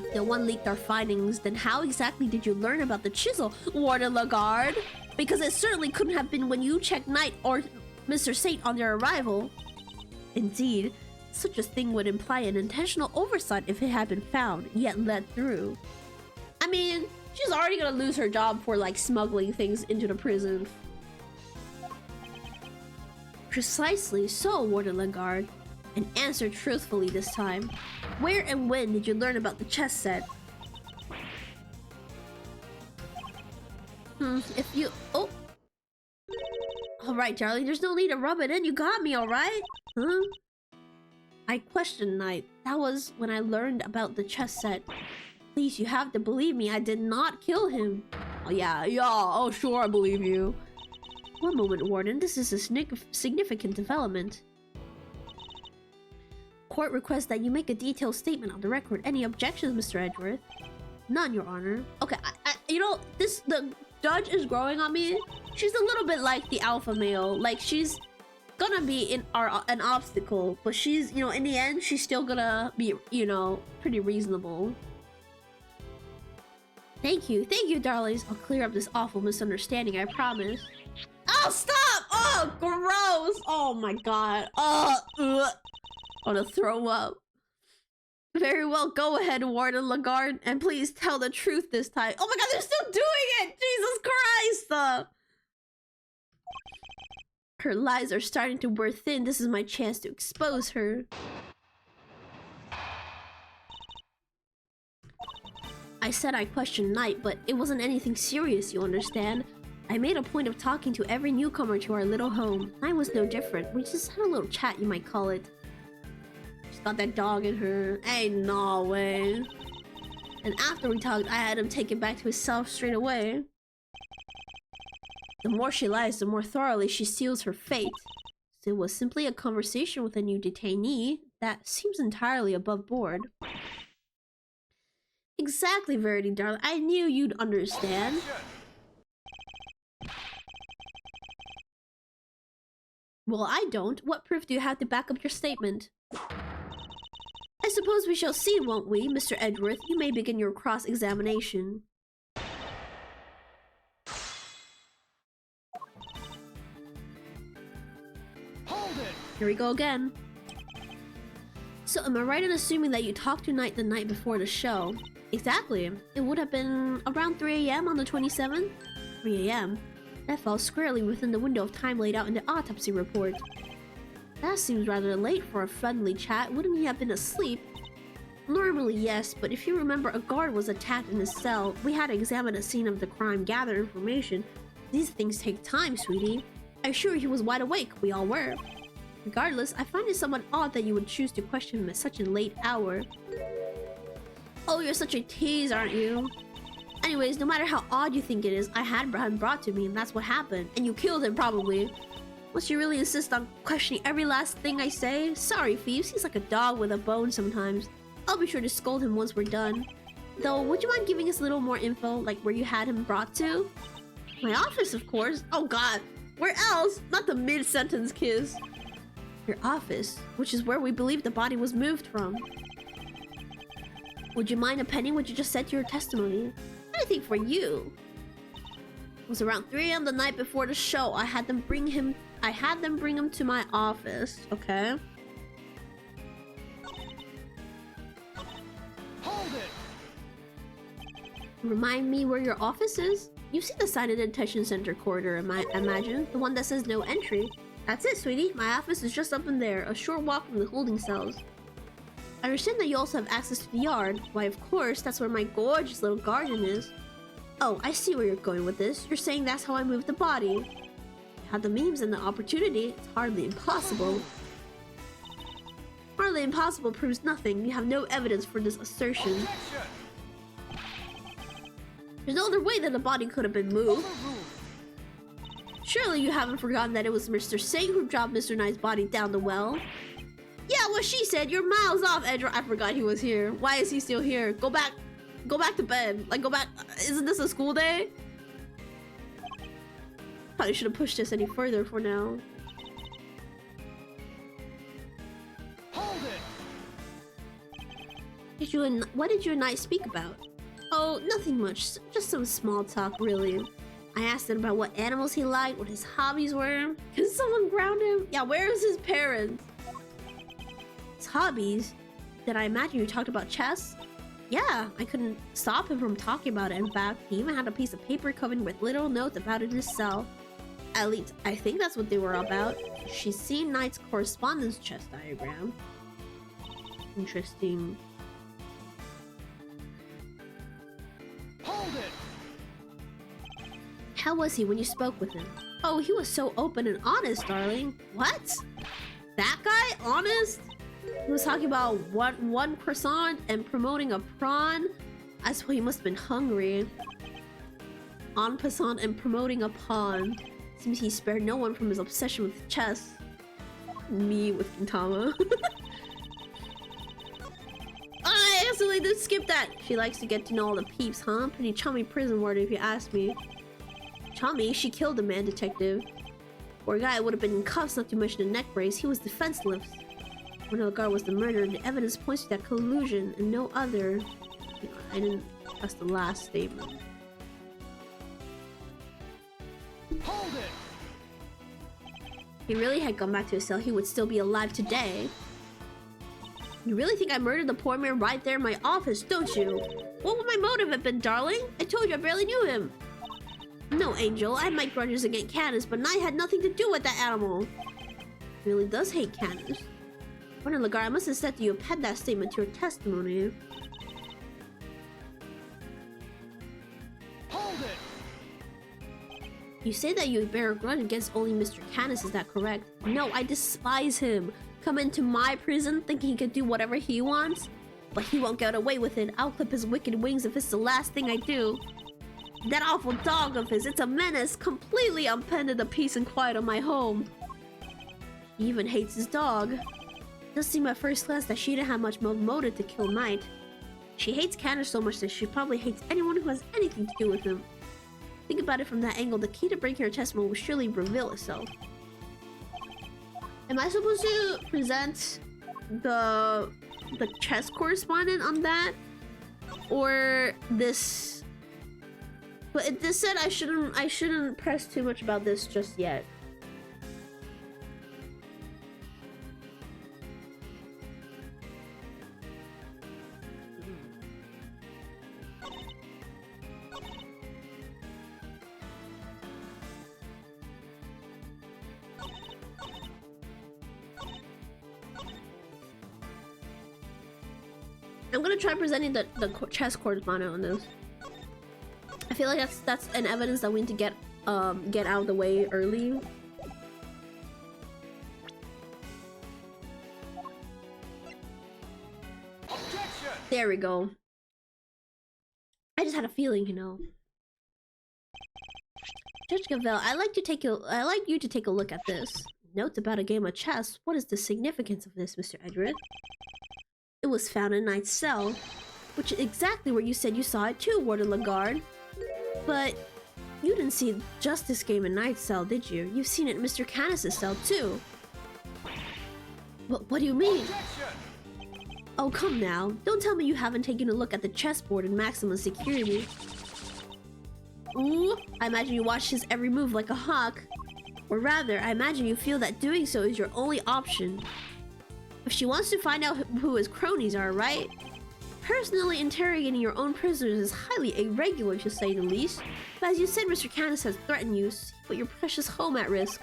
If no one leaked our findings, then how exactly did you learn about the chisel, Warden Lagarde? Because it certainly couldn't have been when you checked Knight or Mr. Saint on their arrival. Indeed, such a thing would imply an intentional oversight if it had been found, yet let through. I mean, she's already gonna lose her job for, like, smuggling things into the prison. Precisely so, Warden Lagarde. And answer truthfully this time. Where and when did you learn about the chess set? If you... Oh! Alright, darling, there's no need to rub it in. You got me, alright? Huh? I questioned Knight. That was when I learned about the chess set. Please, you have to believe me. I did not kill him. Oh, yeah. Oh, sure, I believe you. One moment, Warden. This is a significant development. Court requests that you make a detailed statement on the record. Any objections, Mr. Edgeworth? None, Your Honor. Okay, you know, the judge is growing on me. She's a little bit like the alpha male. Like, she's gonna be an obstacle, but she's, you know, in the end, she's still gonna be, you know, pretty reasonable. Thank you, darlings. I'll clear up this awful misunderstanding, I promise. Oh, stop! Oh, gross! Oh my god. I wanna throw up. Very well, go ahead, Warden Lagarde, and please tell the truth this time. Oh my god, they're still doing it! Jesus Christ! Her lies are starting to wear thin. This is my chance to expose her. I said I questioned Knight, but it wasn't anything serious, you understand? I made a point of talking to every newcomer to our little home. Knight was no different. We just had a little chat, you might call it. She's got that dog in her. Ain't no way. And after we talked, I had him take it back to himself straight away. The more she lies, the more thoroughly she seals her fate. So it was simply a conversation with a new detainee. That seems entirely above board. Exactly, Verity, darling. I knew you'd understand. Well, I don't. What proof do you have to back up your statement? I suppose we shall see, won't we, Mr. Edgeworth? You may begin your cross-examination. Hold it! Here we go again. So, am I right in assuming that you talked to Knight the night before the show? Exactly. It would have been around 3 a.m. on the 27th? 3 a.m.? That falls squarely within the window of time laid out in the autopsy report. That seems rather late for a friendly chat. Wouldn't he have been asleep? Normally, yes, but if you remember, a guard was attacked in his cell. We had to examine the scene of the crime, gather information. These things take time, sweetie. I assure you he was wide awake. We all were. Regardless, I find it somewhat odd that you would choose to question him at such a late hour. Oh, you're such a tease, aren't you? Anyways, no matter how odd you think it is, I had him brought to me and that's what happened. And you killed him, probably. Must you really insist on questioning every last thing I say? Sorry, Phoebes, he's like a dog with a bone sometimes. I'll be sure to scold him once we're done. Though, would you mind giving us a little more info, like where you had him brought to? My office, of course. Oh god, where else? Not the mid-sentence kiss. Your office, which is where we believe the body was moved from. Would you mind appending what you just said to your testimony? Anything for you. It was around 3 a.m. the night before the show. I had them bring him to my office. Okay. Hold it! Remind me where your office is? You see the sign in the detention center corridor, imagine? The one that says no entry. That's it, sweetie. My office is just up in there, a short walk from the holding cells. I understand that you also have access to the yard. Why, of course, that's where my gorgeous little garden is. Oh, I see where you're going with this. You're saying that's how I moved the body. You had the means and the opportunity. It's hardly impossible. Hardly impossible proves nothing. You have no evidence for this assertion. Objection! There's no other way that the body could have been moved. Overruled. Surely you haven't forgotten that it was Mr. Singh who dropped Mr. Knight's body down the well. Yeah, what she said. You're miles off, Edra. I forgot he was here. Why is he still here? Go back to bed. Like, go back. Isn't this a school day? Probably should have pushed this any further for now. Hold it! What did you and I speak about? Oh, nothing much. Just some small talk, really. I asked him about what animals he liked, what his hobbies were. Can someone ground him? Yeah, where is his parents? His hobbies? Did I imagine you talked about chess? Yeah, I couldn't stop him from talking about it. In fact, he even had a piece of paper covered with little notes about it in his cell. At least, I think that's what they were about. She's seen Knight's correspondence chess diagram. Interesting. Hold it! How was he when you spoke with him? Oh, he was so open and honest, darling. What? That guy? Honest? He was talking about one croissant and promoting a prawn. I suppose he must have been hungry. En passant and promoting a pawn. Seems he spared no one from his obsession with chess. Me with Gintama. I accidentally did skip that. She likes to get to know all the peeps, huh? Pretty chummy prison warden if you ask me. Chummy? She killed the man, detective. Poor guy would have been in cuffs, not to mention a neck brace. He was defenseless. When the guard was the murderer, the evidence points to that collusion and no other. I didn't trust the last statement. Hold it! If he really had gone back to his cell, he would still be alive today. You really think I murdered the poor man right there in my office, don't you? What would my motive have been, darling? I told you I barely knew him. No, Angel, I had my grudges against Candace, but Knight had nothing to do with that animal. He really does hate Candace. Wonder, Lagarde, I must have said that you append that statement to your testimony. Hold it! You say that you bear a grudge against only Mr. Candace, is that correct? No, I despise him. Come into my prison thinking he can do whatever he wants? But he won't get away with it. I'll clip his wicked wings if it's the last thing I do. That awful dog of his, it's a menace. Completely upended the peace and quiet of my home. He even hates his dog. It does seem at first glance that she didn't have much motive to kill Knight. She hates Candace so much that she probably hates anyone who has anything to do with him. Think about it from that angle, the key to breaking her chest will surely reveal itself. Am I supposed to present the chess correspondent on that? Or this? But this said I shouldn't press too much about this just yet. I'm gonna try presenting the chess correspondent on this. I feel like that's an evidence that we need to get out of the way early. Objection! There we go. I just had a feeling, you know. Judge Gavel, I'd like you to take a look at this. Notes about a game of chess. What is the significance of this, Mr. Edgeworth? It was found in Knight's cell, which is exactly where you said you saw it too, Warden Lagarde. But you didn't see just this game in Knight's cell, did you? You've seen it in Mr. Canis' cell too. What do you mean? Objection! Oh, come now. Don't tell me you haven't taken a look at the chessboard in maximum security. Ooh, I imagine you watch his every move like a hawk. Or rather, I imagine you feel that doing so is your only option. If she wants to find out who his cronies are, right? Personally interrogating your own prisoners is highly irregular, to say the least. But as you said, Mr. Canis has threatened you, so you put your precious home at risk.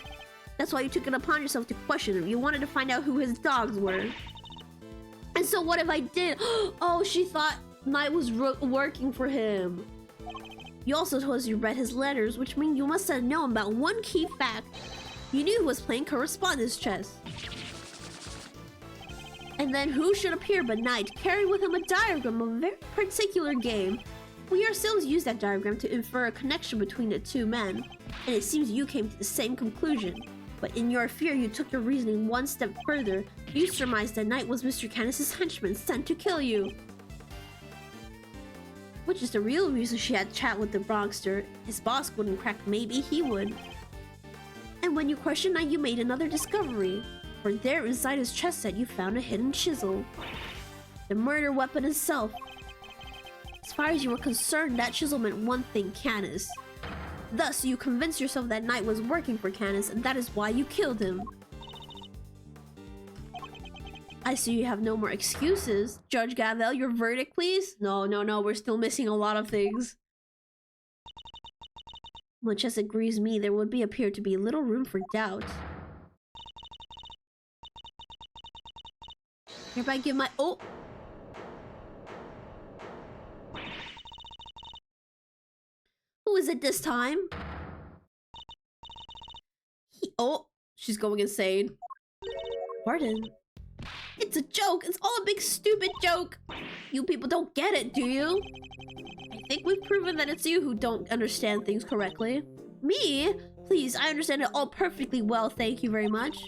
That's why you took it upon yourself to question him. You wanted to find out who his dogs were. And so what if I did? Oh, she thought Knight was working for him. You also told us you read his letters, which means you must have known about one key fact. You knew who was playing correspondence chess. And then who should appear but Knight, carrying with him a diagram of a very particular game. We ourselves used that diagram to infer a connection between the two men, and it seems you came to the same conclusion. But in your fear, you took your reasoning one step further. You surmised that Knight was Mr. Canis' henchman sent to kill you. Which is the real reason she had chat with the Bronxter. His boss wouldn't crack, maybe he would. And when you questioned Knight, you made another discovery. For there inside his chest set, you found a hidden chisel. The murder weapon itself. As far as you were concerned, that chisel meant one thing, Canis. Thus, you convinced yourself that Knight was working for Canis, and that is why you killed him. I see you have no more excuses. Judge Gavel, your verdict, please? No, we're still missing a lot of things. Much as it grieves me, there would appear to be little room for doubt. Hereby give my— oh! Who is it this time? Oh! She's going insane. Pardon? It's a joke! It's all a big stupid joke! You people don't get it, do you? I think we've proven that it's you who don't understand things correctly. Me? Please, I understand it all perfectly well, thank you very much.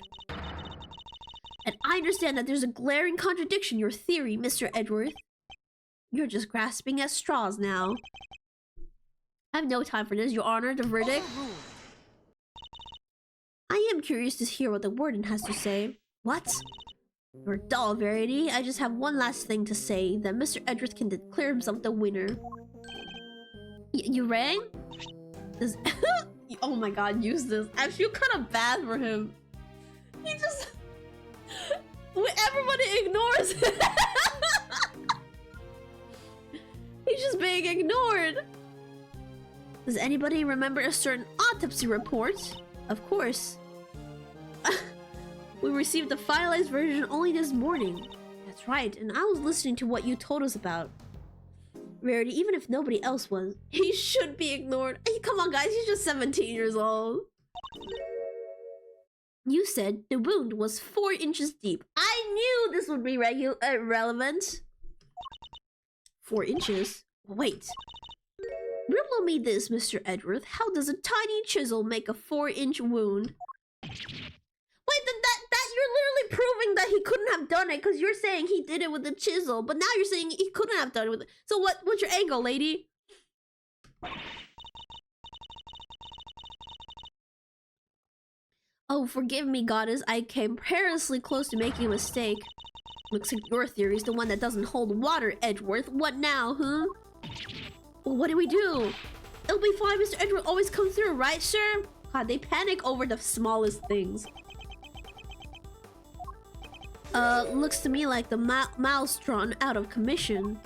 And I understand that there's a glaring contradiction in your theory, Mr. Edgeworth. You're just grasping at straws now. I have no time for this, Your Honor. The verdict? I am curious to hear what the warden has to say. What? You're dull, Verity. I just have one last thing to say, that Mr. Edgeworth can declare himself the winner. You rang? This oh my god, use this. I feel kind of bad for him. He just... everybody ignores him. He's just being ignored. Does anybody remember a certain autopsy report? Of course. We received the finalized version only this morning. That's right, and I was listening to what you told us about. Rarity, even if nobody else was, he should be ignored. Hey, come on, guys, he's just 17 years old. You said the wound was 4 inches deep. I knew this would be relevant. 4 inches? Wait. Riddle me this, Mr. Edgeworth. How does a tiny chisel make a 4-inch wound? Wait, that you're literally proving saying that he couldn't have done it because you're saying he did it with the chisel, but now you're saying he couldn't have done it with it. So what's your angle, lady? Oh, forgive me, goddess. I came perilously close to making a mistake. Looks like your theory is the one that doesn't hold water, Edgeworth. What now, huh? Well, what do we do? It'll be fine. Mr. Edgeworth always comes through, right, sir? God, they panic over the smallest things. Looks to me like the mouth's drawn out of commission.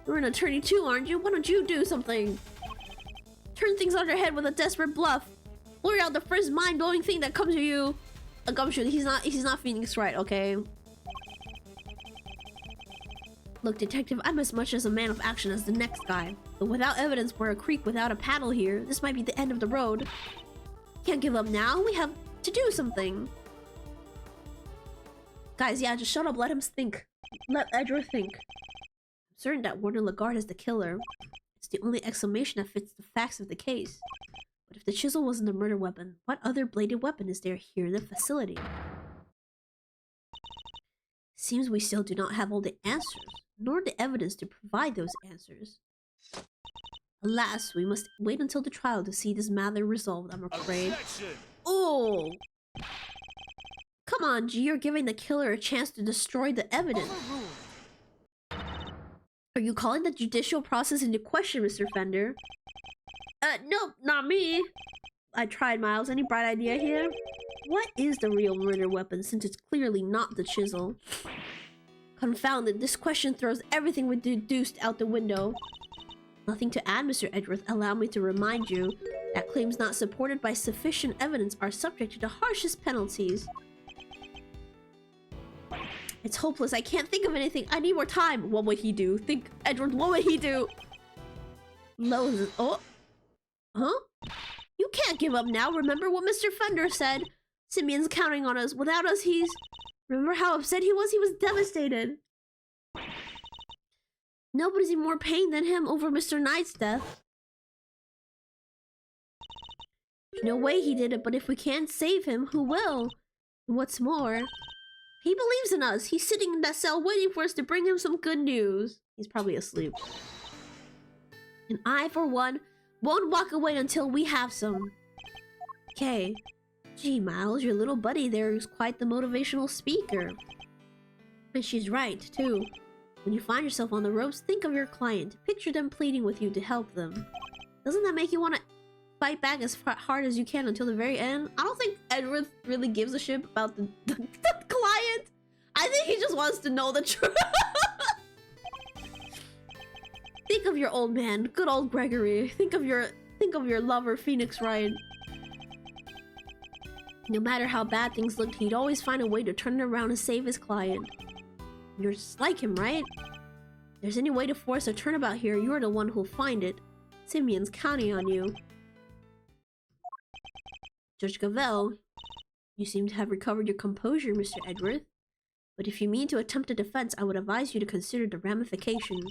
You're an attorney too, aren't you? Why don't you do something? Turn things on your head with a desperate bluff. Blur out the first mind-blowing thing that comes to you. A gumshoe. He's not Phoenix Wright, okay? Look, detective, I'm as much as a man of action as the next guy. But without evidence, we're a creek without a paddle here. This might be the end of the road. Can't give up now. We have to do something. Guys, yeah, just shut up. Let him think. Let Edgeworth think. I'm certain that Warner Lagarde is the killer. It's the only explanation that fits the facts of the case. But if the chisel wasn't a murder weapon, what other bladed weapon is there here in the facility? Seems we still do not have all the answers, nor the evidence to provide those answers. Alas, we must wait until the trial to see this matter resolved, I'm afraid. Oh! Come on, G, you're giving the killer a chance to destroy the evidence. Are you calling the judicial process into question, Mr. Fender? Nope, not me. I tried, Miles. Any bright idea here? What is the real murder weapon, since it's clearly not the chisel? Confounded, this question throws everything we deduced out the window. Nothing to add, Mr. Edgeworth. Allow me to remind you that claims not supported by sufficient evidence are subject to the harshest penalties. It's hopeless. I can't think of anything. I need more time. What would he do? Think, Edgeworth, what would he do? Lowe's. Oh. Huh? You can't give up now. Remember what Mr. Fender said. Simeon's counting on us. Without us, he's... Remember how upset he was? He was devastated. Nobody's in more pain than him over Mr. Knight's death. There's no way he did it, but if we can't save him, who will? And what's more, he believes in us. He's sitting in that cell waiting for us to bring him some good news. He's probably asleep. And I, for one, won't walk away until we have some. Okay. Gee, Miles, your little buddy there is quite the motivational speaker. And she's right, too. When you find yourself on the ropes, think of your client. Picture them pleading with you to help them. Doesn't that make you want to fight back as hard as you can until the very end? I don't think Edgeworth really gives a shit about the client. I think he just wants to know the truth. Think of your old man, good old Gregory. Think of your lover, Phoenix Wright. No matter how bad things looked, he'd always find a way to turn it around and save his client. You're just like him, right? If there's any way to force a turnabout here, you're the one who'll find it. Simeon's counting on you. Judge Gavel, you seem to have recovered your composure, Mr. Edgeworth. But if you mean to attempt a defense, I would advise you to consider the ramifications.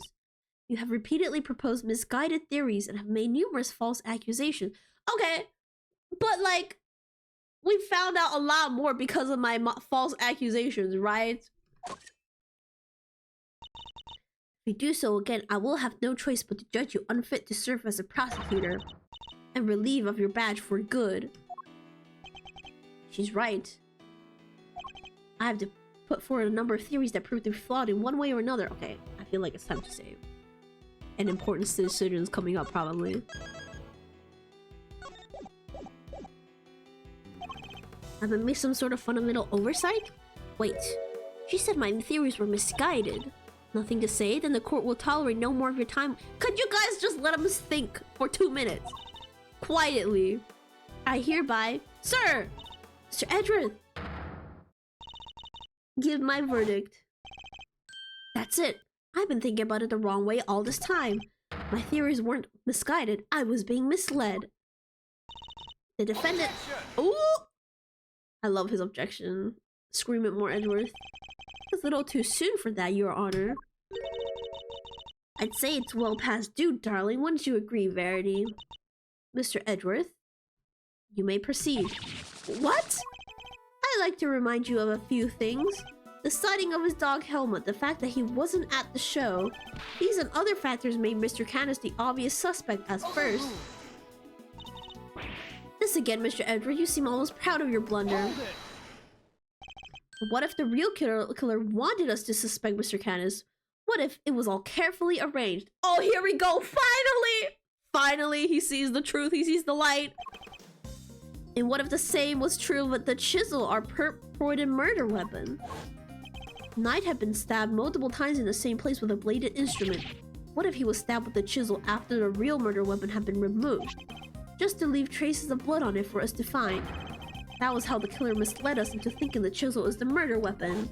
You have repeatedly proposed misguided theories and have made numerous false accusations. Okay, but like, we found out a lot more because of my false accusations, right? If you do so again, I will have no choice but to judge you unfit to serve as a prosecutor and relieve of your badge for good. She's right. I have to put forward a number of theories that prove to be flawed in one way or another. Okay, I feel like it's time to save. An important decision is coming up, probably. Have I missed some sort of fundamental oversight? Wait, she said my theories were misguided. Nothing to say? Then the court will tolerate no more of your time. Could you guys just let him think for 2 minutes? Quietly. I hereby... Sir! Mr. Edgeworth! Give my verdict. That's it. I've been thinking about it the wrong way all this time. My theories weren't misguided. I was being misled. The defendant... Ooh! I love his objection. Scream it more, Edgeworth. It's a little too soon for that, Your Honor. I'd say it's well past due, darling. Wouldn't you agree, Verity? Mr. Edgeworth, you may proceed. What? I'd like to remind you of a few things. The sighting of his dog Helmut, the fact that he wasn't at the show, these and other factors made Mr. Canis the obvious suspect at first. This again, Mr. Edward, you seem almost proud of your blunder. But what if the real killer wanted us to suspect Mr. Canis? What if it was all carefully arranged? Oh, here we go! Finally! Finally, he sees the truth, he sees the light. And what if the same was true with the chisel, our purported murder weapon? Knight had been stabbed multiple times in the same place with a bladed instrument. What if he was stabbed with the chisel after the real murder weapon had been removed? Just to leave traces of blood on it for us to find. That was how the killer misled us into thinking the chisel is the murder weapon.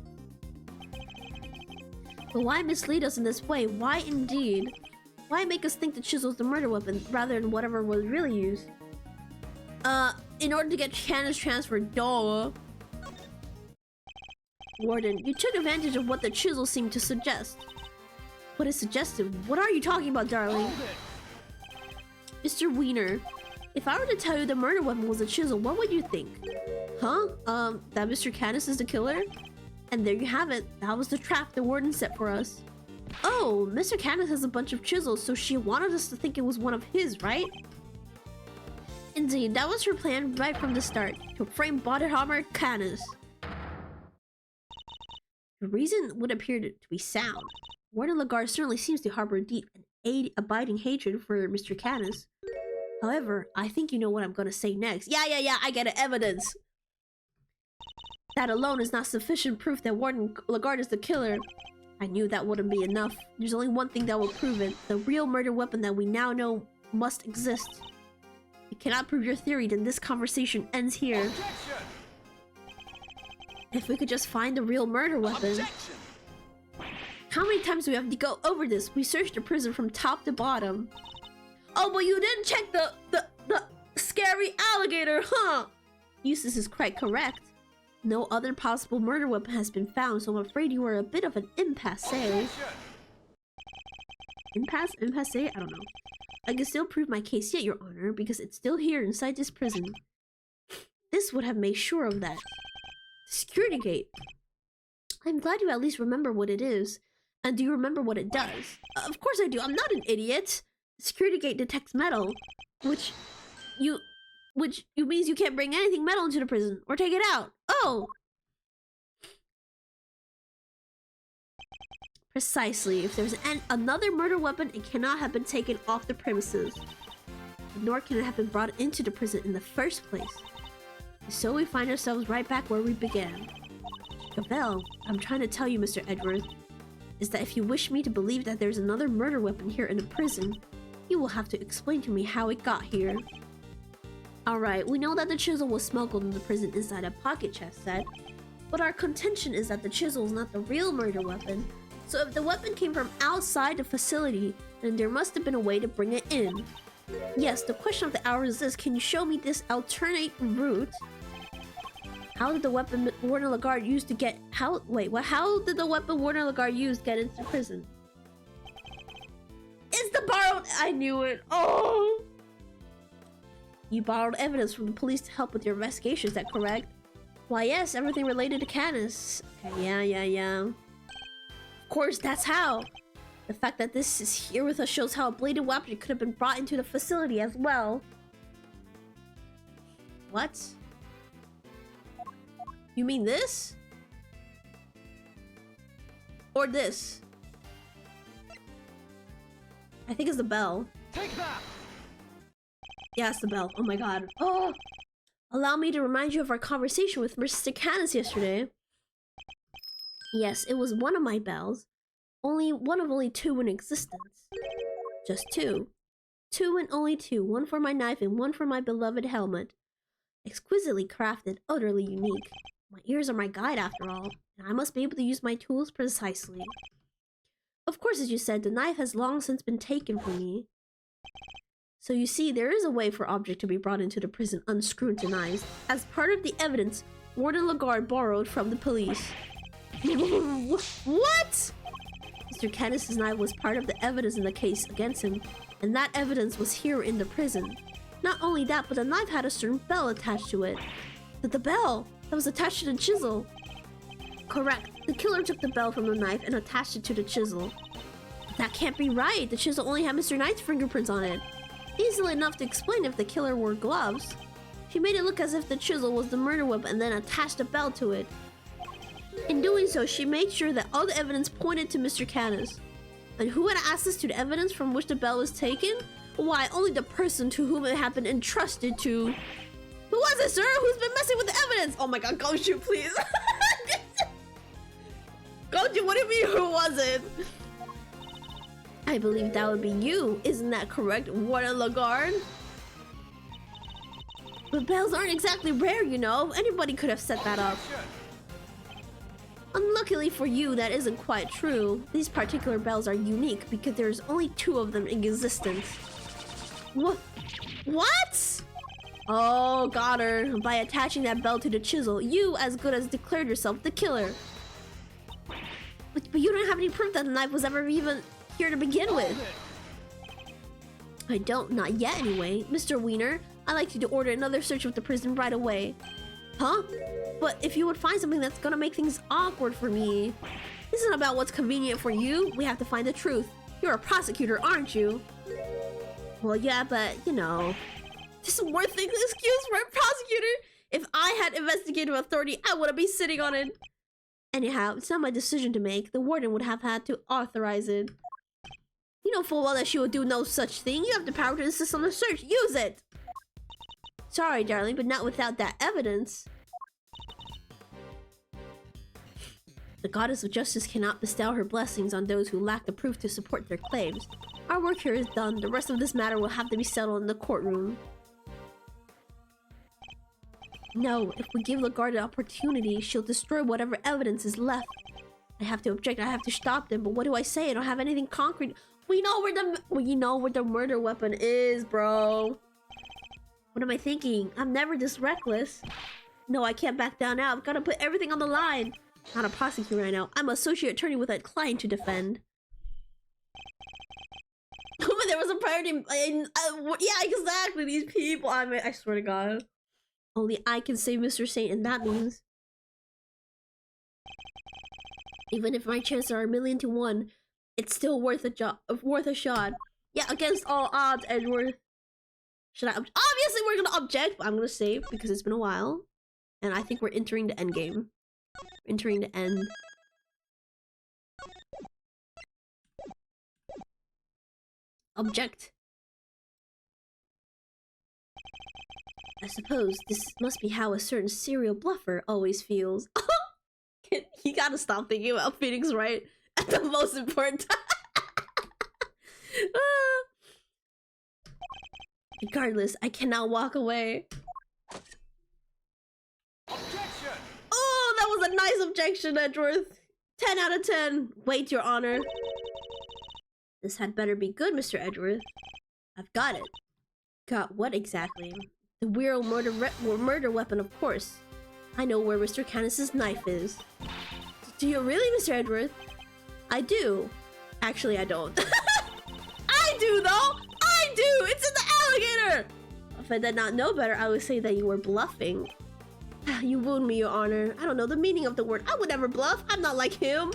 But why mislead us in this way? Why indeed? Why make us think the chisel is the murder weapon rather than whatever was really used? In order to get Canis transferred, duh. Warden, you took advantage of what the chisel seemed to suggest. What is suggestive? What are you talking about, darling? Mr. Wiener, if I were to tell you the murder weapon was a chisel, what would you think? Huh? That Mr. Canis is the killer? And there you have it. That was the trap the warden set for us. Oh, Mr. Canis has a bunch of chisels, so she wanted us to think it was one of his, right? Indeed, that was her plan right from the start, to frame Bodenhammer Canis. The reason would appear to be sound. Warden Lagarde certainly seems to harbor deep and abiding hatred for Mr. Canis. However, I think you know what I'm gonna say next. Yeah, I get it. Evidence. That alone is not sufficient proof that Warden Lagarde is the killer. I knew that wouldn't be enough. There's only one thing that will prove it. The real murder weapon that we now know must exist. If you cannot prove your theory, then this conversation ends here. Objection! If we could just find the real murder weapon. Objection! How many times do we have to go over this? We searched the prison from top to bottom. Oh, but you didn't check the scary alligator, huh? Eustace is quite correct. No other possible murder weapon has been found, so I'm afraid you are a bit of an impasse. Impasse? I don't know. I can still prove my case yet, Your Honor, because it's still here inside this prison. This would have made sure of that. Security gate. I'm glad you at least remember what it is. And do you remember what it does? Of course I do. I'm not an idiot. Security gate detects metal, which means you can't bring anything metal into the prison or take it out. Oh! Precisely. If there's another murder weapon, it cannot have been taken off the premises. Nor can it have been brought into the prison in the first place. So we find ourselves right back where we began. Gavel, I'm trying to tell you, Mr. Edward, is that if you wish me to believe that there's another murder weapon here in the prison, you will have to explain to me how it got here. Alright, we know that the chisel was smuggled in the prison inside a pocket chest set, but our contention is that the chisel is not the real murder weapon, so if the weapon came from outside the facility, then there must have been a way to bring it in. Yes, the question of the hour is this: can you show me this alternate route? How did the weapon Warden Lagarde use to get... How did the weapon Warden Lagarde use to get into prison? It's the borrowed... I knew it. Oh! You borrowed evidence from the police to help with your investigation, is that correct? Why, yes, everything related to Canis. Okay, yeah. Of course, that's how. The fact that this is here with us shows how a bladed weapon could have been brought into the facility as well. What? You mean this? Or this? I think it's the bell. Take that! Yeah, it's the bell. Oh my god. Oh! Allow me to remind you of our conversation with Mr. Canis yesterday. Yes, it was one of my bells. One of only two in existence. Just two. Two and only two. One for my knife and one for my beloved helmet. Exquisitely crafted, utterly unique. My ears are my guide after all, and I must be able to use my tools precisely. Of course, as you said, the knife has long since been taken from me. So you see, there is a way for object to be brought into the prison unscrutinized, as part of the evidence Warden Lagarde borrowed from the police. What? Mr. Canis' knife was part of the evidence in the case against him, and that evidence was here in the prison. Not only that, but the knife had a certain bell attached to it. The bell that was attached to the chisel. Correct. The killer took the bell from the knife and attached it to the chisel. That can't be right. The chisel only had Mr. Knight's fingerprints on it. Easily enough to explain if the killer wore gloves. She made it look as if the chisel was the murder weapon and then attached a bell to it. In doing so, she made sure that all the evidence pointed to Mr. Canis. And who had access to the evidence from which the bell was taken? Why, only the person to whom it had been entrusted to. Who was it, sir? Who's been messing with the evidence? Oh my god, Goshu, please. Goshu, what do you mean, who was it? I believe that would be you. Isn't that correct, Warden Lagarde? But bells aren't exactly rare, you know. Anybody could have set that up. Unluckily for you, that isn't quite true. These particular bells are unique because there's only 2 of them in existence. What? Oh, got her. By attaching that bell to the chisel, you as good as declared yourself the killer. But you don't have any proof that the knife was ever even here to begin with. I don't, not yet anyway. Mr. Wiener, I'd like you to order another search of the prison right away. Huh? But if you would find something that's gonna make things awkward for me. This isn't about what's convenient for you. We have to find the truth. You're a prosecutor, aren't you? Well, yeah, but, you know. This is worth an excuse for a prosecutor. If I had investigative authority, I wouldn't be sitting on it. Anyhow, it's not my decision to make. The warden would have had to authorize it. You know full well that she will do no such thing. You have the power to insist on the search. Use it! Sorry, darling, but not without that evidence. The goddess of justice cannot bestow her blessings on those who lack the proof to support their claims. Our work here is done. The rest of this matter will have to be settled in the courtroom. No, if we give Lagarde an opportunity, she'll destroy whatever evidence is left. I have to object. I have to stop them. But what do I say? I don't have anything concrete. We know where the murder weapon is, bro. What am I thinking? I'm never this reckless. No, I can't back down now. I've got to put everything on the line. Not a prosecutor right now. I'm an associate attorney with a client to defend. But there was a priority. Yeah, exactly. These people. I swear to God. Only I can save Mr. Saint, and that means even if my chances are 1,000,000 to 1, it's still worth a shot. Yeah, against all odds, Edward. Should I? Obviously, we're gonna object, but I'm gonna save because it's been a while, and I think we're entering the end game. Entering the end. Object. I suppose this must be how a certain serial bluffer always feels. You gotta stop thinking about Phoenix Wright at the most important time. Regardless, I cannot walk away. Objection! Oh, that was a nice objection, Edgeworth. 10 out of 10. Wait, Your Honor. This had better be good, Mr. Edgeworth. I've got it. Got what exactly? The weird murder weapon, of course. I know where Mr. Canis's knife is. Do you really, Mr. Edgeworth? I do. Actually, I don't. I do, though! I do! It's in the alligator! If I did not know better, I would say that you were bluffing. You wound me, Your Honor. I don't know the meaning of the word. I would never bluff. I'm not like him.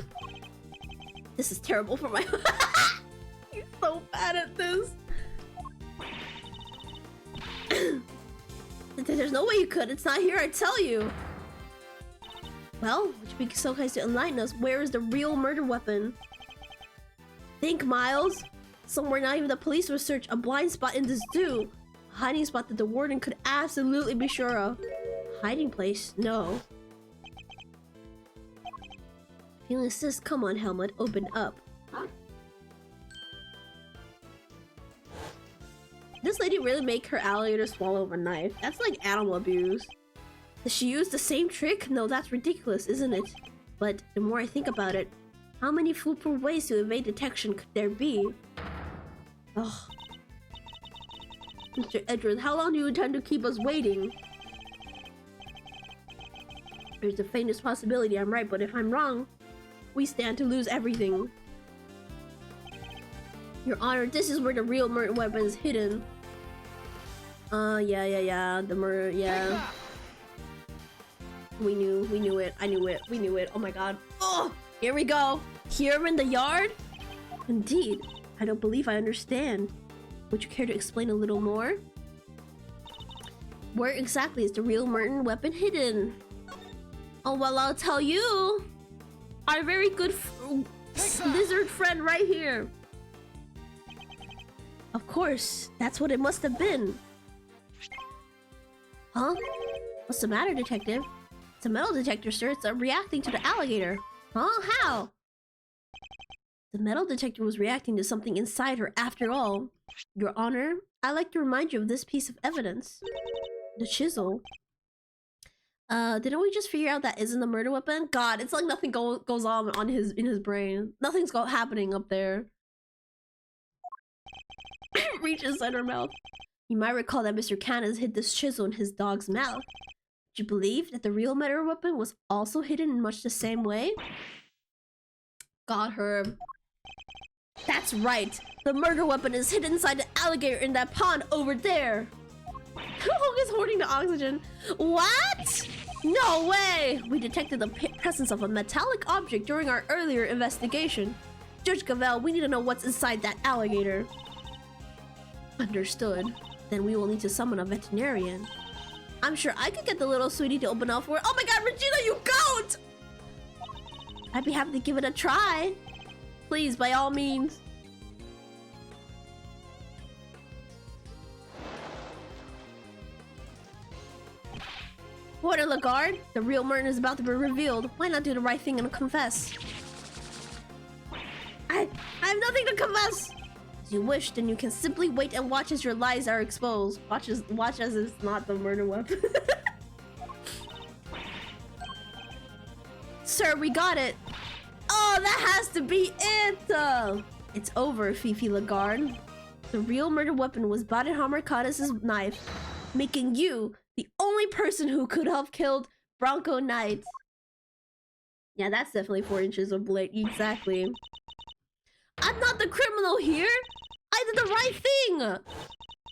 This is terrible for my... He's so bad at this. There's no way you could. It's not here, I tell you. Well, would you be so kind to enlighten us? Where is the real murder weapon? Think, Miles. Somewhere not even the police would search. A blind spot in this zoo. A hiding spot that the warden could absolutely be sure of. Hiding place? No. If you insist, come on, Helmut. Open up. This lady really make her alligator swallow a knife. That's like animal abuse. Does she use the same trick? No, that's ridiculous, isn't it? But the more I think about it, how many foolproof ways to evade detection could there be? Ugh. Mr. Edgeworth, how long do you intend to keep us waiting? There's the faintest possibility I'm right, but if I'm wrong, we stand to lose everything. Your Honor, this is where the real murder weapon is hidden. Yeah. The murder, yeah. We knew it. I knew it. We knew it. Oh my god. Oh, here we go. Here in the yard? Indeed. I don't believe I understand. Would you care to explain a little more? Where exactly is the real Merton weapon hidden? Oh, well, I'll tell you. Our very good lizard friend right here. Of course, that's what it must have been. Huh? What's the matter, detective? It's a metal detector, sir. It's reacting to the alligator. Huh? How? The metal detector was reacting to something inside her after all. Your Honor, I'd like to remind you of this piece of evidence. The chisel. Didn't we just figure out that isn't the murder weapon? God, it's like nothing goes on in his brain. Nothing's happening up there. Reach inside her mouth. You might recall that Mr. Canis hid this chisel in his dog's mouth. Do you believe that the real murder weapon was also hidden in much the same way? Got her. That's right. The murder weapon is hidden inside the alligator in that pond over there. Who is hoarding the oxygen? What? No way! We detected the presence of a metallic object during our earlier investigation. Judge Cavell, we need to know what's inside that alligator. Understood. Then we will need to summon a veterinarian. I'm sure I could get the little sweetie to open up for it. Oh my god, Regina, you goat! I'd be happy to give it a try. Please, by all means. Warden Lagarde, the real Merton is about to be revealed. Why not do the right thing and confess? I have nothing to confess. As you wish, then you can simply wait and watch as your lies are exposed. Watch as it's not the murder weapon. Sir, we got it. Oh, that has to be it. It's over, Fifi Lagarde. The real murder weapon was Badenhammer Canis' knife, making you the only person who could have killed Bronco Knight. Yeah, that's definitely 4 inches of blade. Exactly. I'm not the criminal here. I did the right thing.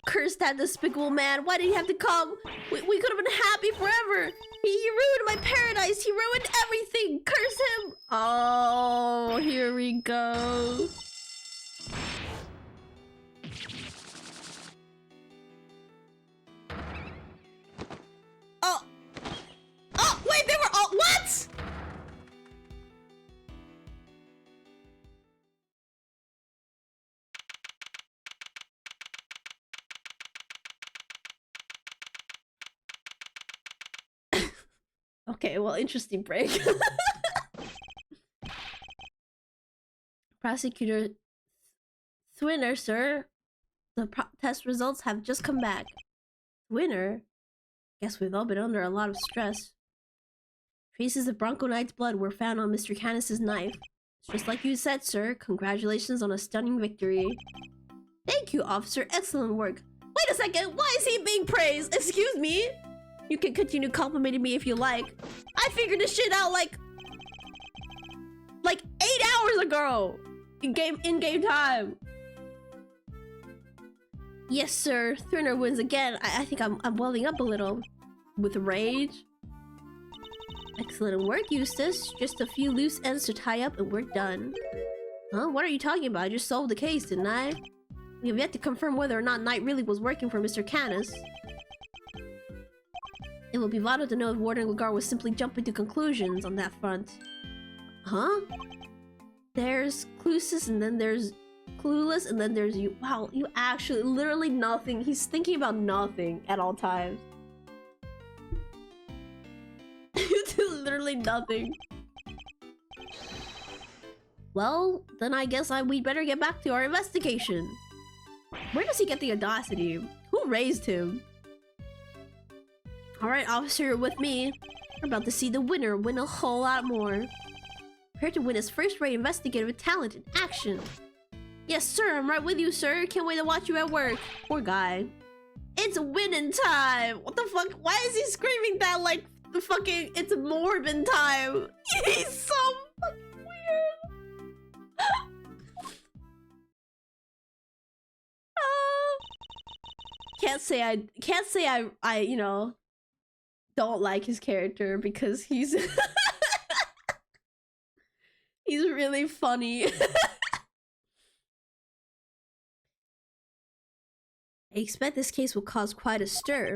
Curse that despicable man. Why did he have to come? We could have been happy forever. He ruined my paradise. He ruined everything. Curse him. Oh, here we go. Oh, wait, they were all— what? Okay, well, interesting break. Prosecutor Thwinner, sir. The test results have just come back. Winner? Guess we've all been under a lot of stress. Traces of Bronco Knight's blood were found on Mr. Canis' knife. It's just like you said, sir. Congratulations on a stunning victory. Thank you, officer. Excellent work. Wait a second. Why is he being praised? Excuse me? You can continue complimenting me if you like. I figured this shit out like 8 hours ago. In-game time. Yes, sir. Thriller wins again. I think I'm welling up a little. With rage. Excellent work, Eustace. Just a few loose ends to tie up and we're done. Huh? What are you talking about? I just solved the case, didn't I? We have yet to confirm whether or not Knight really was working for Mr. Canis. It will be vital to know if Warden Lagarde was simply jumping to conclusions on that front. Huh? There's Clueless, and then there's Clueless, and then there's you. Wow, you actually literally nothing. He's thinking about nothing at all times. You do literally nothing. Well, then I guess we'd better get back to our investigation. Where does he get the audacity? Who raised him? Alright, officer, you're with me. We're about to see the winner win a whole lot more. Prepare to witness first-rate investigative talent in action. Yes, sir, I'm right with you, sir. Can't wait to watch you at work. Poor guy. It's winning time! What the fuck? Why is he screaming that like the fucking— it's Morbin time? He's so fucking weird. Can't say I, you know, don't like his character because he's he's really funny. I expect this case will cause quite a stir.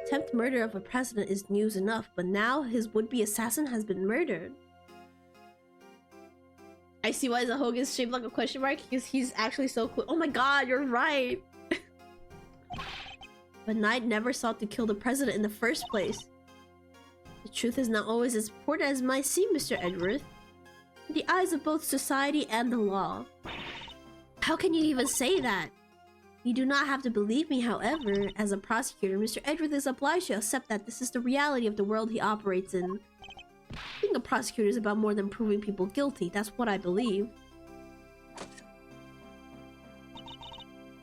Attempted murder of a president is news enough, but now his would-be assassin has been murdered. I see why Zahog is shaped like a question mark, because he's actually so cool. Oh my god, you're right! But Knight never sought to kill the president in the first place. The truth is not always as important as it might seem, Mr. Edgeworth. In the eyes of both society and the law. How can you even say that? You do not have to believe me, however. As a prosecutor, Mr. Edgeworth is obliged to accept that this is the reality of the world he operates in. Being a prosecutor is about more than proving people guilty. That's what I believe.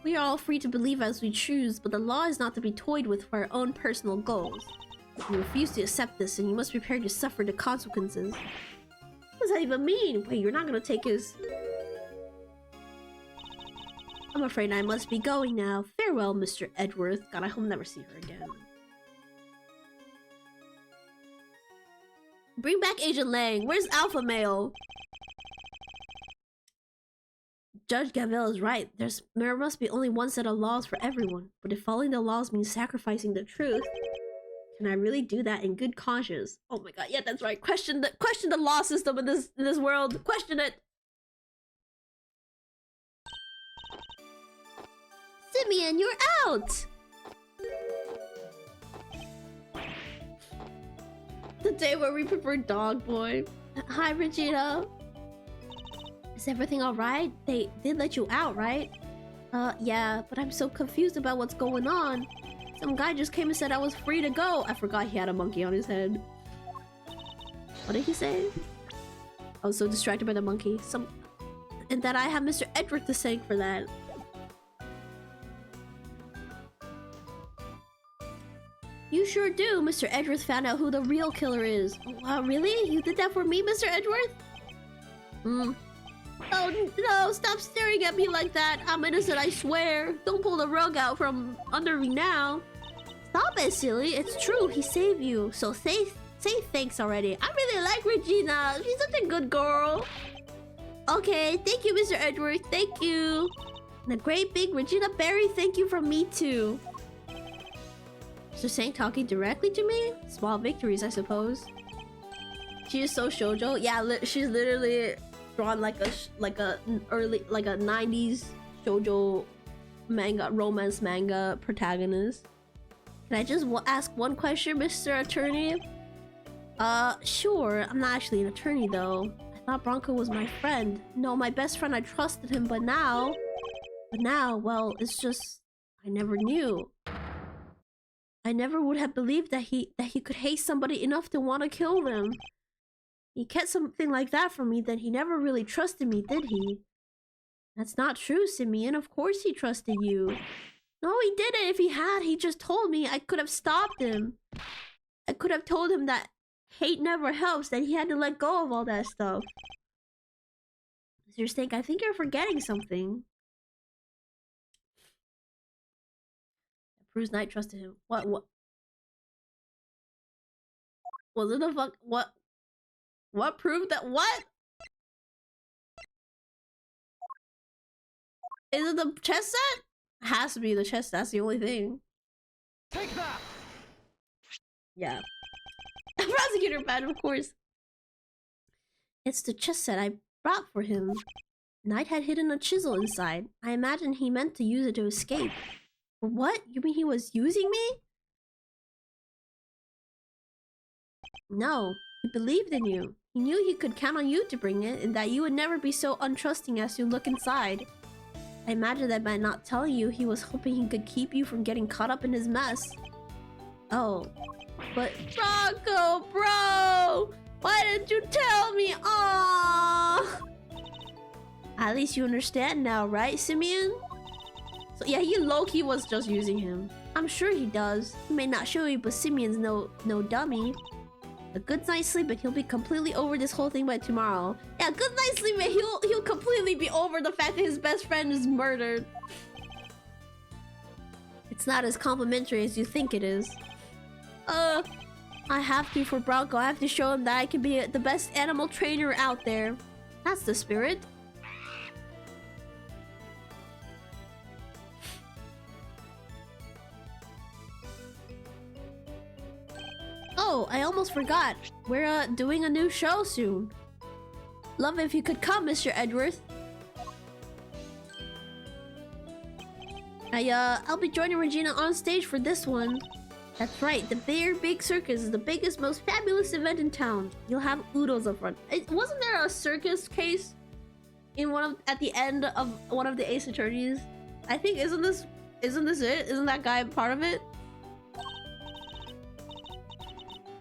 We are all free to believe as we choose, but the law is not to be toyed with for our own personal goals. You refuse to accept this, and you must prepare to suffer the consequences. What does that even mean? Wait, you're not gonna take his... I'm afraid I must be going now. Farewell, Mr. Edgeworth. God, I hope I'll never see her again. Bring back Agent Lang. Where's Alpha Male? Judge Gavel is right. There must be only one set of laws for everyone. But if following the laws means sacrificing the truth, can I really do that in good conscience? Oh my god, yeah, that's right. Question the law system in this world. Question it. Simeon, you're out! The day where we prefer Dog Boy. Hi, Regina. Is everything alright? They did let you out, right? Yeah, but I'm so confused about what's going on. Some guy just came and said I was free to go. I forgot he had a monkey on his head. What did he say? I was so distracted by the monkey. And that I have Mr. Edgeworth to thank for that. You sure do. Mr. Edgeworth found out who the real killer is. Oh, wow, really? You did that for me, Mr. Edgeworth? Oh, no, stop staring at me like that. I'm innocent, I swear. Don't pull the rug out from under me now. Stop it, silly. It's true, he saved you. So say thanks already. I really like Regina. She's such a good girl. Okay, thank you, Mr. Edgeworth. Thank you. And a great big Regina Berry thank you from me, too. Mr. Sang talking directly to me? Small victories, I suppose. She is so shoujo. Yeah, she's literally drawn like a 90s shoujo manga, romance manga protagonist. Can I just ask one question, Mr. Attorney? Sure. I'm not actually an attorney though. I thought Bronco was my friend. No, my best friend. I trusted him, but now, well, it's just I never knew. I never would have believed that he could hate somebody enough to want to kill them. He kept something like that from me, then he never really trusted me, did he? That's not true, Simeon. Of course he trusted you. No, he didn't. If he had, he just told me. I could have stopped him. I could have told him that hate never helps, that he had to let go of all that stuff. Mr. Snake, I think you're forgetting something. Bruce Knight trusted him. What? Was it the fuck? What proved that? What? Is it the chess set? It has to be the chess. That's the only thing. Take that. Yeah. Prosecutor bad, of course. It's the chess set I brought for him. Knight had hidden a chisel inside. I imagine he meant to use it to escape. What? You mean he was using me? No, he believed in you. He knew he could count on you to bring it, and that you would never be so untrusting as to look inside. I imagine that by not telling you, he was hoping he could keep you from getting caught up in his mess. Oh, but Bronco, bro! Why didn't you tell me? Aww! At least you understand now, right, Simeon? So yeah, he low-key was just using him. I'm sure he does. He may not show you, but Simeon's no dummy. A good night's sleep and he'll be completely over this whole thing by tomorrow. Yeah, good night's sleep and he'll completely be over the fact that his best friend is murdered. It's not as complimentary as you think it is. I have to for Bronco. I have to show him that I can be the best animal trainer out there. That's the spirit. Oh, I almost forgot. We're doing a new show soon. Love it if you could come, Mr. Edgeworth. I'll be joining Regina on stage for this one. That's right, the Bear Big Circus is the biggest, most fabulous event in town. You'll have oodles up front. Wasn't there a circus case in at the end of one of the Ace Attorneys? I think isn't this it? Isn't that guy part of it?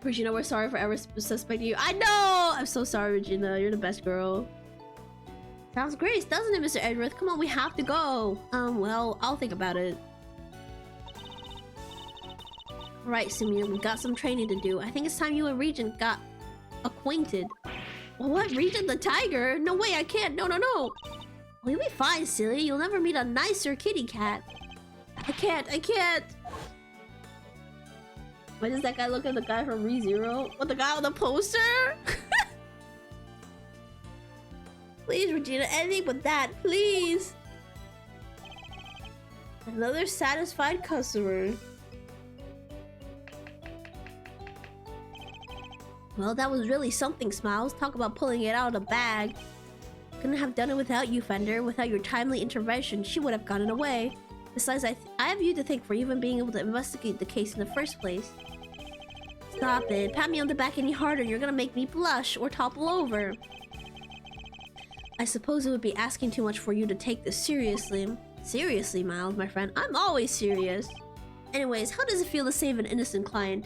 Regina, we're sorry for ever suspecting you. I know! I'm so sorry, Regina. You're the best girl. Sounds great, doesn't it, Mr. Edgeworth? Come on, we have to go. Well, I'll think about it. Right, Simeon, we got some training to do. I think it's time you and Regent got acquainted. What? Regent the tiger? No way, I can't. No. Oh, you'll be fine, silly. You'll never meet a nicer kitty cat. I can't. Why does that guy look at the guy from ReZero? What, the guy on the poster? Please, Regina, anything but that, please. Another satisfied customer. Well, that was really something, Smiles. Talk about pulling it out of the bag. Couldn't have done it without you, Fender. Without your timely intervention, she would have gotten away. Besides, I have you to thank for even being able to investigate the case in the first place. Stop it. Pat me on the back any harder, you're gonna make me blush or topple over. I suppose it would be asking too much for you to take this seriously. Seriously, Miles, my friend. I'm always serious. Anyways, how does it feel to save an innocent client?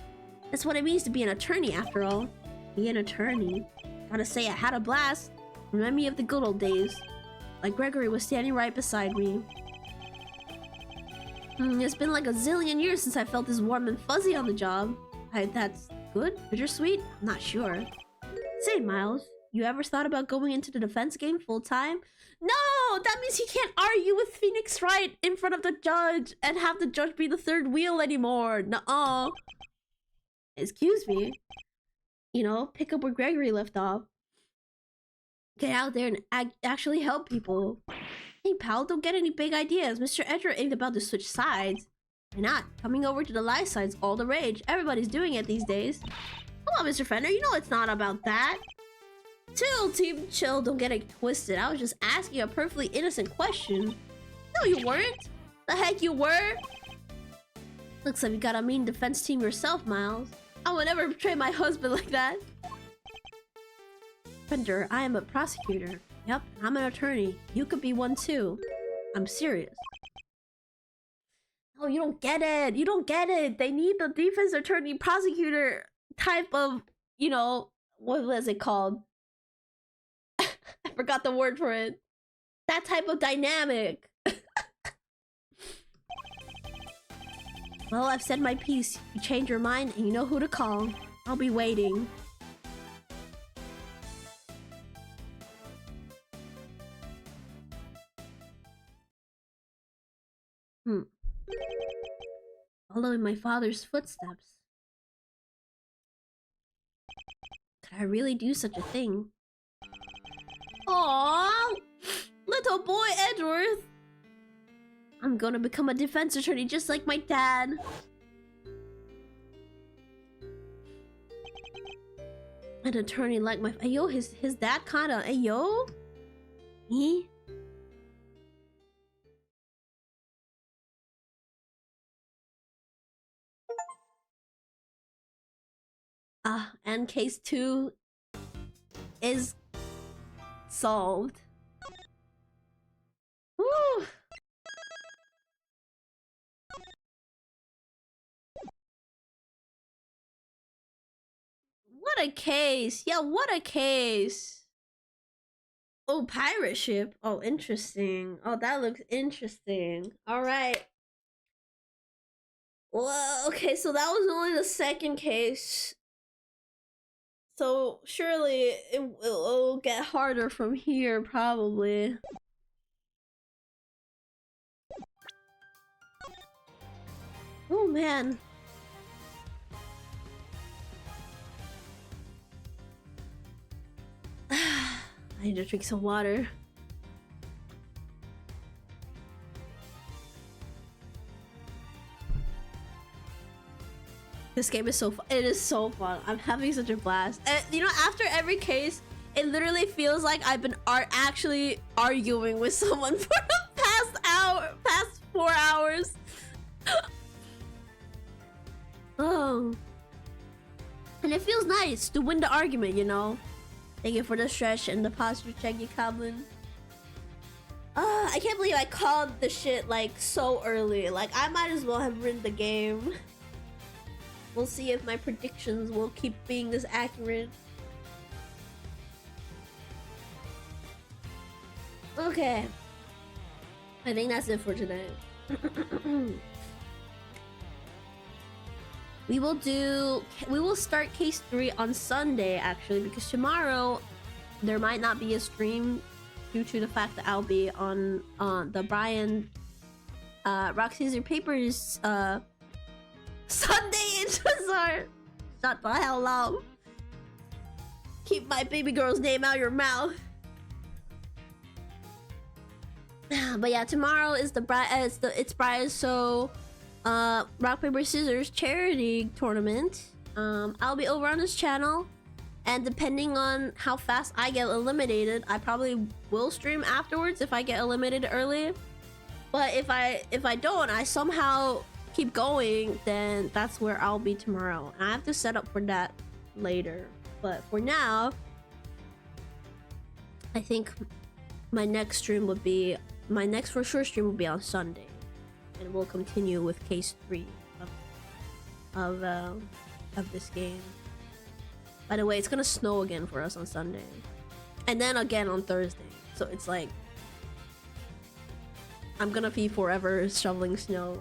That's what it means to be an attorney, after all. Be an attorney. Gotta say, I had a blast. Remind me of the good old days. Like Gregory was standing right beside me. It's been like a zillion years since I felt this warm and fuzzy on the job. That's good? Bittersweet? I'm not sure. Say, Miles, you ever thought about going into the defense game full-time? No! That means he can't argue with Phoenix Wright in front of the judge and have the judge be the third wheel anymore. Nuh-uh. Excuse me. You know, pick up where Gregory left off. Get out there and actually help people. Hey, pal, don't get any big ideas. Mr. Edger ain't about to switch sides. Why not? Coming over to the light side's all the rage. Everybody's doing it these days. Come on, Mr. Fender, you know it's not about that. Chill, team, chill. Don't get it twisted. I was just asking a perfectly innocent question. No, you weren't. The heck you were? Looks like you got a mean defense team yourself, Miles. I would never betray my husband like that. Fender, I am a prosecutor. Yep, I'm an attorney. You could be one too. I'm serious. Oh, you don't get it. You don't get it. They need the defense attorney prosecutor type of, you know, what was it called? I forgot the word for it. That type of dynamic. Well, I've said my piece. You change your mind and you know who to call. I'll be waiting. Following my father's footsteps. Could I really do such a thing? Aww! Little boy Edgeworth! I'm gonna become a defense attorney just like my dad. An attorney like my... Ayo, his dad kinda... Ayo? Me? And case 2 is solved. Woo! What a case! Yeah, what a case! Oh, pirate ship. Oh, interesting. Oh, that looks interesting. Alright. Well, okay, so that was only the second case. So surely it'll get harder from here, probably. Oh man. I need to drink some water. This game is so fun. It is so fun. I'm having such a blast. And, you know, after every case, it literally feels like I've been actually arguing with someone for the past 4 hours. Oh. And it feels nice to win the argument, you know? Thank you for the stretch and the posture check, you Coblin. I can't believe I called the shit like so early. Like, I might as well have written the game. We'll see if my predictions will keep being this accurate. Okay. I think that's it for today. We will start case 3 on Sunday actually, because tomorrow there might not be a stream due to the fact that I'll be on the Brian Rock Scissors Papers Sunday Intrazar. Shut the hell up. Keep my baby girl's name out your mouth. But yeah, tomorrow is it's Brian's Rock Paper Scissors charity tournament. I'll be over on his channel, and depending on how fast I get eliminated, I probably will stream afterwards if I get eliminated early. But if I don't, I somehow keep going, then that's where I'll be tomorrow. And I have to set up for that later. But for now, I think my next for sure stream will be on Sunday, and we'll continue with case 3 of this game. By the way, it's gonna snow again for us on Sunday, and then again on Thursday. So it's like I'm gonna be forever shoveling snow.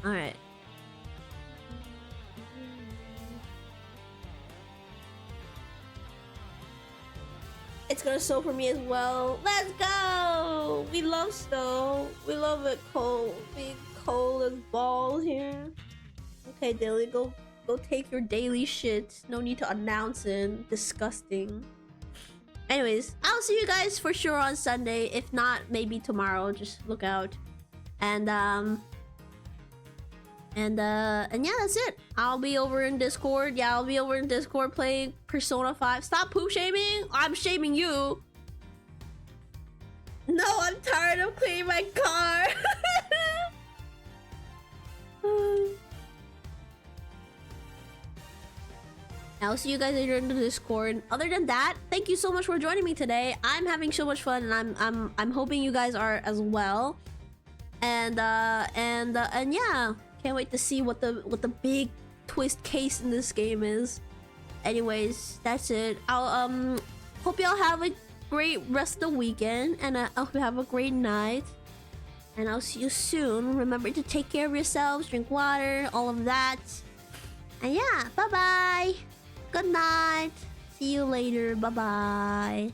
All right. It's gonna snow for me as well. Let's go! We love snow. We love it cold. Being cold as balls here. Okay, Daily, go take your daily shit. No need to announce it. Disgusting. Anyways, I'll see you guys for sure on Sunday. If not, maybe tomorrow. Just look out. And yeah, that's it. I'll be over in Discord. Yeah, I'll be over in Discord playing Persona 5. Stop poop shaming. I'm shaming you. No, I'm tired of cleaning my car. I'll see you guys later in the Discord. Other than that, thank you so much for joining me today. I'm having so much fun, and I'm hoping you guys are as well. And yeah. Can't wait to see what the big twist case in this game is. Anyways, that's it. I'll hope y'all have a great rest of the weekend, and I hope you have a great night. And I'll see you soon. Remember to take care of yourselves, drink water, all of that. And yeah, bye bye. Good night. See you later. Bye bye.